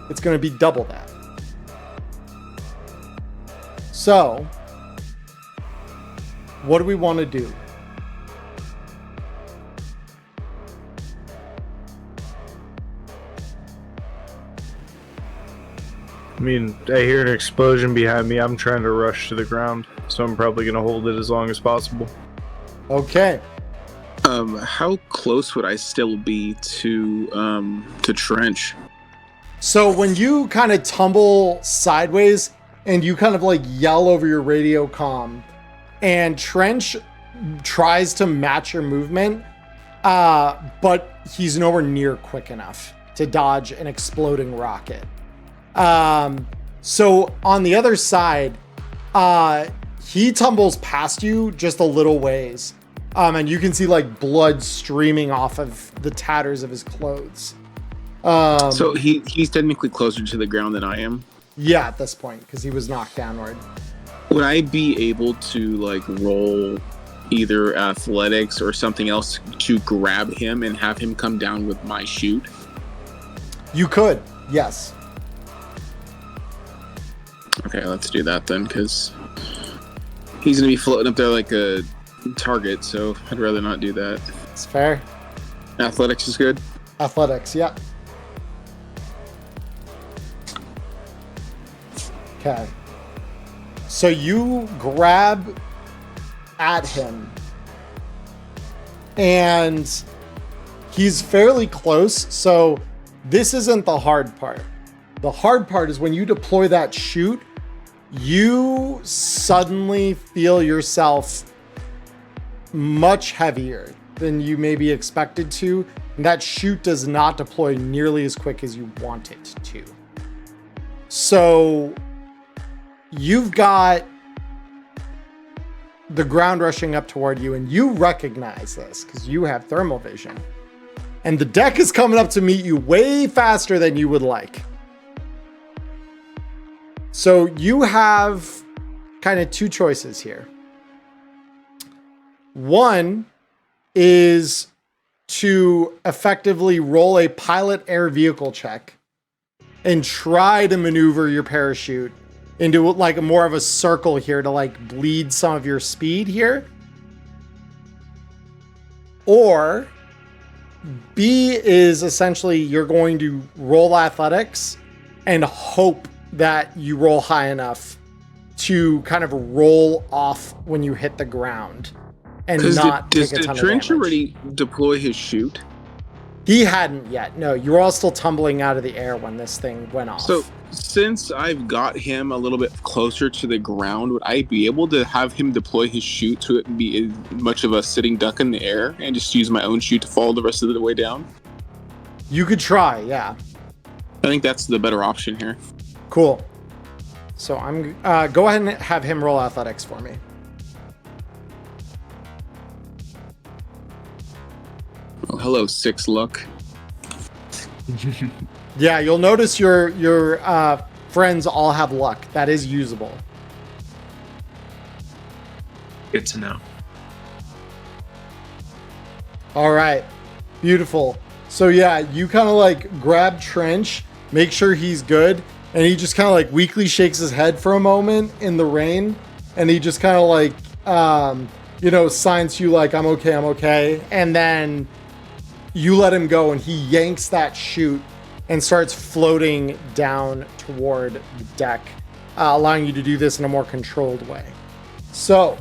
it's going to be double that. So, what do we want to do? I mean, I hear an explosion behind me. I'm trying to rush to the ground, so I'm probably going to hold it as long as possible. Okay. How close would I still be to Trench? So when you kind of tumble sideways and you kind of like yell over your radio comm, and Trench tries to match your movement, but he's nowhere near quick enough to dodge an exploding rocket. So on the other side, he tumbles past you just a little ways. And you can see like blood streaming off of the tatters of his clothes. So he's technically closer to the ground than I am. Yeah, at this point, because he was knocked downward. Would I be able to like roll either athletics or something else to grab him and have him come down with my chute? You could, yes. Okay, let's do that then, because he's gonna be floating up there like a target, so I'd rather not do that. It's fair. Athletics is good. Athletics, yeah. Okay. So you grab at him, and he's fairly close, so this isn't the hard part. The hard part is when you deploy that chute, you suddenly feel yourself much heavier than you may be expected to, and that chute does not deploy nearly as quick as you want it to. So you've got the ground rushing up toward you, and you recognize this because you have thermal vision. And the deck is coming up to meet you way faster than you would like. So you have kind of two choices here. One is to effectively roll a pilot air vehicle check and try to maneuver your parachute into like more of a circle here to like bleed some of your speed here. Or B is essentially you're going to roll athletics and hope that you roll high enough to kind of roll off when you hit the ground and not take a ton of damage. Does the trench already deploy his chute? He hadn't yet. No, you were all still tumbling out of the air when this thing went off. So since I've got him a little bit closer to the ground, would I be able to have him deploy his chute to it be as much of a sitting duck in the air and just use my own chute to fall the rest of the way down? You could try, yeah. I think that's the better option here. Cool. So I'm go ahead and have him roll athletics for me. Oh, hello, 6 luck. Yeah, you'll notice your friends all have luck. That is usable. Good to know. All right. Beautiful. So yeah, you kind of like grab Trench, make sure he's good, and he just kind of like weakly shakes his head for a moment in the rain, and he just kind of like signs to you like I'm okay, and then you let him go and he yanks that chute and starts floating down toward the deck, allowing you to do this in a more controlled way. So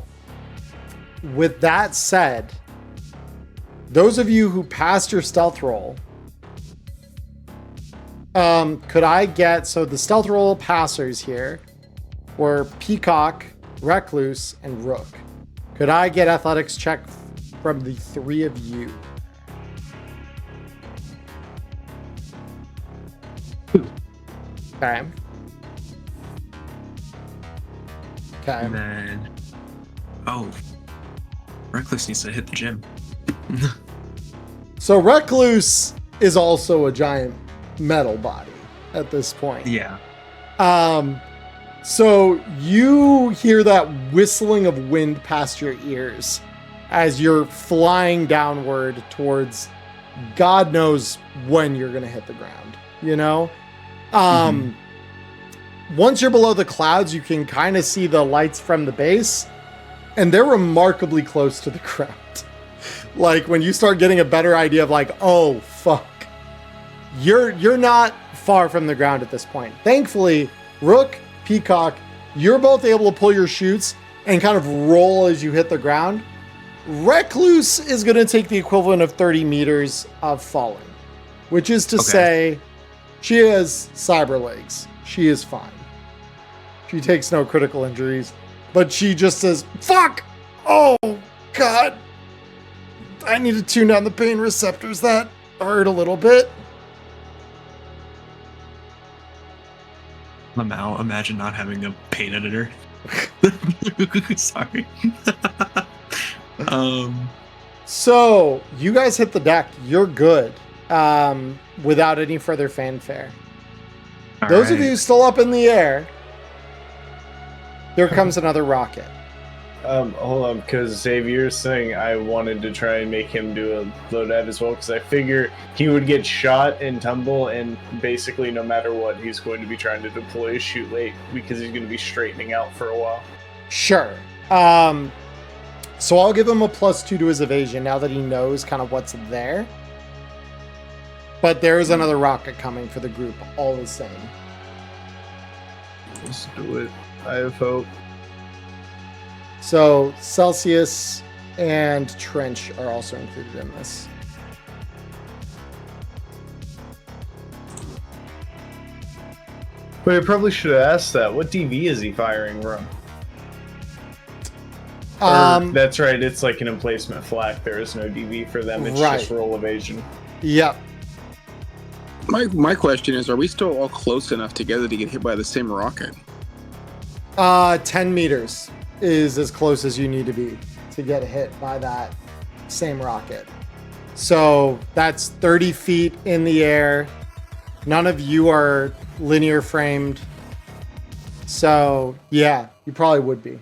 with that said, those of you who passed your stealth roll, could I get, so the stealth roll passers here were Peacock, Recluse, and Rook. Could I get athletics check from the three of you? Okay. Okay. And then, Reckless needs to hit the gym. So Recluse is also a giant metal body at this point. Yeah. So you hear that whistling of wind past your ears as you're flying downward towards God knows when you're going to hit the ground, you know? Once you're below the clouds, you can kind of see the lights from the base, and they're remarkably close to the ground. Like when you start getting a better idea of like, oh fuck, you're not far from the ground at this point. Thankfully, Rook, Peacock, you're both able to pull your chutes and kind of roll as you hit the ground. Recluse is going to take the equivalent of 30 meters of falling, which is to say she has cyber legs. She is fine. She takes no critical injuries, but she just says, fuck! Oh, God. I need to tune down the pain receptors. That hurt a little bit. I'm out. Imagine not having a paint editor. Sorry. So you guys hit the deck. You're good. without any further fanfare. All Those of right. you still up in the air, here comes another rocket. Hold on, because Xavier's saying I wanted to try and make him do a loadout as well, because I figure he would get shot and tumble, and basically no matter what, he's going to be trying to deploy his shoot late, because he's going to be straightening out for a while. Sure. So I'll give him a +2 to his evasion now that he knows kind of what's there. But there is another rocket coming for the group all the same. Let's do it. I have hope. So Celsius and Trench are also included in this. But I probably should have asked that. What DV is he firing from? That's right, it's like an emplacement flak. There is no DV for them. It's Right. just roll evasion. Yep. My question is, are we still all close enough together to get hit by the same rocket? 10 meters is as close as you need to be to get hit by that same rocket. So that's 30 feet in the air. None of you are linear framed. So yeah, you probably would be.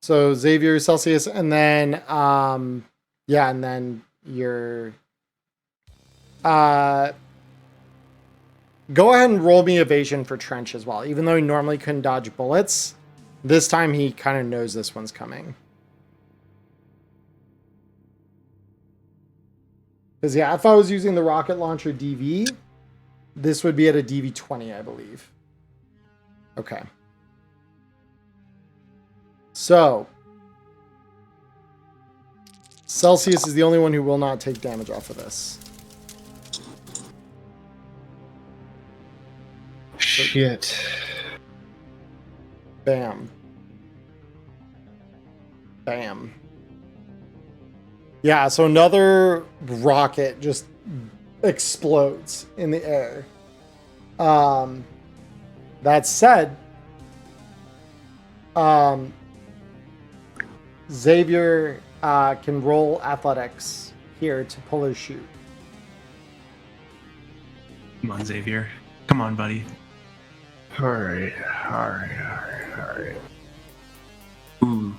So Xavier, Celsius, and then yeah, and then your go ahead and roll me evasion for Trench as well. Even though he normally couldn't dodge bullets, this time he kind of knows this one's coming. Because yeah, if I was using the rocket launcher DV, this would be at a DV 20, I believe. Okay. So Celsius is the only one who will not take damage off of this. Shit. Bam. Bam. Yeah, so another rocket just explodes in the air. That said, Xavier can roll athletics here to pull his chute. Come on, Xavier. Come on, buddy. Alright. Ooh.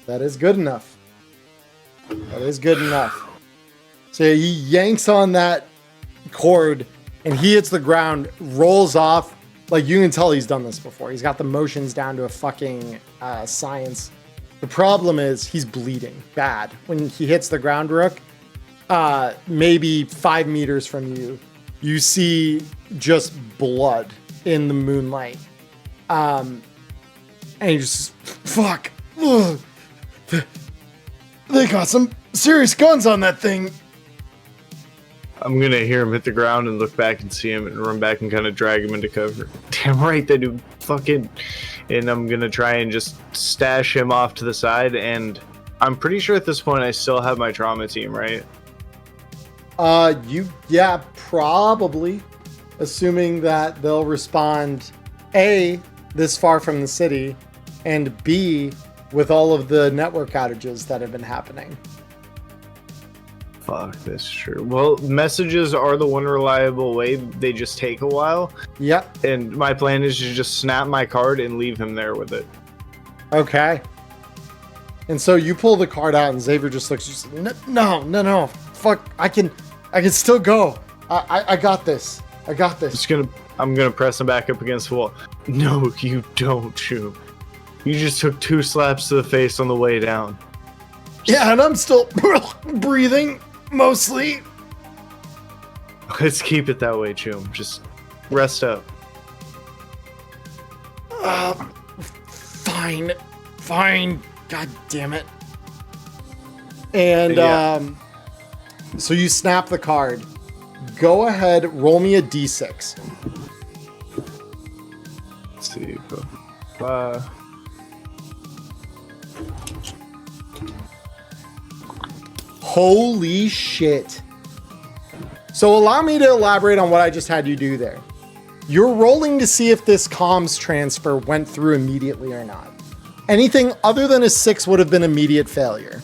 That is good enough. That is good enough. So he yanks on that cord and he hits the ground, rolls off. Like, you can tell he's done this before. He's got the motions down to a fucking science. The problem is he's bleeding bad. When he hits the ground, Rook, maybe 5 meters from you, you see just blood in the moonlight. And you just, fuck. Ugh. They got some serious guns on that thing. I'm gonna hear him hit the ground and look back and see him and run back and kind of drag him into cover. Damn right, they do fucking... And I'm gonna try and just stash him off to the side, and I'm pretty sure at this point I still have my trauma team, right? Yeah, probably. Assuming that they'll respond, A, this far from the city, and B, with all of the network outages that have been happening. Fuck, that's true. Well, messages are the one reliable way. They just take a while. Yep. And my plan is to just snap my card and leave him there with it. Okay. And so you pull the card out and Xavier just looks, just, no. Fuck, I can still go. I got this. I got this. I'm gonna press him back up against the wall. No, you don't, Shoom. You just took 2 slaps to the face on the way down. Yeah, and I'm still breathing, mostly. Let's keep it that way, Choom. Just rest up. Fine. God damn it. And Yeah. So you snap the card. Go ahead, roll me a d6. Let's see. Holy shit. So allow me to elaborate on what I just had you do there. You're rolling to see if this comms transfer went through immediately or not. Anything other than a 6 would have been immediate failure.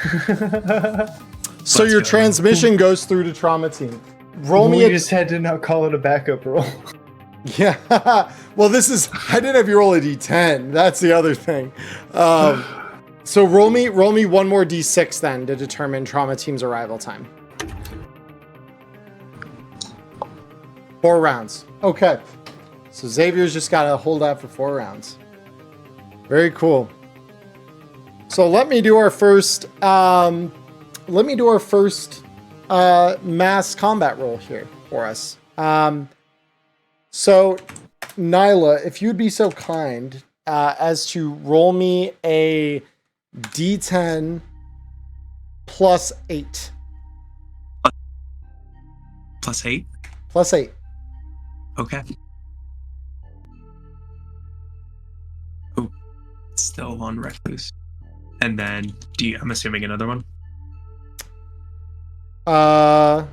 So Let's your go. transmission goes through to trauma team. Roll me We a just had to now call it a backup roll. yeah. Well, this is I didn't have you roll a d10. That's the other thing. So roll me one more d6 then to determine trauma team's arrival time. 4 rounds. Okay. So Xavier's just got to hold out for 4 rounds. Very cool. So let me do our first mass combat roll here for us. So Nyla, if you'd be so kind as to roll me a d10 plus 8. Plus 8? Plus 8. Okay. Oh, still on recluse. And then, I'm assuming another one? No,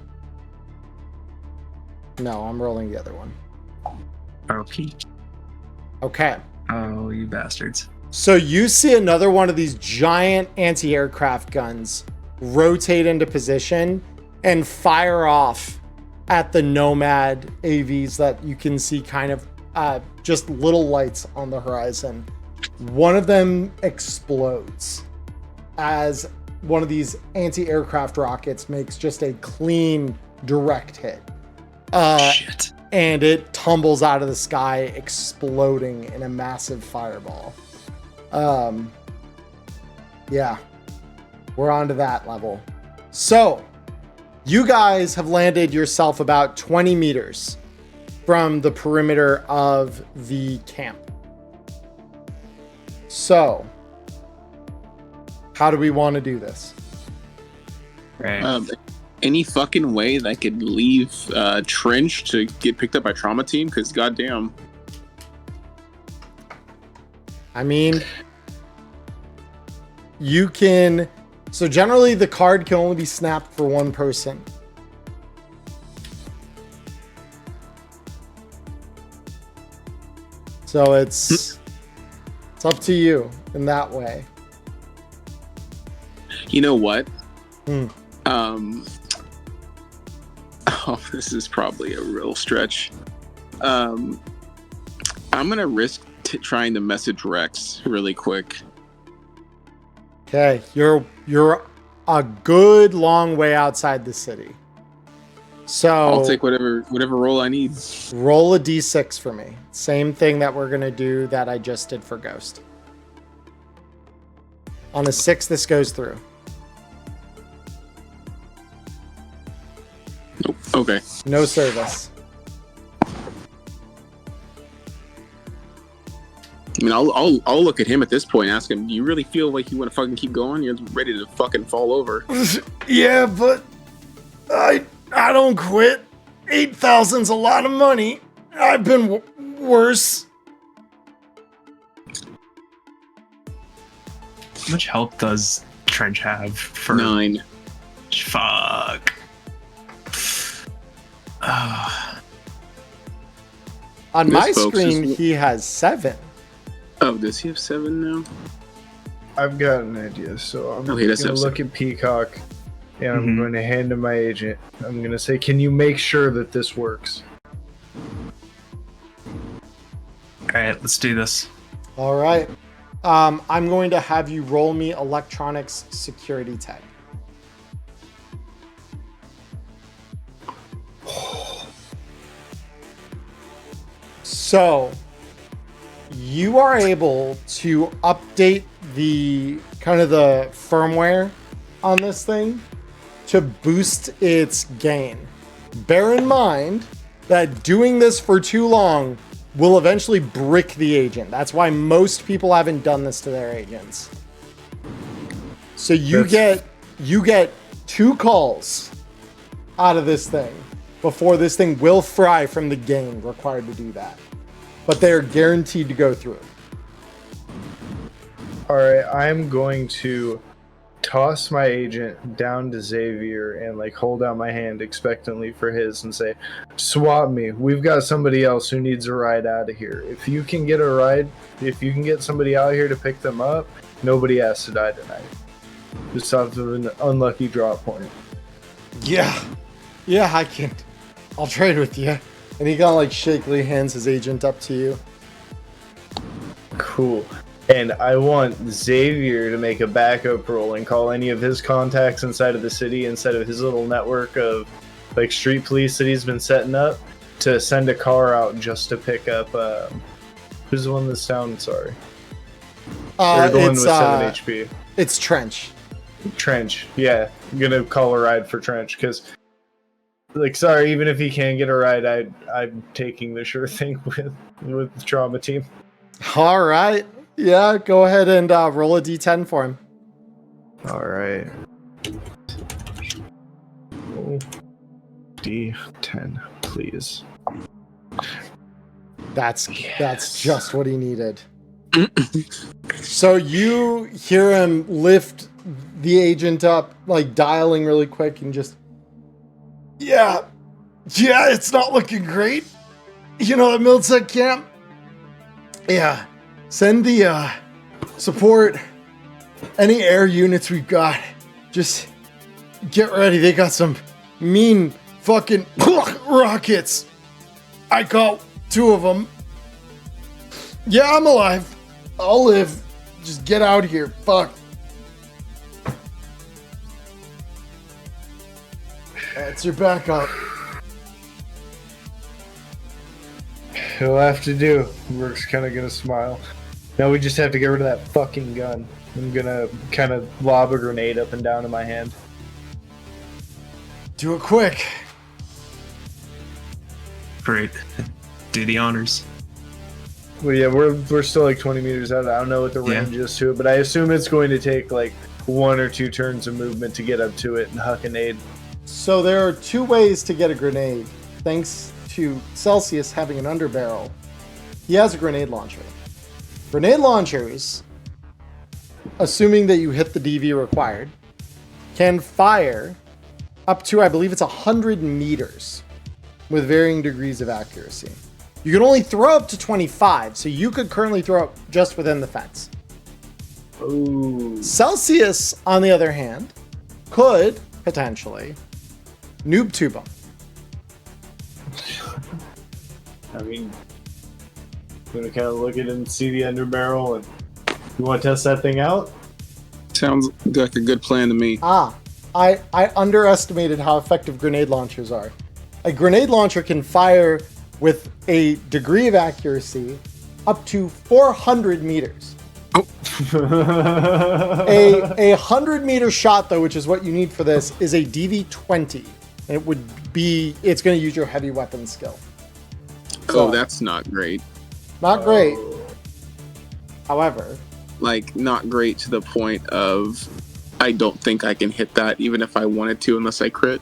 I'm rolling the other one. Okay. Okay. Oh, you bastards. So you see another one of these giant anti-aircraft guns rotate into position and fire off at the Nomad AVs that you can see kind of just little lights on the horizon. One of them explodes as one of these anti-aircraft rockets makes just a clean, direct hit. Shit. And it tumbles out of the sky, exploding in a massive fireball. Yeah, we're on to that level. So, you guys have landed yourself about 20 meters from the perimeter of the camp. So, how do we want to do this? Right. Any fucking way that I could leave Trench to get picked up by trauma team? Because goddamn. I mean, you can. So generally, the card can only be snapped for one person. So it's up to you in that way. You know what? Hmm. Oh, this is probably a real stretch. I'm gonna risk trying to message Rex really quick. Okay, you're a good long way outside the city. So I'll take whatever role I need. roll a d6 for me. Same thing that we're gonna do that I just did for Ghost. On a 6, this goes through. Nope. Okay. No service. I mean, I'll look at him at this point and ask him, do you really feel like you want to fucking keep going? You're ready to fucking fall over. Yeah, but I don't quit. 8,000's a lot of money. I've been worse. How much health does Trench have for 9. Fuck. On This, my folks, screen, is- he has 7. Oh, does he have 7 now? I've got an idea, so I'm Oh, he does going to have look at Peacock, and I'm Mhm. going to hand him my agent. I'm going to say, can you make sure that this works? Alright, let's do this. All right. I'm going to have you roll me electronics security tech. So, you are able to update the kind of the firmware on this thing to boost its gain. Bear in mind that doing this for too long will eventually brick the agent. That's why most people haven't done this to their agents. So you get 2 calls out of this thing before this thing will fry from the gain required to do that. But they're guaranteed to go through. All right, I'm going to toss my agent down to Xavier and like hold out my hand expectantly for his and say, swap me. We've got somebody else who needs a ride out of here. If you can get somebody out here to pick them up, nobody has to die tonight. Just off of an unlucky draw point. Yeah, I'll trade with you. And he kind of like shakily hands his agent up to you. Cool. And I want Xavier to make a backup roll and call any of his contacts inside of the city, instead of his little network of like street police that he's been setting up, to send a car out just to pick up. Who's the one that's down? Sorry. Or the one with 7 HP. It's Trench. Trench. Yeah. I'm going to call a ride for Trench because, like, sorry, even if he can get a ride, I'm taking the sure thing with the trauma team. All right. Yeah, go ahead and roll a d10 for him. All right. Roll D10, please. That's just what he needed. So you hear him lift the agent up, like dialing really quick, and just, yeah, it's not looking great. You know, the Miltech camp. Yeah, send the support. Any air units we've got, just get ready. They got some mean fucking rockets. I caught 2 of them. Yeah, I'm alive. I'll live. Just get out of here. Fuck. That's your backup. He'll have to do. Rourke's kind of gonna smile. Now we just have to get rid of that fucking gun. I'm gonna kind of lob a grenade up and down in my hand. Do it quick. Great. Do the honors. Well, yeah, we're still like 20 meters out. I don't know what the range is to it, but I assume it's going to take like 1 or 2 turns of movement to get up to it and huck a nade. So there are 2 ways to get a grenade, thanks to Celsius having an underbarrel. He has a grenade launcher. Grenade launchers, assuming that you hit the DV required, can fire up to, I believe it's 100 meters with varying degrees of accuracy. You can only throw up to 25, so you could currently throw up just within the fence. Ooh. Celsius, on the other hand, could potentially noob tube them. I mean, I'm gonna kind of look at it and see the underbarrel, and you want to test that thing out? Sounds like a good plan to me. I underestimated how effective grenade launchers are. A grenade launcher can fire with a degree of accuracy up to 400 meters. Oh. A 100-meter shot, though, which is what you need for this, is a DV-20. And it's going to use your heavy weapon skill. So, that's not great. Not great. However, Like, not great to the point of I don't think I can hit that even if I wanted to unless I crit.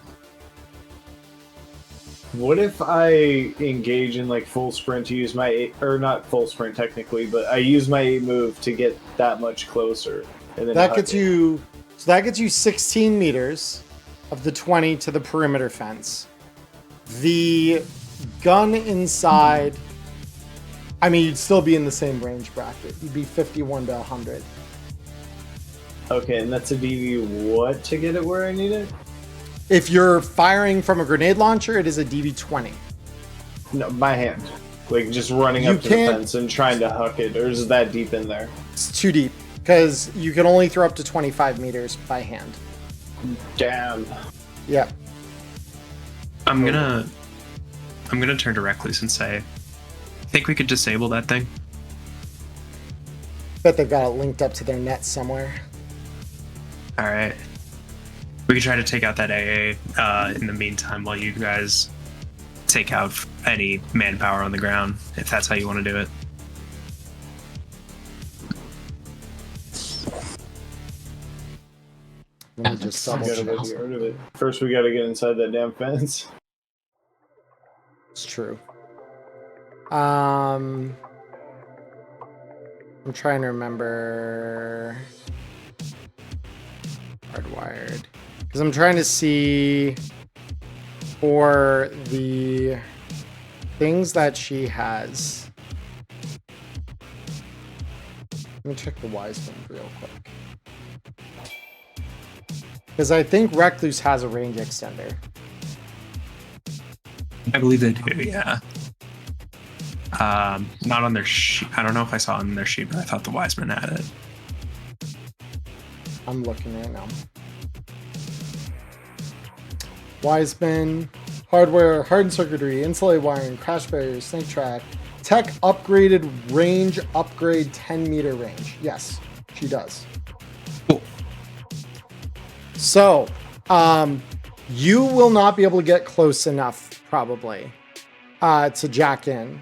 What if I engage in like full sprint to use my 8, or not full sprint technically, but I use my 8 move to get that much closer, and then that gets you 16 meters of the 20 to the perimeter fence. The gun inside, I mean, you'd still be in the same range bracket. You'd be 51 to 100. Okay, and that's a DV what to get it where I need it? If you're firing from a grenade launcher, it is a DV-20. No, my hand. Like just running You up to the can't- fence and trying to huck it, or is it that deep in there? It's too deep because you can only throw up to 25 meters by hand. Damn. Yeah. I'm gonna turn to Recluse and say, think we could disable that thing? Bet they've got it linked up to their net somewhere. All right. We could try to take out that AA in the meantime while you guys take out any manpower on the ground, if that's how you want to do it. Let me just double Gotta check. get rid of it. First, we gotta get inside that damn fence. It's true. I'm trying to remember. Hardwired. Because I'm trying to see for the things that she has. Let me check the wise one real quick. Because I think Recluse has a range extender. I believe they do, yeah. Not on their sheet. I don't know if I saw it on their sheet, but I thought the Wiseman had it. I'm looking right now. Wiseman, hardware, hardened circuitry, insulated wiring, crash barriers, snake track, tech upgraded range upgrade 10 meter range. Yes, she does. Cool. So, you will not be able to get close enough, probably, to jack in.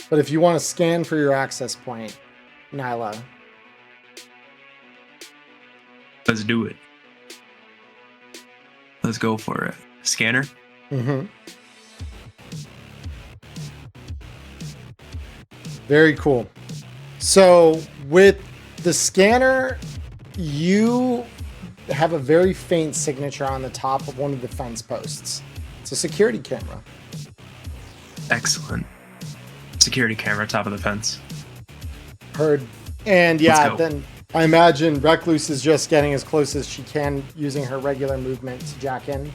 But if you want to scan for your access point, Nyla. Let's do it. Let's go for it. Scanner? Mm-hmm. Very cool. So with the scanner, you have a very faint signature on the top of one of the fence posts. It's a security camera. Excellent. Security camera, top of the fence. Heard. And yeah, then I imagine Recluse is just getting as close as she can using her regular movement to jack in.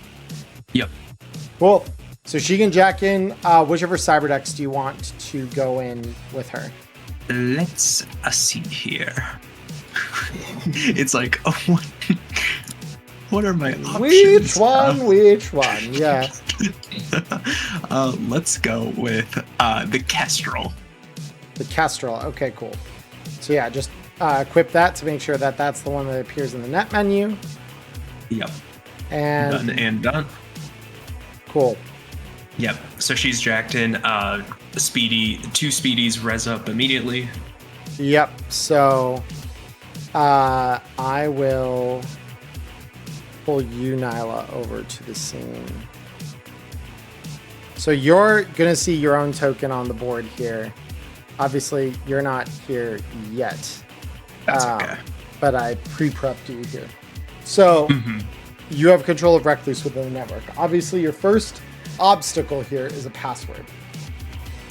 Yep. Cool. So she can jack in. Whichever Cyberdecks do you want to go in with her? Let's see here. It's like, what are my options? Which one? Yeah. Let's go with the Kestrel. The Kestrel. Okay, cool. So yeah, just equip that to make sure that that's the one that appears in the net menu. Yep. And done and done. Cool. Yep. So she's jacked in. Speedy, 2 speedies res up immediately. Yep. So I will pull you, Nyla, over to the scene. So you're gonna see your own token on the board here. Obviously, you're not here yet. That's okay. But I pre-prepped you here. So you have control of Recluse within the network. Obviously, your first obstacle here is a password.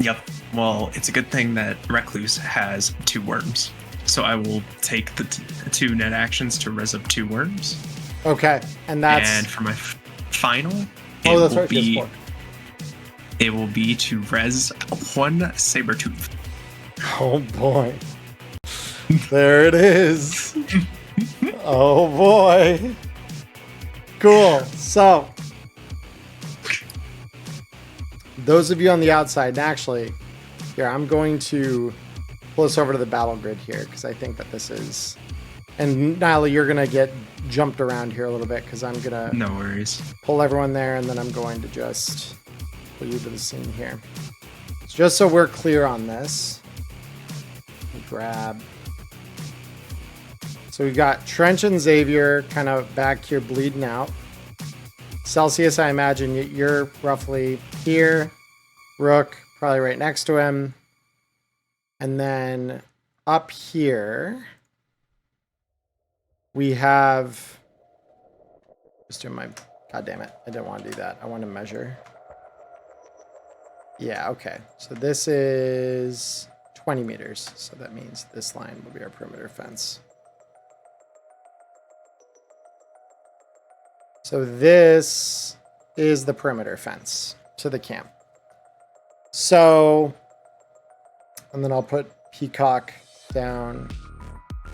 Yep. Well, it's a good thing that Recluse has 2 worms. So I will take the 2 net actions to res up 2 worms. Okay. And that's... And for my final, that's right. it will be to res 1 Sabertooth. Oh boy. There it is. Oh boy. Cool. So, those of you on the outside, and actually, here, I'm going to pull us over to the battle grid here, because I think that this is... And Nyla, you're going to get jumped around here a little bit, because I'm going to... No worries. Pull everyone there, and then I'm going to just pull you to the scene here. So just so we're clear on this, grab. So we've got Trench and Xavier kind of back here bleeding out. Celsius, I imagine you're roughly here. Rook, probably right next to him. And then up here, we have... Just doing my... God damn it. I didn't want to do that. I want to measure. Yeah, okay. So this is 20 meters. So that means this line will be our perimeter fence. So this is the perimeter fence to the camp. So, and then I'll put Peacock down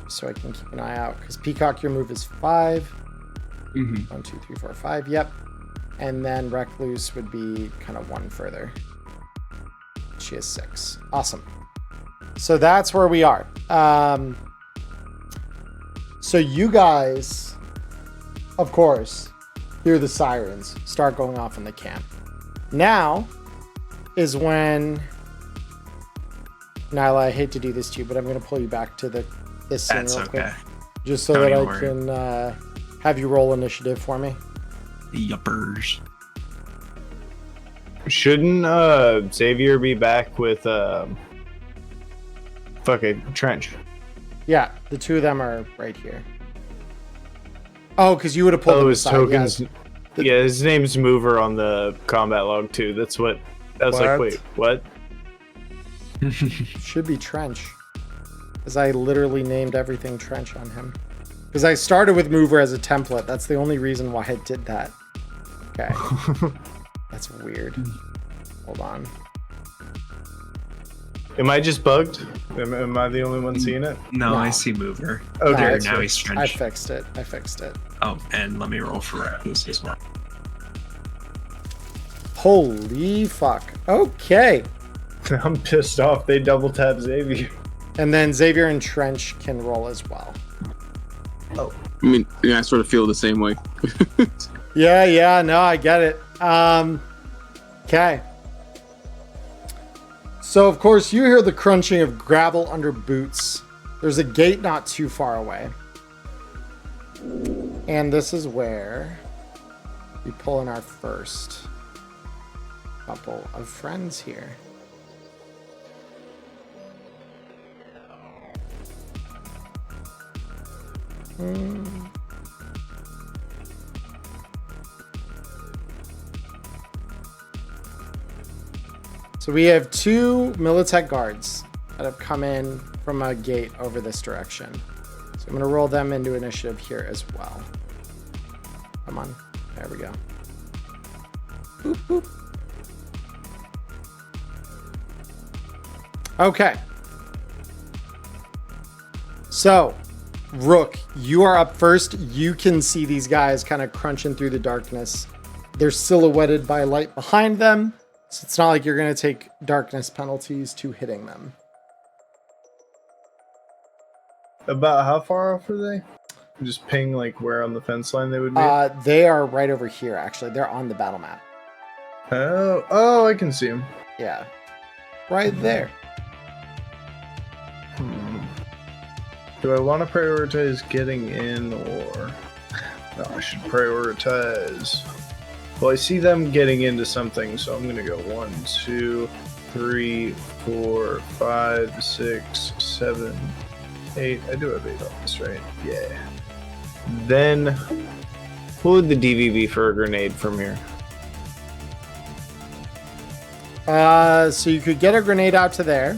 so I can keep an eye out. Because Peacock, your move is 5. 1, 2, 3, 4, 5. Yep. And then Recluse would be kind of 1 further. She has 6. Awesome. So that's where we are. So you guys, of course, hear the sirens start going off in the camp. Now is when... Nyla, I hate to do this to you, but I'm going to pull you back to this scene real quick. Just so that I can have you roll initiative for me. Yuppers. Shouldn't Xavier be back with fucking Trench? Yeah, the 2 of them are right here. Oh, because you would have pulled them his aside. tokens. Yes. Yeah, his name's Mover on the combat log too. That's what. I was like, wait, what? Should be Trench, because I literally named everything Trench on him. Because I started with mover as a template. That's the only reason why I did that. Okay. That's weird. Hold on. Am I just bugged? Am I the only one seeing it? No, No. I see mover. Okay, There, it's now he's I drenched. fixed it. I fixed it. Oh, and let me roll for reckless as well. Holy fuck. Okay. I'm pissed off. They double tap Xavier. And then Xavier and Trench can roll as well. I mean, yeah, I sort of feel the same way. Yeah, no, I get it. Okay. So, of course, you hear the crunching of gravel under boots. There's a gate not too far away. And this is where we pull in our first couple of friends here. So we have two Militech guards that have come in from a gate over this direction. So I'm going to roll them into initiative here as well. Come on. There we go. Boop, boop. Okay. So, Rook, you are up first. You can see these guys kind of crunching through the darkness. They're silhouetted by light behind them. So it's not like you're going to take darkness penalties to hitting them. About how far off are they? Just ping like where on the fence line they would be? They are right over here, actually. They're on the battle map. Oh, I can see them. Yeah. Right there. Do I want to prioritize getting in or... No, I should prioritize... Well, I see them getting into something, so I'm going to go 1, 2, 3, 4, 5, 6, 7, 8. I do have 8 on this, right? Yeah. Then, what would the DV be for a grenade from here? So you could get a grenade out to there.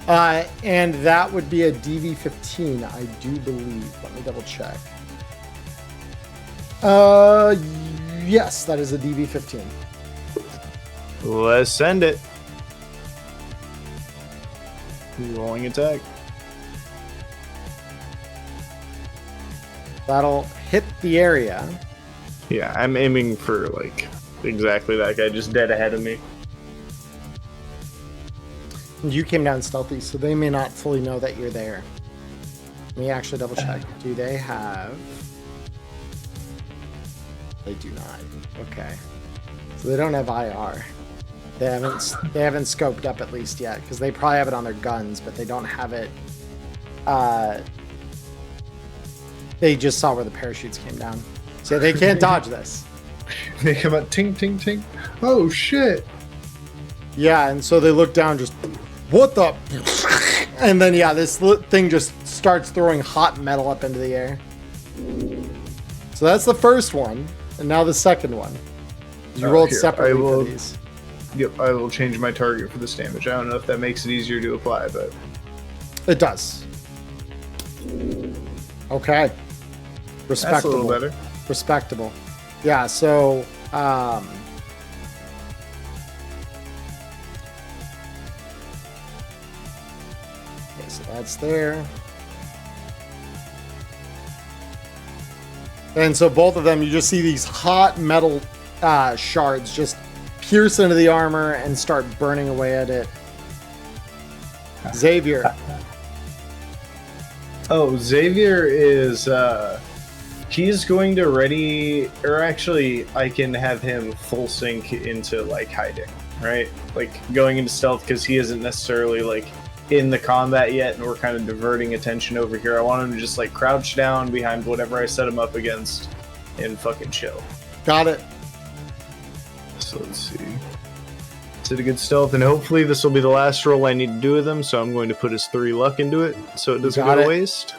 And that would be a DV-15, I do believe. Let me double check. Yes, that is a DV-15. Let's send it. Rolling attack. That'll hit the area. Yeah, I'm aiming for like exactly that guy, just dead ahead of me. You came down stealthy, so they may not fully know that you're there. Let me actually double check. Do they have... They do not. Okay. So they don't have IR. They haven't scoped up at least yet, because they probably have it on their guns, but they don't have it. They just saw where the parachutes came down. So they can't dodge this. They come out ting ting ting. Oh shit. Yeah, and so they look down, just what the, and then yeah, this thing just starts throwing hot metal up into the air. So that's the first one, and now the second one. You rolled here, separately for these. Yep, I will change my target for this damage. I don't know if that makes it easier to apply, but It does. Okay. Respectable. that's a little better. Respectable. Yeah, so okay, so that's there. And so both of them, you just see these hot metal shards just pierce into the armor and start burning away at it. Xavier. Oh, Xavier is he's going to ready, or actually I can have him full sync into like hiding, right? Like going into stealth, because he isn't necessarily like in the combat yet, and we're kind of diverting attention over here. I want him to just like crouch down behind whatever I set him up against and fucking chill. Got it. So let's see. Is it a good stealth? And hopefully this will be the last roll I need to do with him, so I'm going to put his 3 luck into it so it doesn't Got go to it. waste.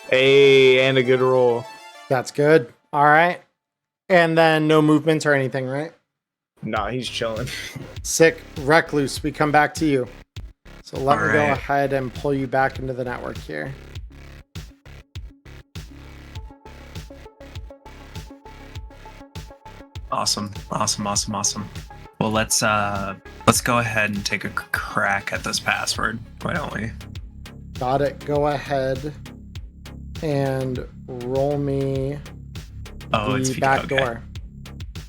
Hey, and a good roll. That's good. All right. And then no movements or anything, right? Nah, he's chilling. Sick. Recluse, we come back to you. So let All me go right. ahead and pull you back into the network here. Awesome. Well, let's go ahead and take a crack at this password. Why don't we? Got it. Go ahead and roll me Oh, it's the back okay. door.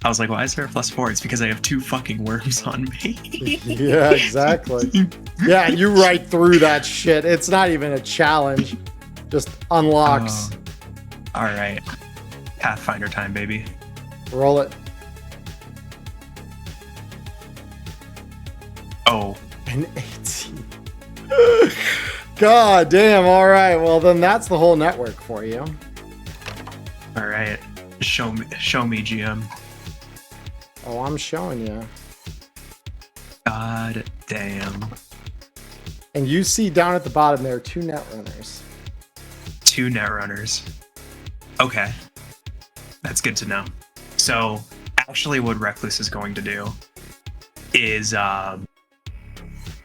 I was like, why is there a +4? It's because I have 2 fucking worms on me. Yeah, exactly. Yeah, you right through that shit. It's not even a challenge. Just unlocks. All right. Pathfinder time, baby. Roll it. Oh, An 18. God damn. All right. Well, then that's the whole network for you. all right. Show me, GM. Oh, I'm showing you. God damn. And you see down at the bottom there are 2 net runners. 2 net runners. Okay. That's good to know. So, actually, what Recluse is going to do is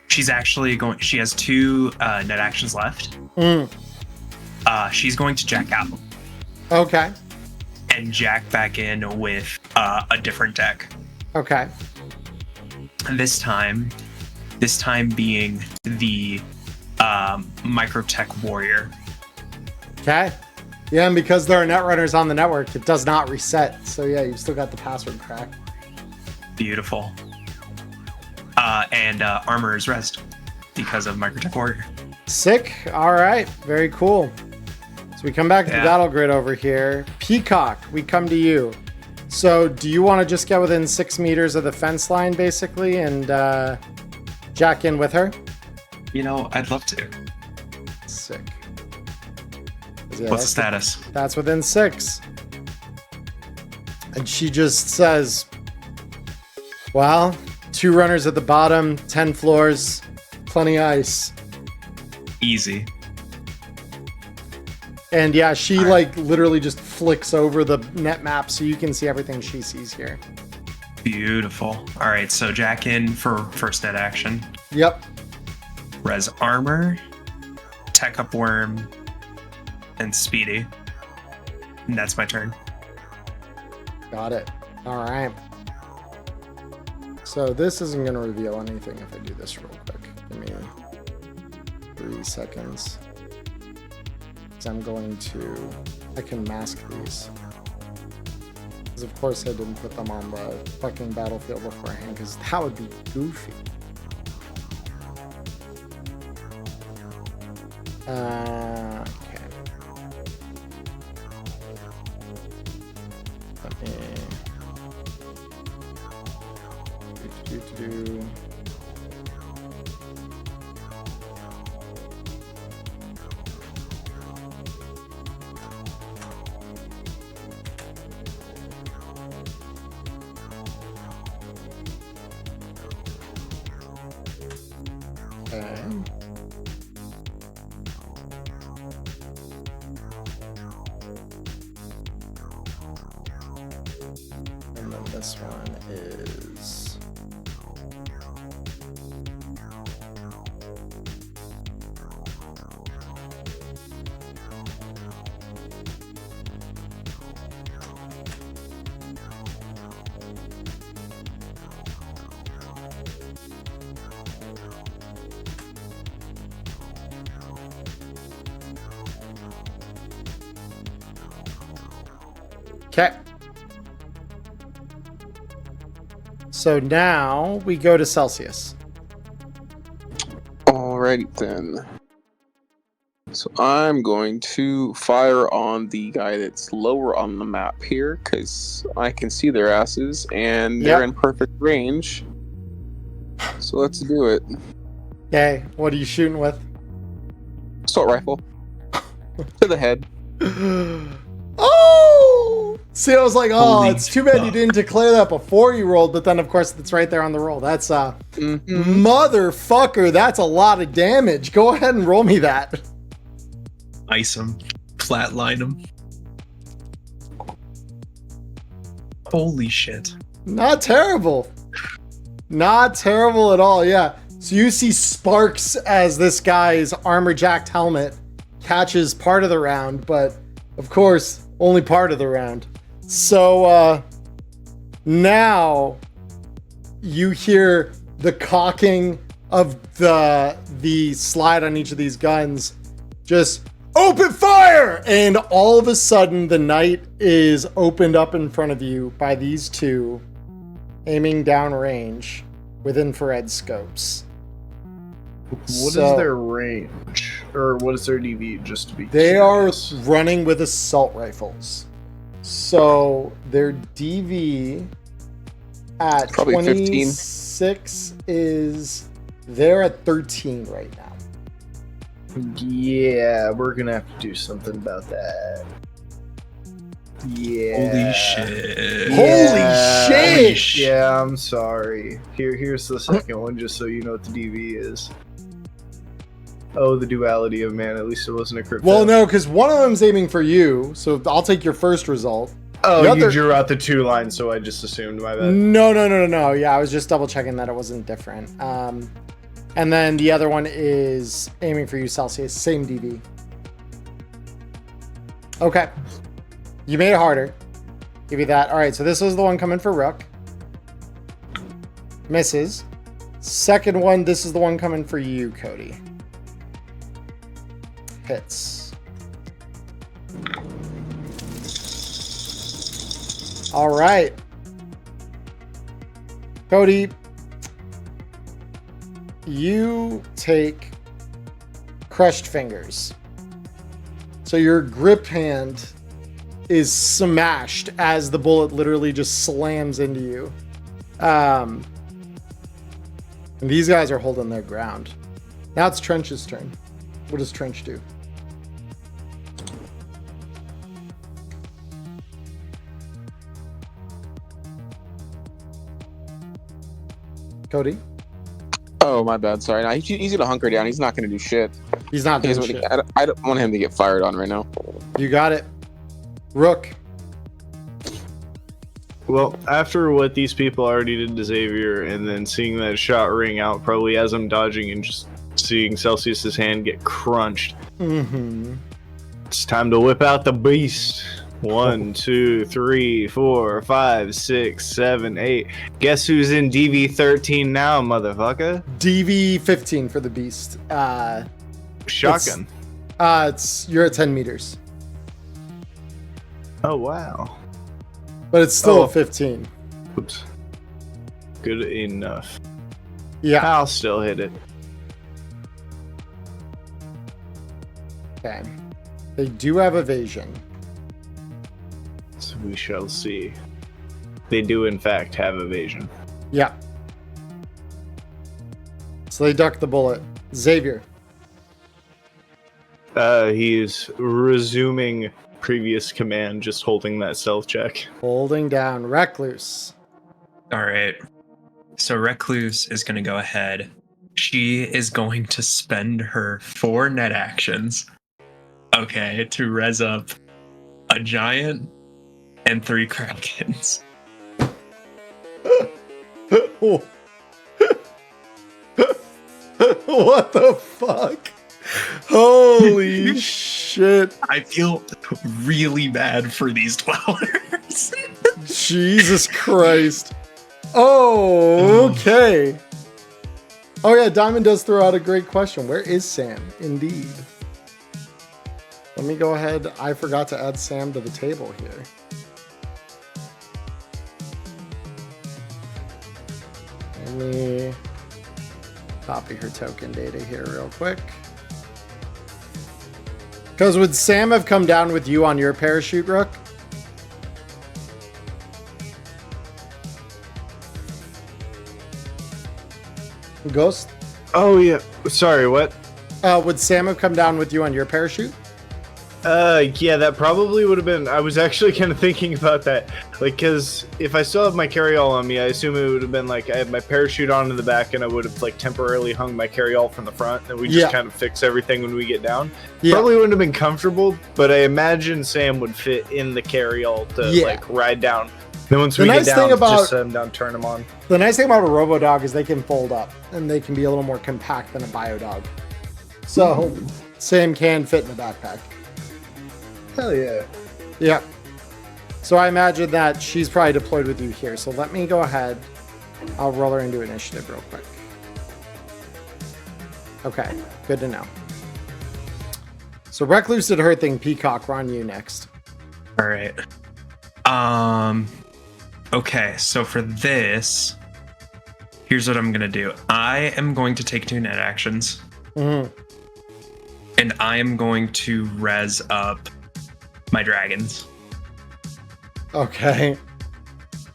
she's actually going. She has 2 net actions left. She's going to jack out Okay. and jack back in with a different deck. Okay. This time being the Microtech Warrior. Okay. Yeah, and because there are net runners on the network, it does not reset. So yeah, you've still got the password crack. Beautiful. And armor is rest because of Microtech Warrior. Sick. All right. Very cool. So we come back to the Yeah. battle grid over here. Peacock, we come to you. So do you want to just get within 6 meters of the fence line, basically, and jack in with her? You know, I'd love to. Sick. Yeah, What's the status? That's within 6. And she just says, well, 2 runners at the bottom, 10 floors, plenty of ice. Easy. And yeah, she All right. like literally just flicks over the net map so you can see everything she sees here. Beautiful. All right, so jack in for first net action. Yep. Res armor, tech up worm, and speedy. And that's my turn. Got it. All right. So this isn't going to reveal anything if I do this real quick. Give me 3 seconds. So I'm going to, I can mask these. Because of course I didn't put them on the fucking battlefield beforehand, because that would be goofy. Okay. Let me do. Okay. And then this one is okay. So now we go to Celsius. Alrighty then. So I'm going to fire on the guy that's lower on the map here, because I can see their asses, and they're Yep. in perfect range. So let's do it. Okay, what are you shooting with? Assault rifle. To the head. Oh! See, I was like, oh, Holy it's too bad you fuck. didn't declare that before you rolled, but then of course it's right there on the roll. That's Mhm. motherfucker, that's a lot of damage. Go ahead and roll me that. Ice him. Flatline him. Holy shit. Not terrible. Not terrible at all, yeah. So you see sparks as this guy's armor-jacked helmet catches part of the round, but of course, only part of the round. So now you hear the cocking of the slide on each of these guns. Just open fire! And all of a sudden, the night is opened up in front of you by these two aiming downrange with infrared scopes. What is their range? Or what is their DV, just to be They curious? are running with assault rifles. So their DV at Probably 26 is... They're at 13 right now. Yeah, we're gonna have to do something about that. Yeah. Holy shit. Holy shit! Yeah, I'm sorry. Here's the second one, just so you know what the DV is. Oh, the duality of man. At least it wasn't a crypto. Well, no, because one of them's aiming for you, so I'll take your first result. Oh, the you other- drew out the two lines, so I just assumed. My bad. No. Yeah, I was just double checking that it wasn't different. And then the other one is aiming for you, Celsius. Same DV. Okay. You made it harder. Give you that. All right, so this was the one coming for Rook. Misses. Second one, this is the one coming for you, Cody. Hits. All right. Cody, you take crushed fingers. So your grip hand is smashed as the bullet literally just slams into you. And these guys are holding their ground. Now it's Trench's turn. What does Trench do? Cody? Oh, my bad. Sorry. No, he's gonna hunker down. He's not gonna do shit. He's not He doing doesn't- shit. I don't want him to get fired on right now. You got it. Rook. Well, after what these people already did to Xavier, and then seeing that shot ring out, probably as I'm dodging and just seeing Celsius's hand get crunched, Mm-hmm. it's time to whip out the beast. 1, 2, 3, 4, 5, 6, 7, 8. Guess who's in DV 13 now, motherfucker? DV 15 for the beast. Shotgun. You're at 10 meters, Oh wow. but it's still Oh. a 15. Oops. Good enough. Yeah. I'll still hit it. Okay. They do have evasion. So we shall see. They do in fact have evasion. Yeah. So they duck the bullet. Xavier. He is resuming previous command, just holding that stealth check. Holding down. Recluse. All right. So Recluse is going to go ahead. She is going to spend her 4 net actions, okay, to res up a giant and 3 krakens. What the fuck? Holy shit. I feel really bad for these dwellers. Jesus Christ. Oh, okay. Oh yeah, Diamond does throw out a great question. Where is Sam? Indeed. Let me go ahead. I forgot to add Sam to the table here. Let me copy her token data here real quick. Because would Sam have come down with you on your parachute, Rook? Ghost? Oh yeah. Sorry, what? Would Sam have come down with you on your parachute? Yeah, that probably would have been. I was actually kind of thinking about that. Like, because if I still have my carry-all on me, I assume it would have been like I have my parachute on in the back, and I would have like temporarily hung my carry-all from the front, and we just Yeah. kind of fix everything when we get down. Yeah. Probably wouldn't have been comfortable, but I imagine Sam would fit in the carry-all to Yeah. like ride down. Then once The we nice get thing down, about- just set them down, turn them on. The nice thing about a Robo-Dog is they can fold up, and they can be a little more compact than a Bio-Dog. So, Sam can fit in a backpack. Hell yeah. Yeah. So I imagine that she's probably deployed with you here. So let me go ahead. I'll roll her into initiative real quick. Okay, good to know. So Recluse did her thing. Peacock, we're on you next. All right. Okay, so for this, here's what I'm gonna do. I am going to take 2 net actions, Mhm. and I am going to res up my dragons. Okay,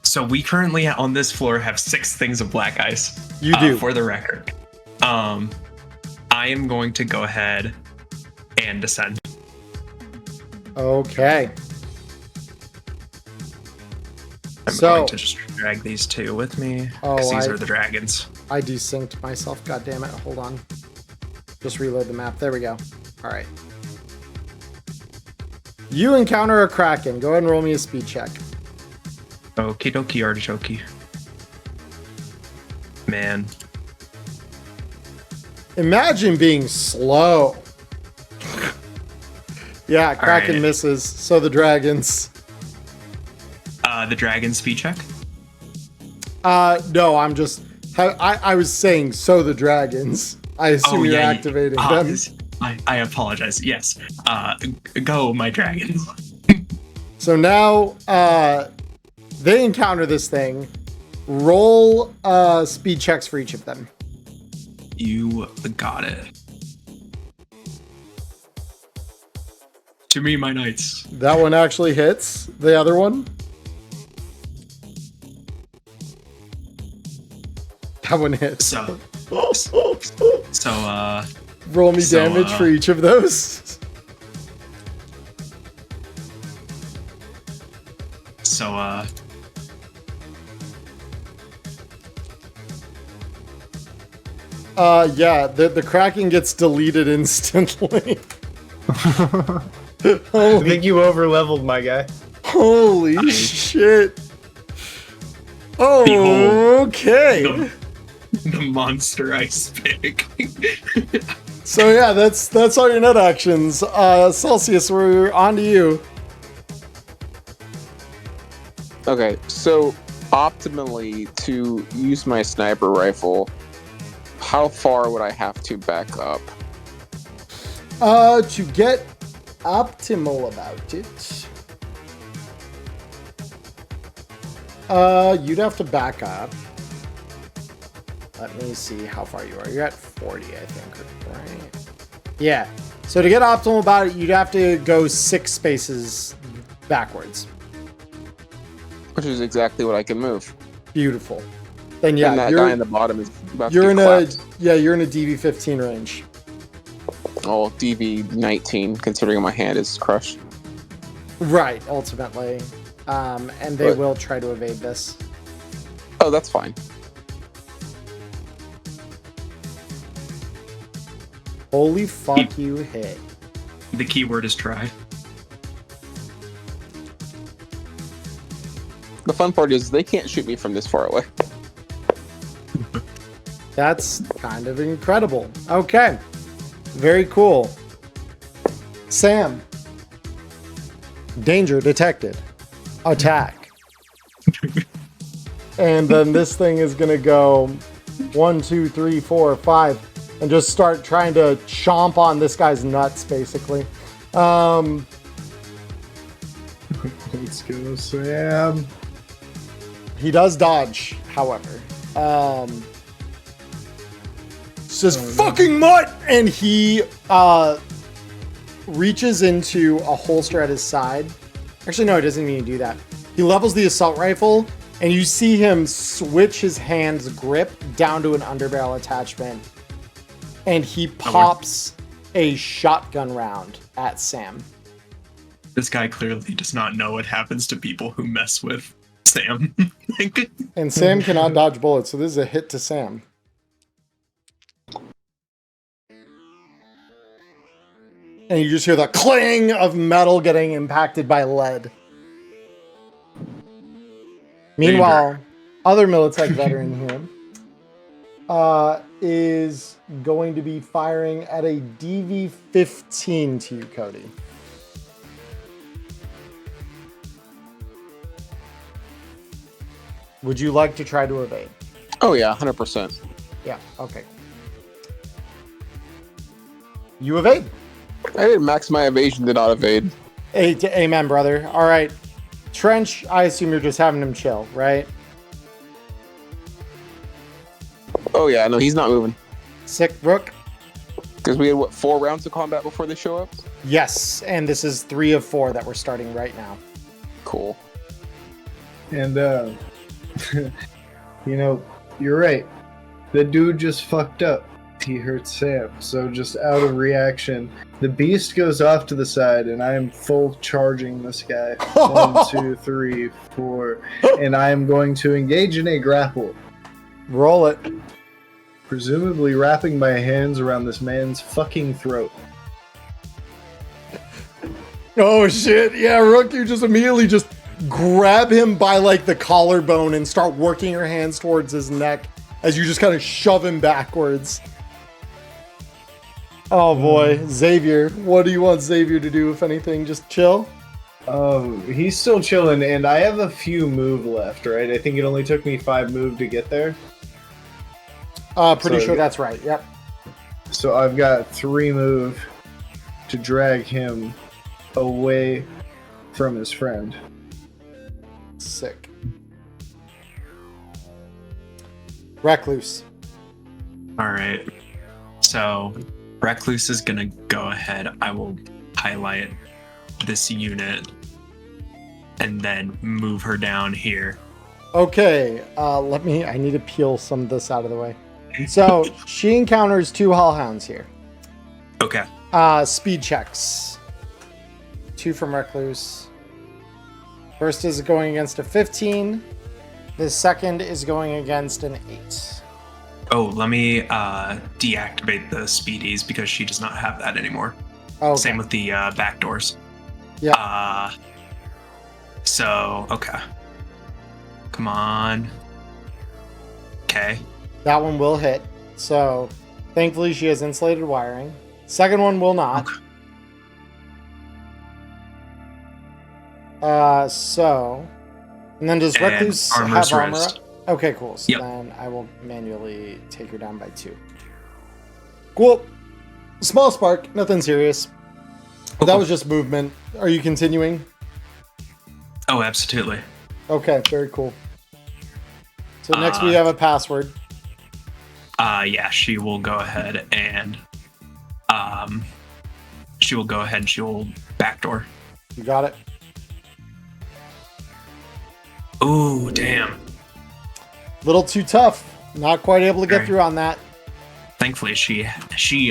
So we currently on this floor have 6 things of black ice. you do. For the record. I am going to go ahead and descend. Okay. I'm So- going to just drag these 2 with me Oh, because these I- are the dragons. I desynced myself. God damn it. Hold on. Just reload the map. There we go. All right. You encounter a Kraken. Go ahead and roll me a speed check. Okie dokie artichoke. Man. Imagine being slow. Yeah, Kraken right. misses. So the dragons. The dragon speed check. No, I'm just. I was saying so the dragons. I assume you're activating them. I apologize. Yes. Go, my dragons. So now they encounter this thing. Roll speed checks for each of them. You got it. To me, my knights. That one actually hits. The other one. That one hits. So, Roll me so, damage for each of those. Yeah, the Kraken gets deleted instantly. I holy, think you over leveled, my guy. holy shit. Oh, Behold. okay. the monster ice pick. So yeah, that's all your net actions. Celsius, we're on to you. Okay, so optimally to use my sniper rifle, how far would I have to back up? To get optimal about it, you'd have to back up. Let me see how far you are. You're at 40, I think, right? Yeah. So to get optimal about it, you'd have to go 6 spaces backwards. Which is exactly what I can move. Beautiful. Then yeah, And that guy in the bottom is about to you're get in clapped. you're in a DV15 range. Oh, DV19, considering my hand is crushed. Right, ultimately. And they Right. will try to evade this. Oh, that's fine. Holy fuck, you hit. The keyword is try. The fun part is they can't shoot me from this far away. That's kind of incredible. Okay. Very cool. Sam. Danger detected. Attack. And then this thing is going to go 1, 2, 3, 4, 5 and just start trying to chomp on this guy's nuts, basically. Let's go, Sam. He does dodge, however. Says fucking mutt, and he reaches into a holster at his side. Actually, no, he doesn't even do that. He levels the assault rifle, and you see him switch his hand's grip down to an underbarrel attachment, and he pops a shotgun round at Sam. This guy clearly does not know what happens to people who mess with Sam. And Sam cannot dodge bullets, so this is a hit to Sam. And you just hear the clang of metal getting impacted by lead. Meanwhile, other Militech veteran here is going to be firing at a DV-15 to you, Cody. Would you like to try to evade? Oh yeah, 100%. Yeah, okay. You evade. I didn't max my evasion to not evade. Hey, amen, brother. All right. Trench, I assume you're just having him chill, right? Oh yeah, no, he's not moving. Sick, Rook. Because we had, 4 rounds of combat before they show up? Yes, and this is 3 of 4 that we're starting right now. Cool. And, you're right. The dude just fucked up. He hurt Sam. So just out of reaction, the beast goes off to the side, and I am full charging this guy. 1, 2, 3, 4. And I am going to engage in a grapple. Roll it. Presumably wrapping my hands around this man's fucking throat. Oh, shit. Yeah, Rook, you just immediately just grab him by, like, the collarbone and start working your hands towards his neck as you just kind of shove him backwards. Oh, boy. Xavier, what do you want Xavier to do, if anything? Just chill? He's still chilling, and I have a few move left, right? I think it only took me 5 move to get there. Pretty sure that's right. Yep. So I've got 3 move to drag him away from his friend. Sick. Recluse. All right. So Recluse is gonna go ahead. I will highlight this unit and then move her down here. Okay, I need to peel some of this out of the way. So she encounters 2 hellhounds here. Okay. Speed checks. 2 from Recluse. First is going against a 15. The second is going against an 8. Oh, let me deactivate the speedies because she does not have that anymore. Okay. Same with the back doors. Yeah. So, okay. Come on. Okay. That one will hit. So, thankfully, she has insulated wiring. Second one will not. Okay. And then does Recluse have armor's armor raised. up? Okay, cool. So Yep. then I will manually take her down by 2. Cool. Small spark, nothing serious. That was just movement. Are you continuing? Oh, absolutely. Okay, very cool. So next we have a password. Yeah, she will go ahead and she will backdoor. You got it? Oh, damn. Little too tough. Not quite able to get Alright. through on that. Thankfully, she,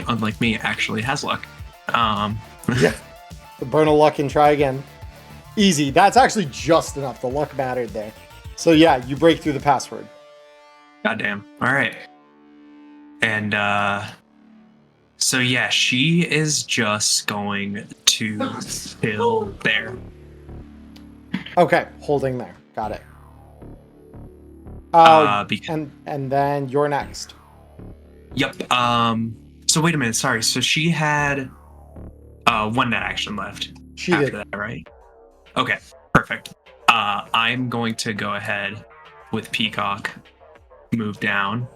unlike me, actually has luck. Yeah. The burn of luck and try again. Easy. That's actually just enough. The luck mattered there. So yeah, you break through the password. Goddamn. All right. And so yeah, she is just going to chill there. Okay, holding there. Got it. And then you're next. Yep. So wait a minute. Sorry. So she had 1 net action left. She after did. that, right? Okay. Perfect. I'm going to go ahead with Peacock, move down.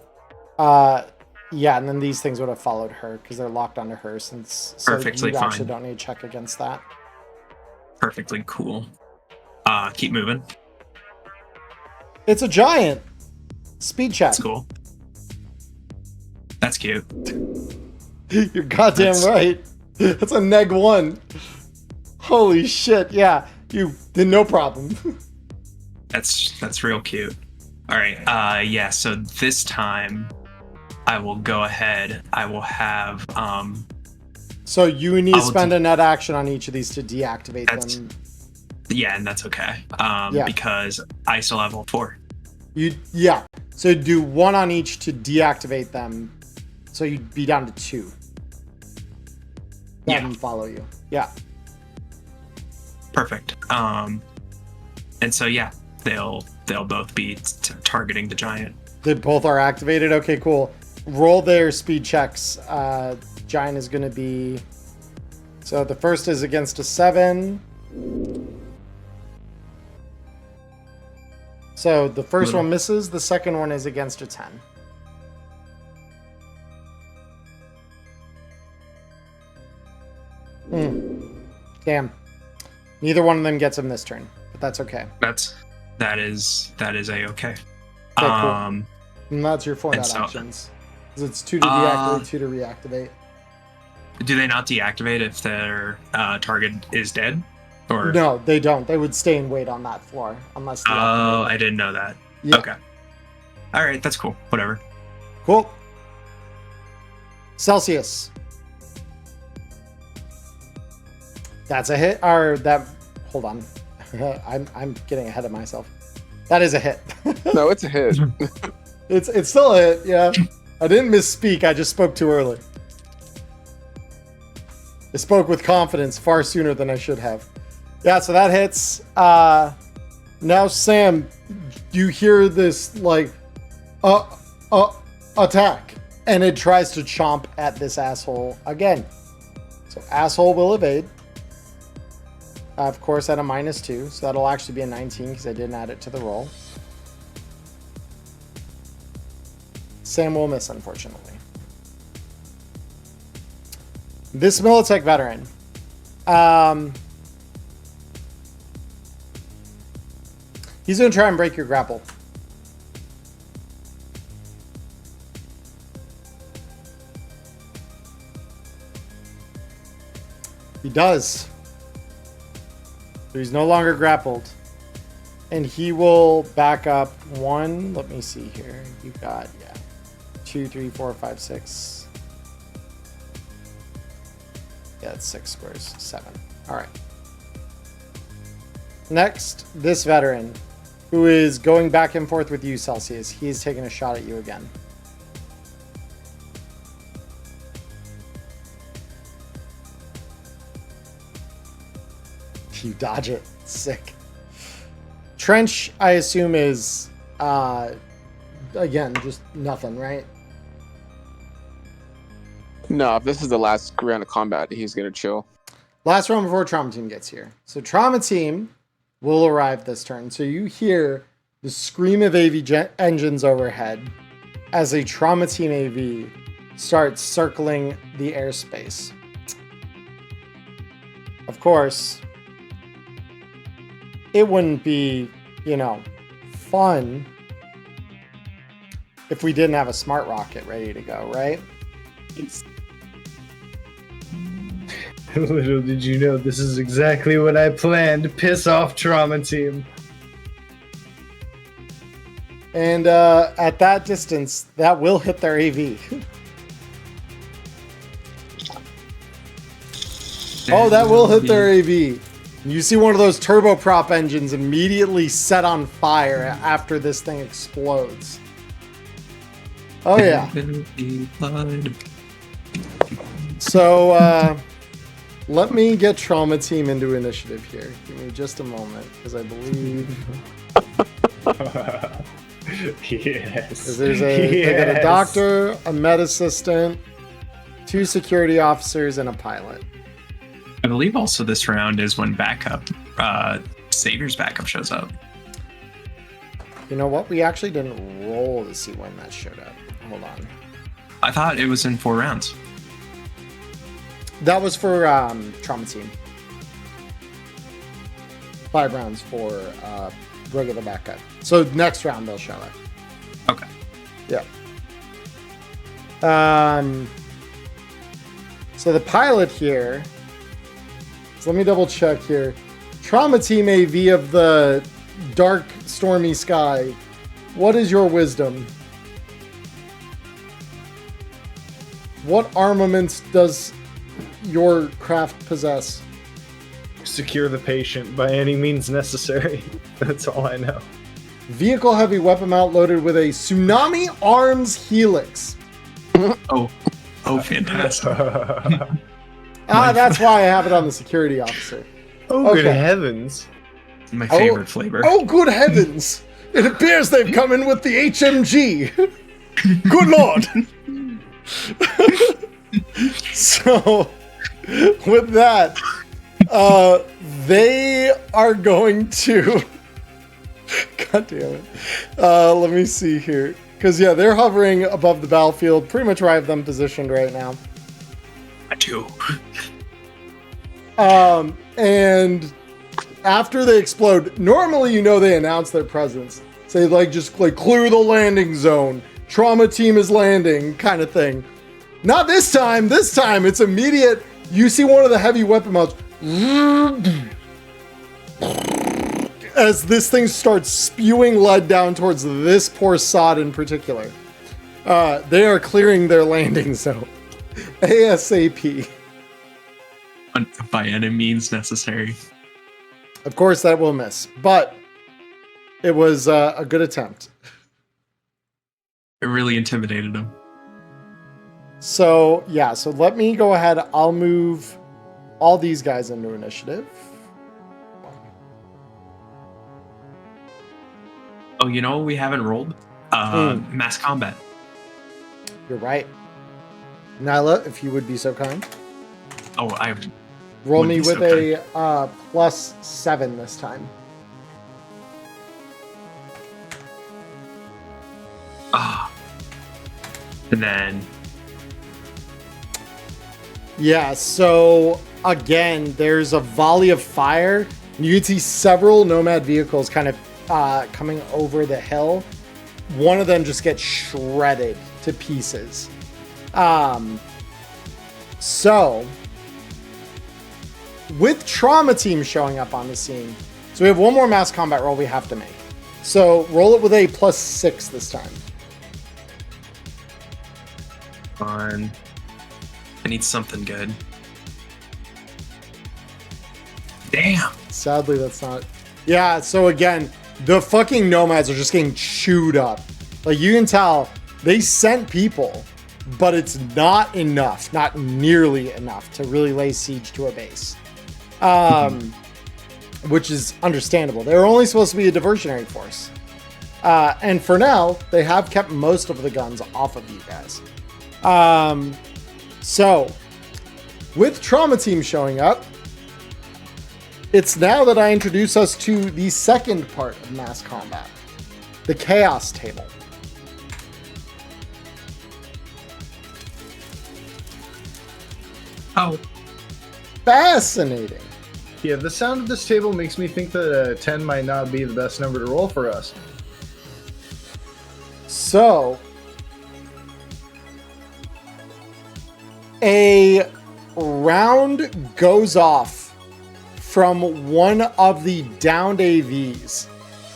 Yeah, and then these things would have followed her because they're locked onto her since Perfectly you actually fine. don't need to check against that. Perfectly cool. Keep moving. It's a giant. Speed check. That's cool. That's cute. You're goddamn right. That's a neg 1. Holy shit, yeah. You did no problem. That's real cute. All right. Yeah. So this time, I will go ahead. I will have. So you need to I'll spend a net action on each of these to deactivate That's- them. Yeah, and that's okay. Because I still have all 4. So do 1 on each to deactivate them. So you'd be down to 2. Have Yeah. them follow you. Yeah. Perfect. And so yeah, they'll they'll both be targeting the giant. They both are activated. Okay, cool. Roll their speed checks. Giant is going to be... So the first is against a 7. So the first one misses. The second one is against a 10. Damn. Neither one of them gets him this turn, but that's okay. That is a-okay. Okay, cool. And that's your 4 so, actions. Because it's 2 to deactivate, 2 to reactivate. Do they not deactivate if their target is dead? Or no, they don't. They would stay and wait on that floor unless. Oh, I didn't know that. Yeah. Okay. All right, that's cool. Whatever. Cool. Celsius. That's a hit. Or that. Hold on. I'm getting ahead of myself. That is a hit. No, it's a hit. It's still a hit. Yeah. I didn't misspeak. I just spoke too early. I spoke with confidence far sooner than I should have. Yeah, so that hits. Now, Sam, you hear this, like, attack. And it tries to chomp at this asshole again. So, asshole will evade. Of course, at a -2. So, that'll actually be a 19 because I didn't add it to the roll. Sam will miss, unfortunately. This Militech veteran. He's going to try and break your grapple. He does. So he's no longer grappled. And he will back up 1. Let me see here. You've got, 2, 3, 4, 5, 6. Yeah, it's 6 squares. 7. All right. Next, this veteran, who is going back and forth with you, Celsius. He's taking a shot at you again. You dodge it. Sick. Trench, I assume, is, again, just nothing, right? No, if this is the last round of combat, he's going to chill. Last round before Trauma Team gets here. So Trauma Team will arrive this turn. So you hear the scream of AV engines overhead as a Trauma Team AV starts circling the airspace. Of course, it wouldn't be, fun if we didn't have a smart rocket ready to go, right? Little did you know, this is exactly what I planned. Piss off, Trauma Team. And at that distance, that will hit their AV. Oh, that will hit their AV. You see one of those turboprop engines immediately set on fire after this thing explodes. Oh, yeah. So, let me get Trauma Team into initiative here. Give me just a moment, because I believe... Yes. They got a doctor, a med assistant, 2 security officers, and a pilot. I believe also this round is when Savior's backup shows up. You know what? We actually didn't roll to see when that showed up. Hold on. I thought it was in 4 rounds. That was for Trauma Team. 5 rounds for regular backup. So next round they'll show up. Okay. Yeah. So the pilot here. So let me double check here. Trauma Team AV of the dark, stormy sky. What is your wisdom? What armaments does your craft possess? Secure the patient by any means necessary. That's all I know. Vehicle heavy weapon mount loaded with a tsunami arms helix. Oh, fantastic. That's why I have it on the security officer. Oh, Okay. good heavens. My favorite flavor. Oh, good heavens! It appears they've come in with the HMG. Good lord. So, with that, they are going to... God damn it. Let me see here. Because, yeah, they're hovering above the battlefield, pretty much where I have them positioned right now. I do. And after they explode, normally, you know, they announce their presence. Say, like, just, like, clear the landing zone. Trauma team is landing, kind of thing. Not this time. This time, it's immediate. You see one of the heavy weapon mounts. As this thing starts spewing lead down towards this poor sod in particular. They are clearing their landing zone. ASAP. By any means necessary. Of course, that will miss, but it was a good attempt. It really intimidated him. So, yeah, so let me go ahead. I'll move all these guys into initiative. Oh, you know what we haven't rolled? Mass combat. You're right. Nyla, if you would be so kind. Oh, I Roll would me be with so a +7 this time. And then Yeah, so again, there's a volley of fire. You can see several Nomad vehicles kind of coming over the hill. One of them just gets shredded to pieces. So, with Trauma Team showing up on the scene, so we have one more mass combat roll we have to make. So, roll it with a +6 this time. I need something good. Damn. Sadly, that's not... Yeah, so again, the fucking Nomads are just getting chewed up. Like, you can tell, they sent people, but it's not enough, not nearly enough to really lay siege to a base. Which is understandable. They were only supposed to be a diversionary force. And for now, they have kept most of the guns off of you guys. So, with Trauma Team showing up, it's now that I introduce us to the second part of mass combat, the Chaos Table. Oh. Fascinating. Yeah, the sound of this table makes me think that 10 might not be the best number to roll for us. So, a round goes off from one of the downed AVs.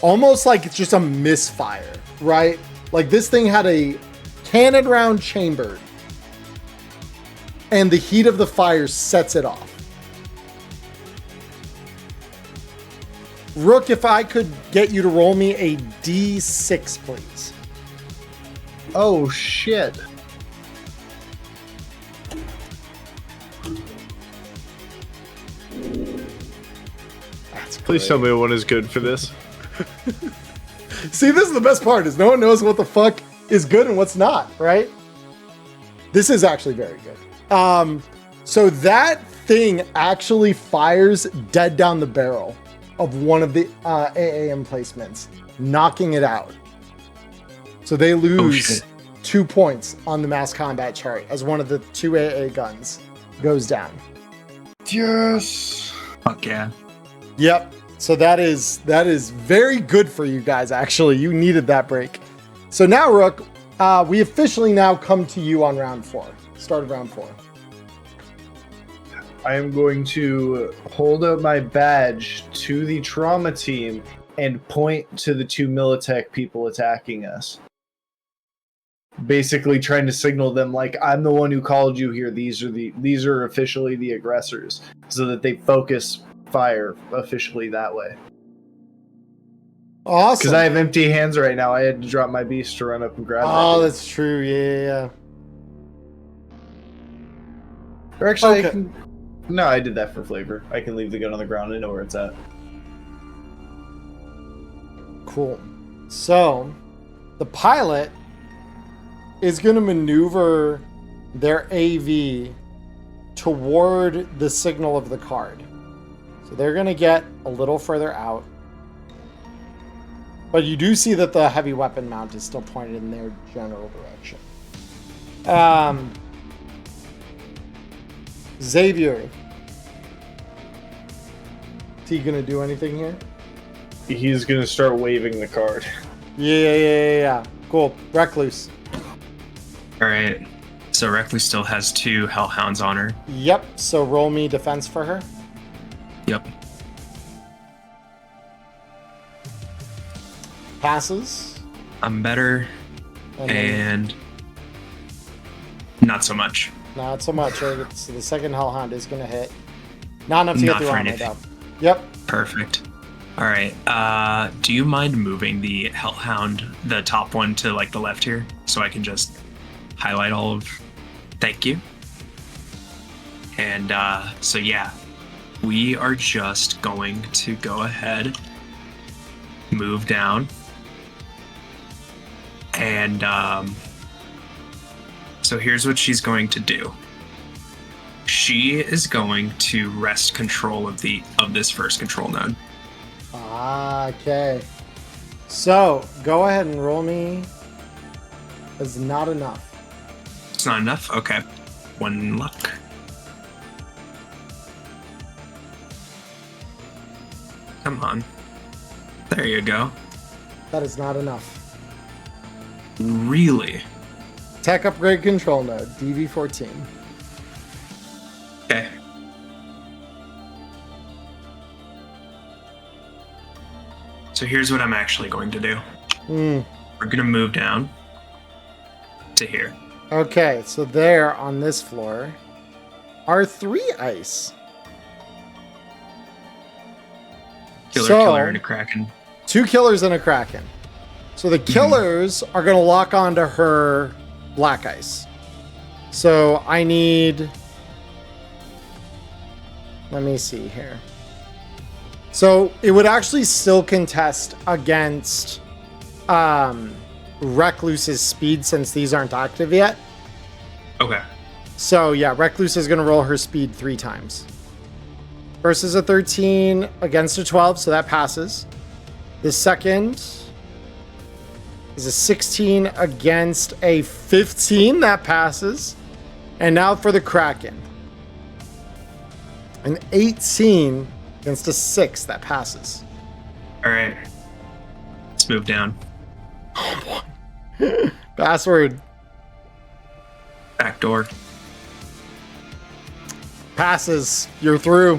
Almost like it's just a misfire, right? Like this thing had a cannon round chambered, and the heat of the fire sets it off. Rook, if I could get you to roll me a D6, please. Oh, shit. That's Please tell me one is good for this. See, this is the best part, is no one knows what the fuck is good and what's not, right? This is actually very good. So that thing actually fires dead down the barrel of one of the AA emplacements, knocking it out. So they lose 2 points on the mass combat chart as one of the 2 AA guns goes down. Yes. Fuck yeah. Yep. So that is very good for you guys, actually. You needed that break. So now, Rook, we officially now come to you on round 4. Start of round 4. I am going to hold up my badge to the trauma team and point to the 2 Militech people attacking us. Basically trying to signal them like, I'm the one who called you here. These are officially the aggressors, so that they focus fire officially that way. Awesome. Because I have empty hands right now. I had to drop my beast to run up and grab Oh, that. that's true. Yeah. Or actually, Okay. no, I did that for flavor. I can leave the gun on the ground. I know where it's at. Cool. So, the pilot is going to maneuver their AV toward the signal of the card. So they're going to get a little further out. But you do see that the heavy weapon mount is still pointed in their general direction. Xavier. Is he going to do anything here? He's gonna start waving the card. Yeah. Cool. Recluse. All right. So Recluse still has 2 Hellhounds on her. Yep. So roll me defense for her. Yep. Passes. I'm better, And and not so much. not so much. So the second Hellhound is going to hit. Not enough to Not get through for armor, anything. though. Yep. Perfect. All right. Do you mind moving the Hellhound, the top one, to like the left here, so I can just highlight all of? Thank you. And so yeah, we are just going to go ahead, move down, and so here's what she's going to do. She is going to wrest control of this first control node. Okay. So, go ahead and roll me as not enough. It's not enough? Okay. 1 luck. Come on. There you go. That is not enough. Really? Tech upgrade control node, DV14. Okay. So here's what I'm actually going to do. We're going to move down to here. Okay, so there on this floor are 3 ice. Killer, and a Kraken. 2 killers and a Kraken. So the killers are going to lock onto her black ice. So I need... Let me see here. So it would actually still contest against Recluse's speed since these aren't active yet. Okay. So yeah, Recluse is going to roll her speed 3 times. Versus a 13 against a 12, so that passes. The second is a 16 against a 15, that passes. And now for the Kraken. An 18 against a 6, that passes. All right. Let's move down. Password. Back door. Passes. You're through.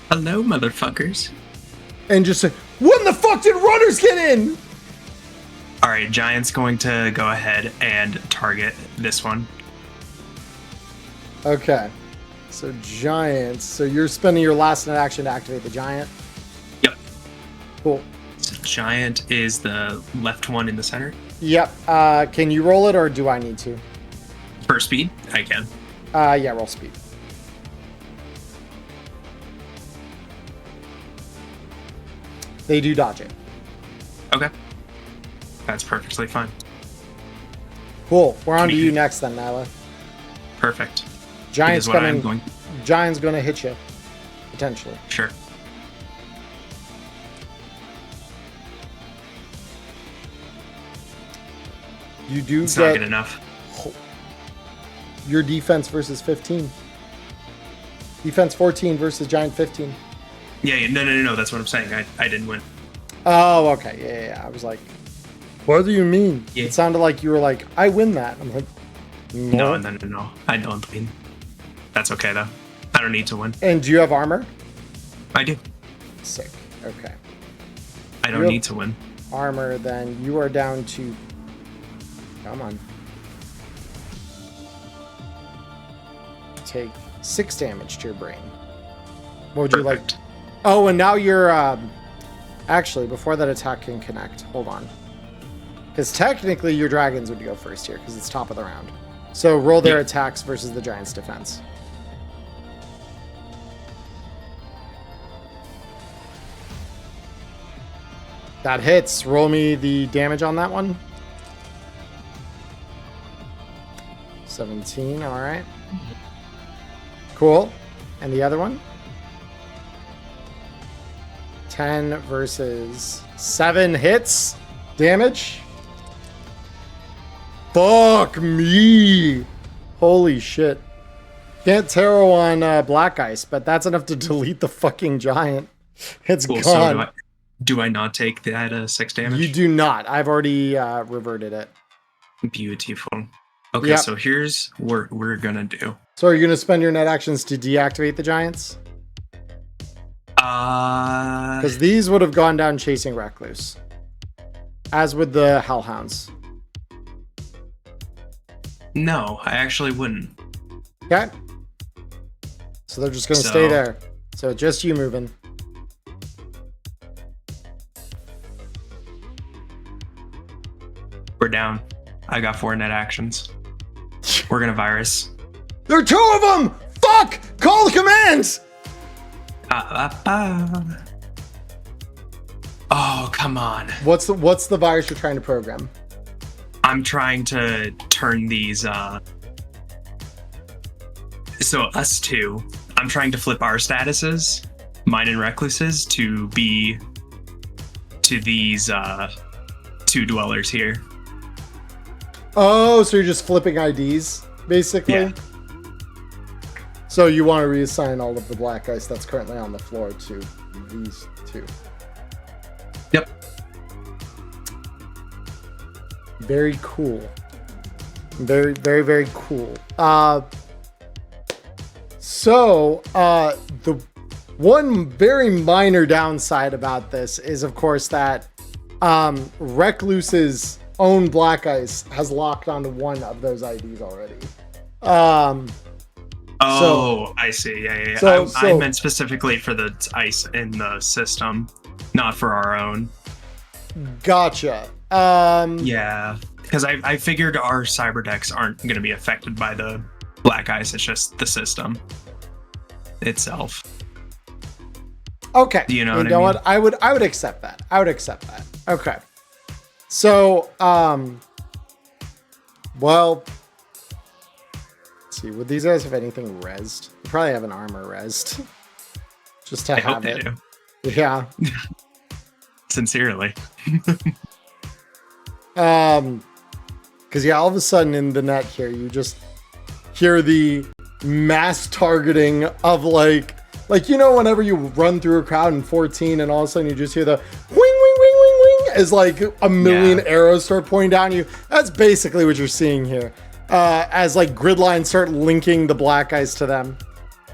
Hello, motherfuckers. And just say, when the fuck did runners get in? All right, Giant's going to go ahead and target this one. Okay. So Giants. So you're spending your last net action to activate the Giant? Yep. Cool. So Giant is the left one in the center. Yep. Can you roll it or do I need to? For speed, I can. Yeah, roll speed. They do dodge it. Okay. That's perfectly fine. Cool. We're on to you next then, Nyla. Perfect. Giant's Because what I'm coming. going. Giant's gonna hit you. Potentially. Sure. You do It's not get good enough. your defense versus 15. Defense 14 versus Giant 15. Yeah, no. That's what I'm saying. I didn't win. Oh, okay. Yeah. I was like, what do you mean? Yeah. It sounded like you were like, I win that. I'm like, No. I don't win. That's okay though. I don't need to win. And do you have armor? I do. Sick. Okay. I don't Yep. need to win. Armor, then you are down to. Come on. Take 6 damage to your brain. What would you like? Perfect. Oh, and now you're. Actually, before that attack can connect, hold on. Because technically your dragons would go first here because it's top of the round. So roll their attacks versus the Giants' defense. That hits. Roll me the damage on that one. 17, all right. Cool. And the other one? 10 versus 7 hits. Damage. Fuck me. Holy shit. Can't tarot on black ice, but that's enough to delete the fucking giant. It's Cool. gone. So do I not take that 6 damage? You do not. I've already reverted it. Beautiful. Okay, Yep. so here's what we're gonna do. So are you going to spend your net actions to deactivate the giants? Because these would have gone down chasing Recluse. As would the Hellhounds. No, I actually wouldn't. Okay. So they're just going to stay there. So just you moving. We're down. I got 4 net actions. We're gonna virus. There are 2 of them! Fuck! Call the commands! Oh, come on. What's the virus you're trying to program? I'm trying to turn these so us two, I'm trying to flip our statuses, mine and Recluse's, to be to these 2 dwellers here. Oh, so you're just flipping IDs, basically? Yeah. So you want to reassign all of the black ice that's currently on the floor to these 2. Yep. Very cool. Very, very, very cool. So the one very minor downside about this is, of course, that Recluse's own black ice has locked onto one of those IDs already. I see. Yeah. I meant specifically for the ice in the system, not for our own. Gotcha. Yeah, because I figured our cyber decks aren't going to be affected by the black ice. It's just the system itself. Okay. Do you know what I mean? What? I would accept that. Okay. So, well, let's see. Would these guys have anything rezzed? They probably have an armor rezzed. Just to I have hope they it. do. Yeah. Sincerely. Because all of a sudden in the net here, you just hear the mass targeting of like whenever you run through a crowd in 14 and all of a sudden you just hear the wing wing wing wing wing as like a million arrows start pointing down you. That's basically what you're seeing here. As like grid lines start linking the black ice to them.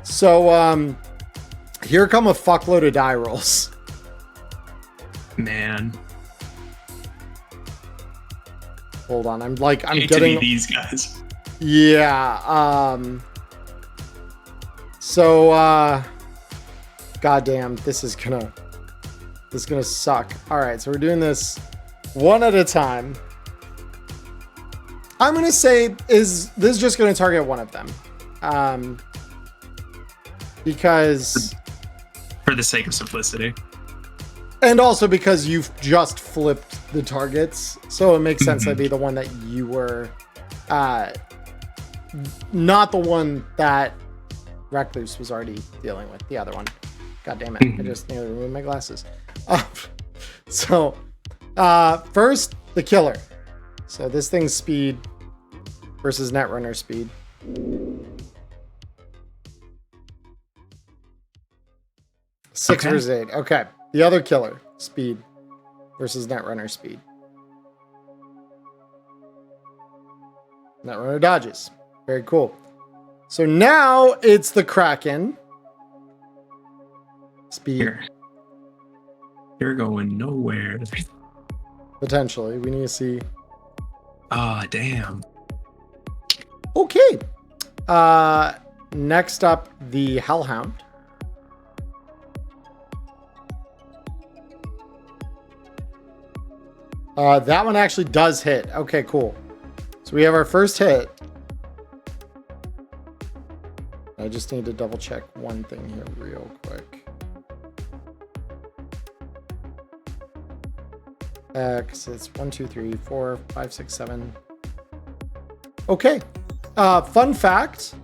So here come a fuckload of die rolls. Man. Hold on, I'm Hate getting to be these guys. Yeah. So goddamn, this is gonna suck. All right, so we're doing this one at a time. I'm gonna say this is just gonna target one of them, because For the sake of simplicity. and also because you've just flipped the targets, so it makes sense that'd be the one that you were, not the one that Recluse was already dealing with. The other one. God damn it! I just need to remove my glasses. So, first the killer. So this thing's speed versus Netrunner speed. Six versus 8. Okay. The other killer, speed versus Netrunner speed. Netrunner dodges. Very cool. So now it's the Kraken. Speed. You're going nowhere. Potentially. We need to see. Ah, damn. Okay. Next up, the Hellhound. That one actually does hit. Okay, cool. So we have our first hit. I just need to double check one thing here real quick. Because it's 1, 2, 3, 4, 5, 6, 7. Okay. Fun fact.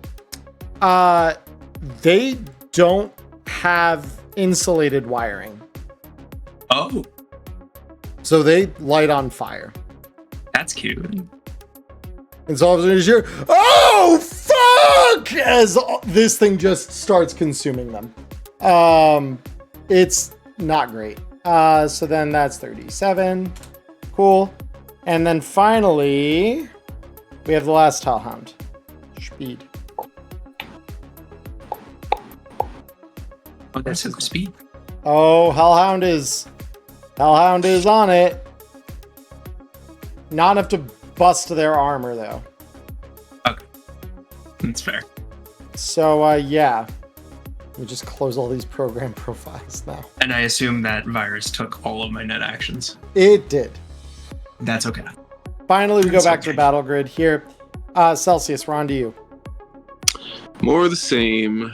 They don't have insulated wiring. Oh, So they light on fire. that's cute. And so all of a sudden you hear, oh, fuck! As this thing just starts consuming them. It's not great. So then that's 37. Cool. And then finally, we have the last Hellhound. Speed. Oh, that's his speed. Oh, Hellhound is on it. Not enough to bust their armor though. Okay, that's fair. So yeah. Let me just close all these program profiles now. And I assume that virus took all of my net actions. It did. That's okay. Finally, we go That's back to okay. the battle grid here. Celsius, we're on to you. More of the same.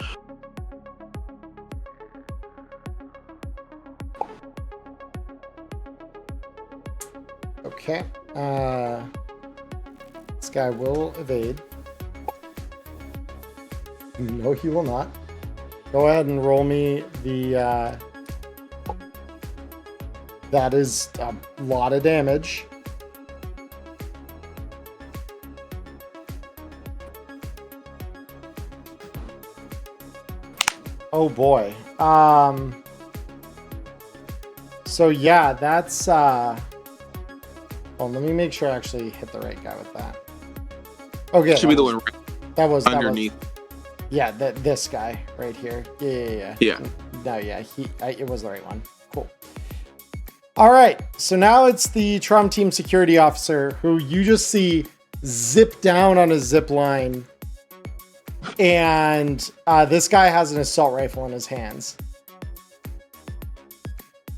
Okay. This guy will evade. No, he will not. Go ahead and roll me the... that is a lot of damage. Oh boy. So yeah, that's well, let me make sure I actually hit the right guy with that. Okay. Should be the one that was underneath. Yeah, this guy right here. Yeah. Yeah. No, yeah, it was the right one. Cool. All right, so now it's the Trom Team security officer who you just see zip down on a zip line, and this guy has an assault rifle in his hands.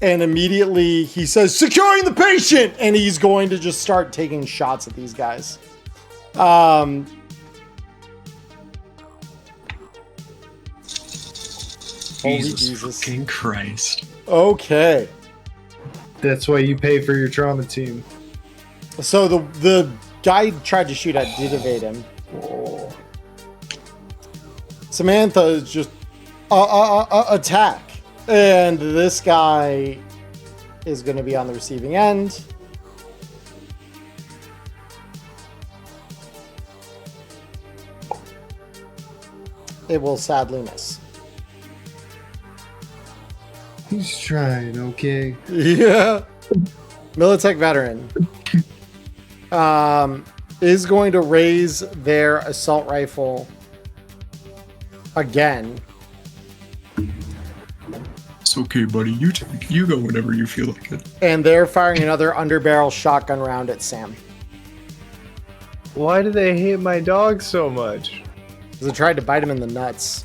And immediately he says, "Securing the patient!" And he's going to just start taking shots at these guys. Holy Jesus. Fucking Christ. Okay. That's why you pay for your trauma team. So the guy tried to shoot at did evade him. Samantha is just attack. And this guy is going to be on the receiving end. It will sadly miss. He's trying, okay? Yeah. Militech veteran is going to raise their assault rifle again. It's okay, buddy. You go whenever you feel like it. And they're firing another underbarrel shotgun round at Sam. Why do they hate my dog so much? Because it tried to bite him in the nuts.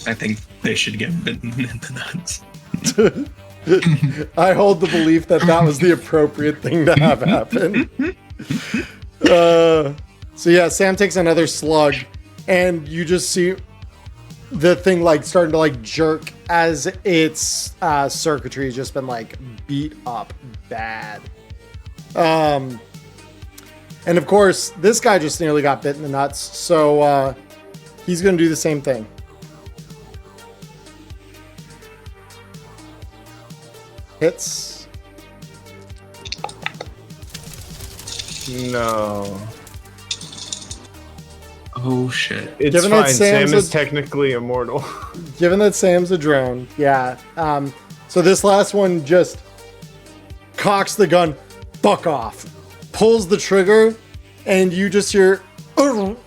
I think they should get bitten in the nuts. I hold the belief that that was the appropriate thing to have happen. So yeah, Sam takes another slug, and you just see the thing like starting to like jerk as its circuitry has just been like beat up bad. And of course, this guy just nearly got bit in the nuts, so he's going to do the same thing. Hits. No. Oh shit. It's Given that fine. Sam's Sam is a- technically immortal. Given that Sam's a drone, yeah. So this last one just cocks the gun, fuck off, pulls the trigger, and you just hear, and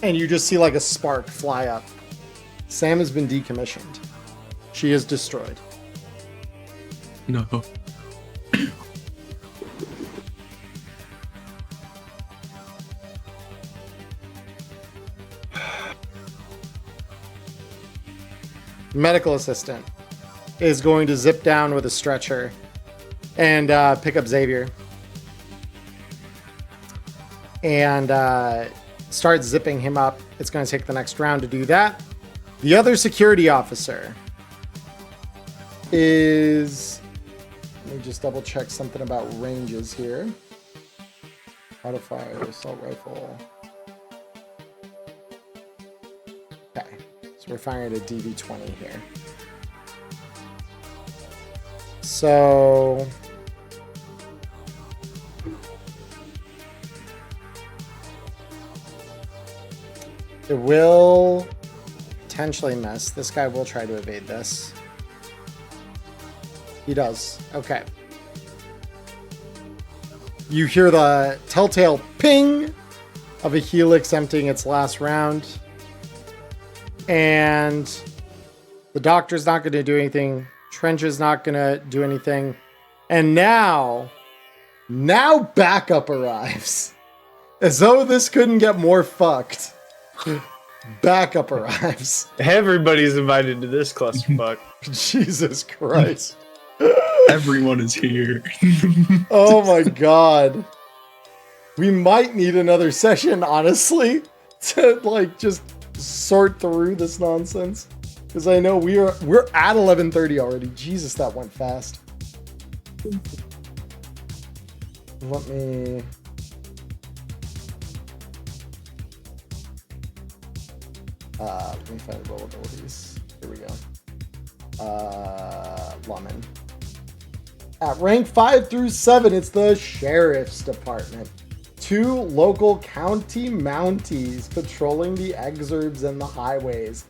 you just see like a spark fly up. Sam has been decommissioned. She is destroyed. No. Medical assistant is going to zip down with a stretcher and pick up Xavier and start zipping him up. It's going to take the next round to do that. The other security officer is, let me just double check something about ranges here. Auto-fire, assault rifle. Okay, so we're firing at a DV-20 here. So it will potentially miss. This guy will try to evade this. He does. Okay. You hear the telltale ping of a helix emptying its last round. And the doctor's not going to do anything. Trench is not going to do anything. And now backup arrives. As though this couldn't get more fucked. Backup arrives. Everybody's invited to this clusterfuck. Jesus Christ. Everyone is here. Oh my god. We might need another session, honestly, to like just sort through this nonsense. Because I know we're at 11:30 already. Jesus, that went fast. Let me find vulnerabilities. Here we go. Lawman. At rank 5 through 7, it's the Sheriff's Department. 2 local county Mounties patrolling the exurbs and the highways.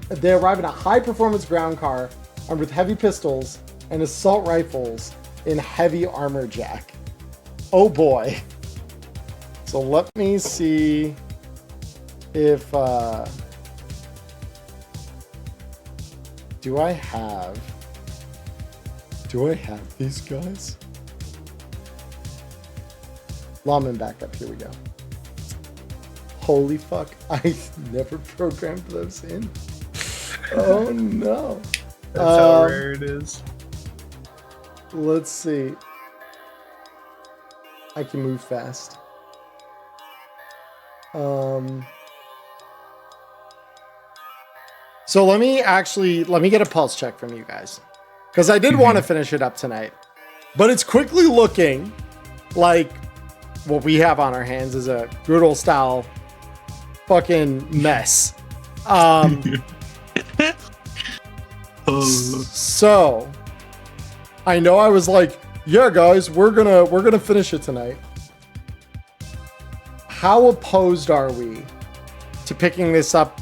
They arrive in a high-performance ground car armed with heavy pistols and assault rifles in heavy armor jack. Oh boy. So let me see if... Do I have these guys? Lawman backup, here we go. Holy fuck, I never programmed those in. Oh no. That's how rare it is. Let's see. I can move fast. So let me get a pulse check from you guys. Because I did want to finish it up tonight. But it's quickly looking like what we have on our hands is a brutal style fucking mess. So I know I was like, yeah guys, we're gonna finish it tonight. How opposed are we to picking this up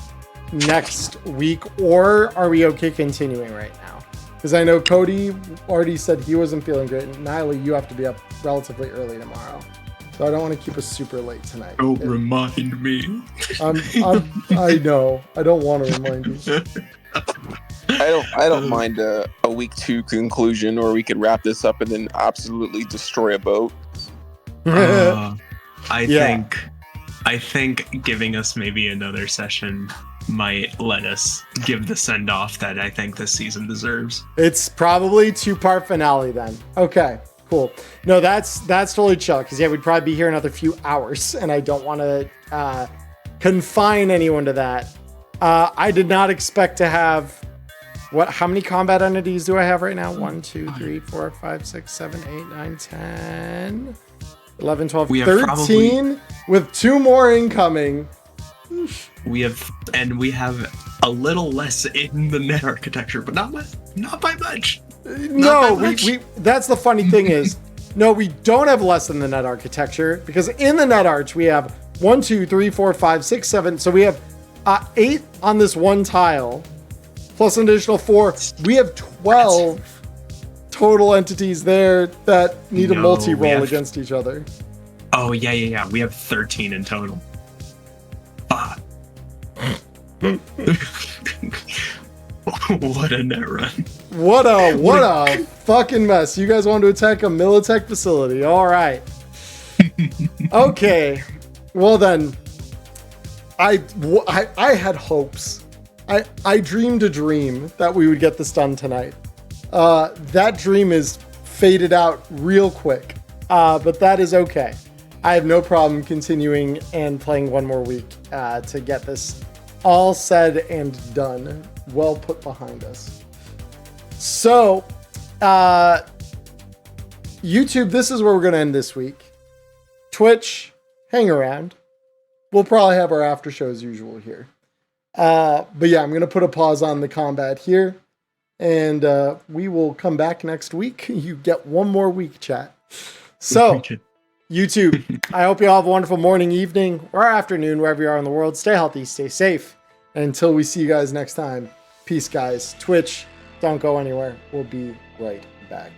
next week, or are we okay continuing right now? Because I know Cody already said he wasn't feeling great, and Nyla, you have to be up relatively early tomorrow, so I don't want to keep us super late tonight. Don't remind me. I know. I don't want to remind you. I don't mind a week 2 conclusion, or we could wrap this up and then absolutely destroy a boat. I think giving us maybe another session might let us give the send-off that I think this season deserves. It's probably 2-part finale then. Okay, cool. No, that's totally chill, because yeah, we'd probably be here another few hours, and I don't want to confine anyone to that. I did not expect to have... How many combat entities do I have right now? 1, 2, 3, 4, 5, 6, 7, 8, 9, 10, 11, 12, 13, with 2 more incoming. We have a little less in the net architecture, but not by much. No, we that's the funny thing is, no, we don't have less in the net architecture, because in the net arch we have 1, 2, 3, 4, 5, 6, 7. So we have 8 on this one tile. Plus an additional 4. We have 12 total entities there that need a multi-roll against each other. Oh, yeah. We have 13 in total. What a net run. What a fucking mess. You guys want to attack a Militech facility. All right. Okay. Well then, I had hopes. I dreamed a dream that we would get this done tonight. That dream is faded out real quick, but that is okay. I have no problem continuing and playing one more week to get this all said and done, well put behind us. So, YouTube, this is where we're going to end this week. Twitch, hang around. We'll probably have our after show as usual here. But yeah, I'm going to put a pause on the combat here. And we will come back next week. You get one more week, chat. So, YouTube, I hope you all have a wonderful morning, evening, or afternoon, wherever you are in the world. Stay healthy, stay safe. And until we see you guys next time, peace, guys. Twitch, don't go anywhere. We'll be right back.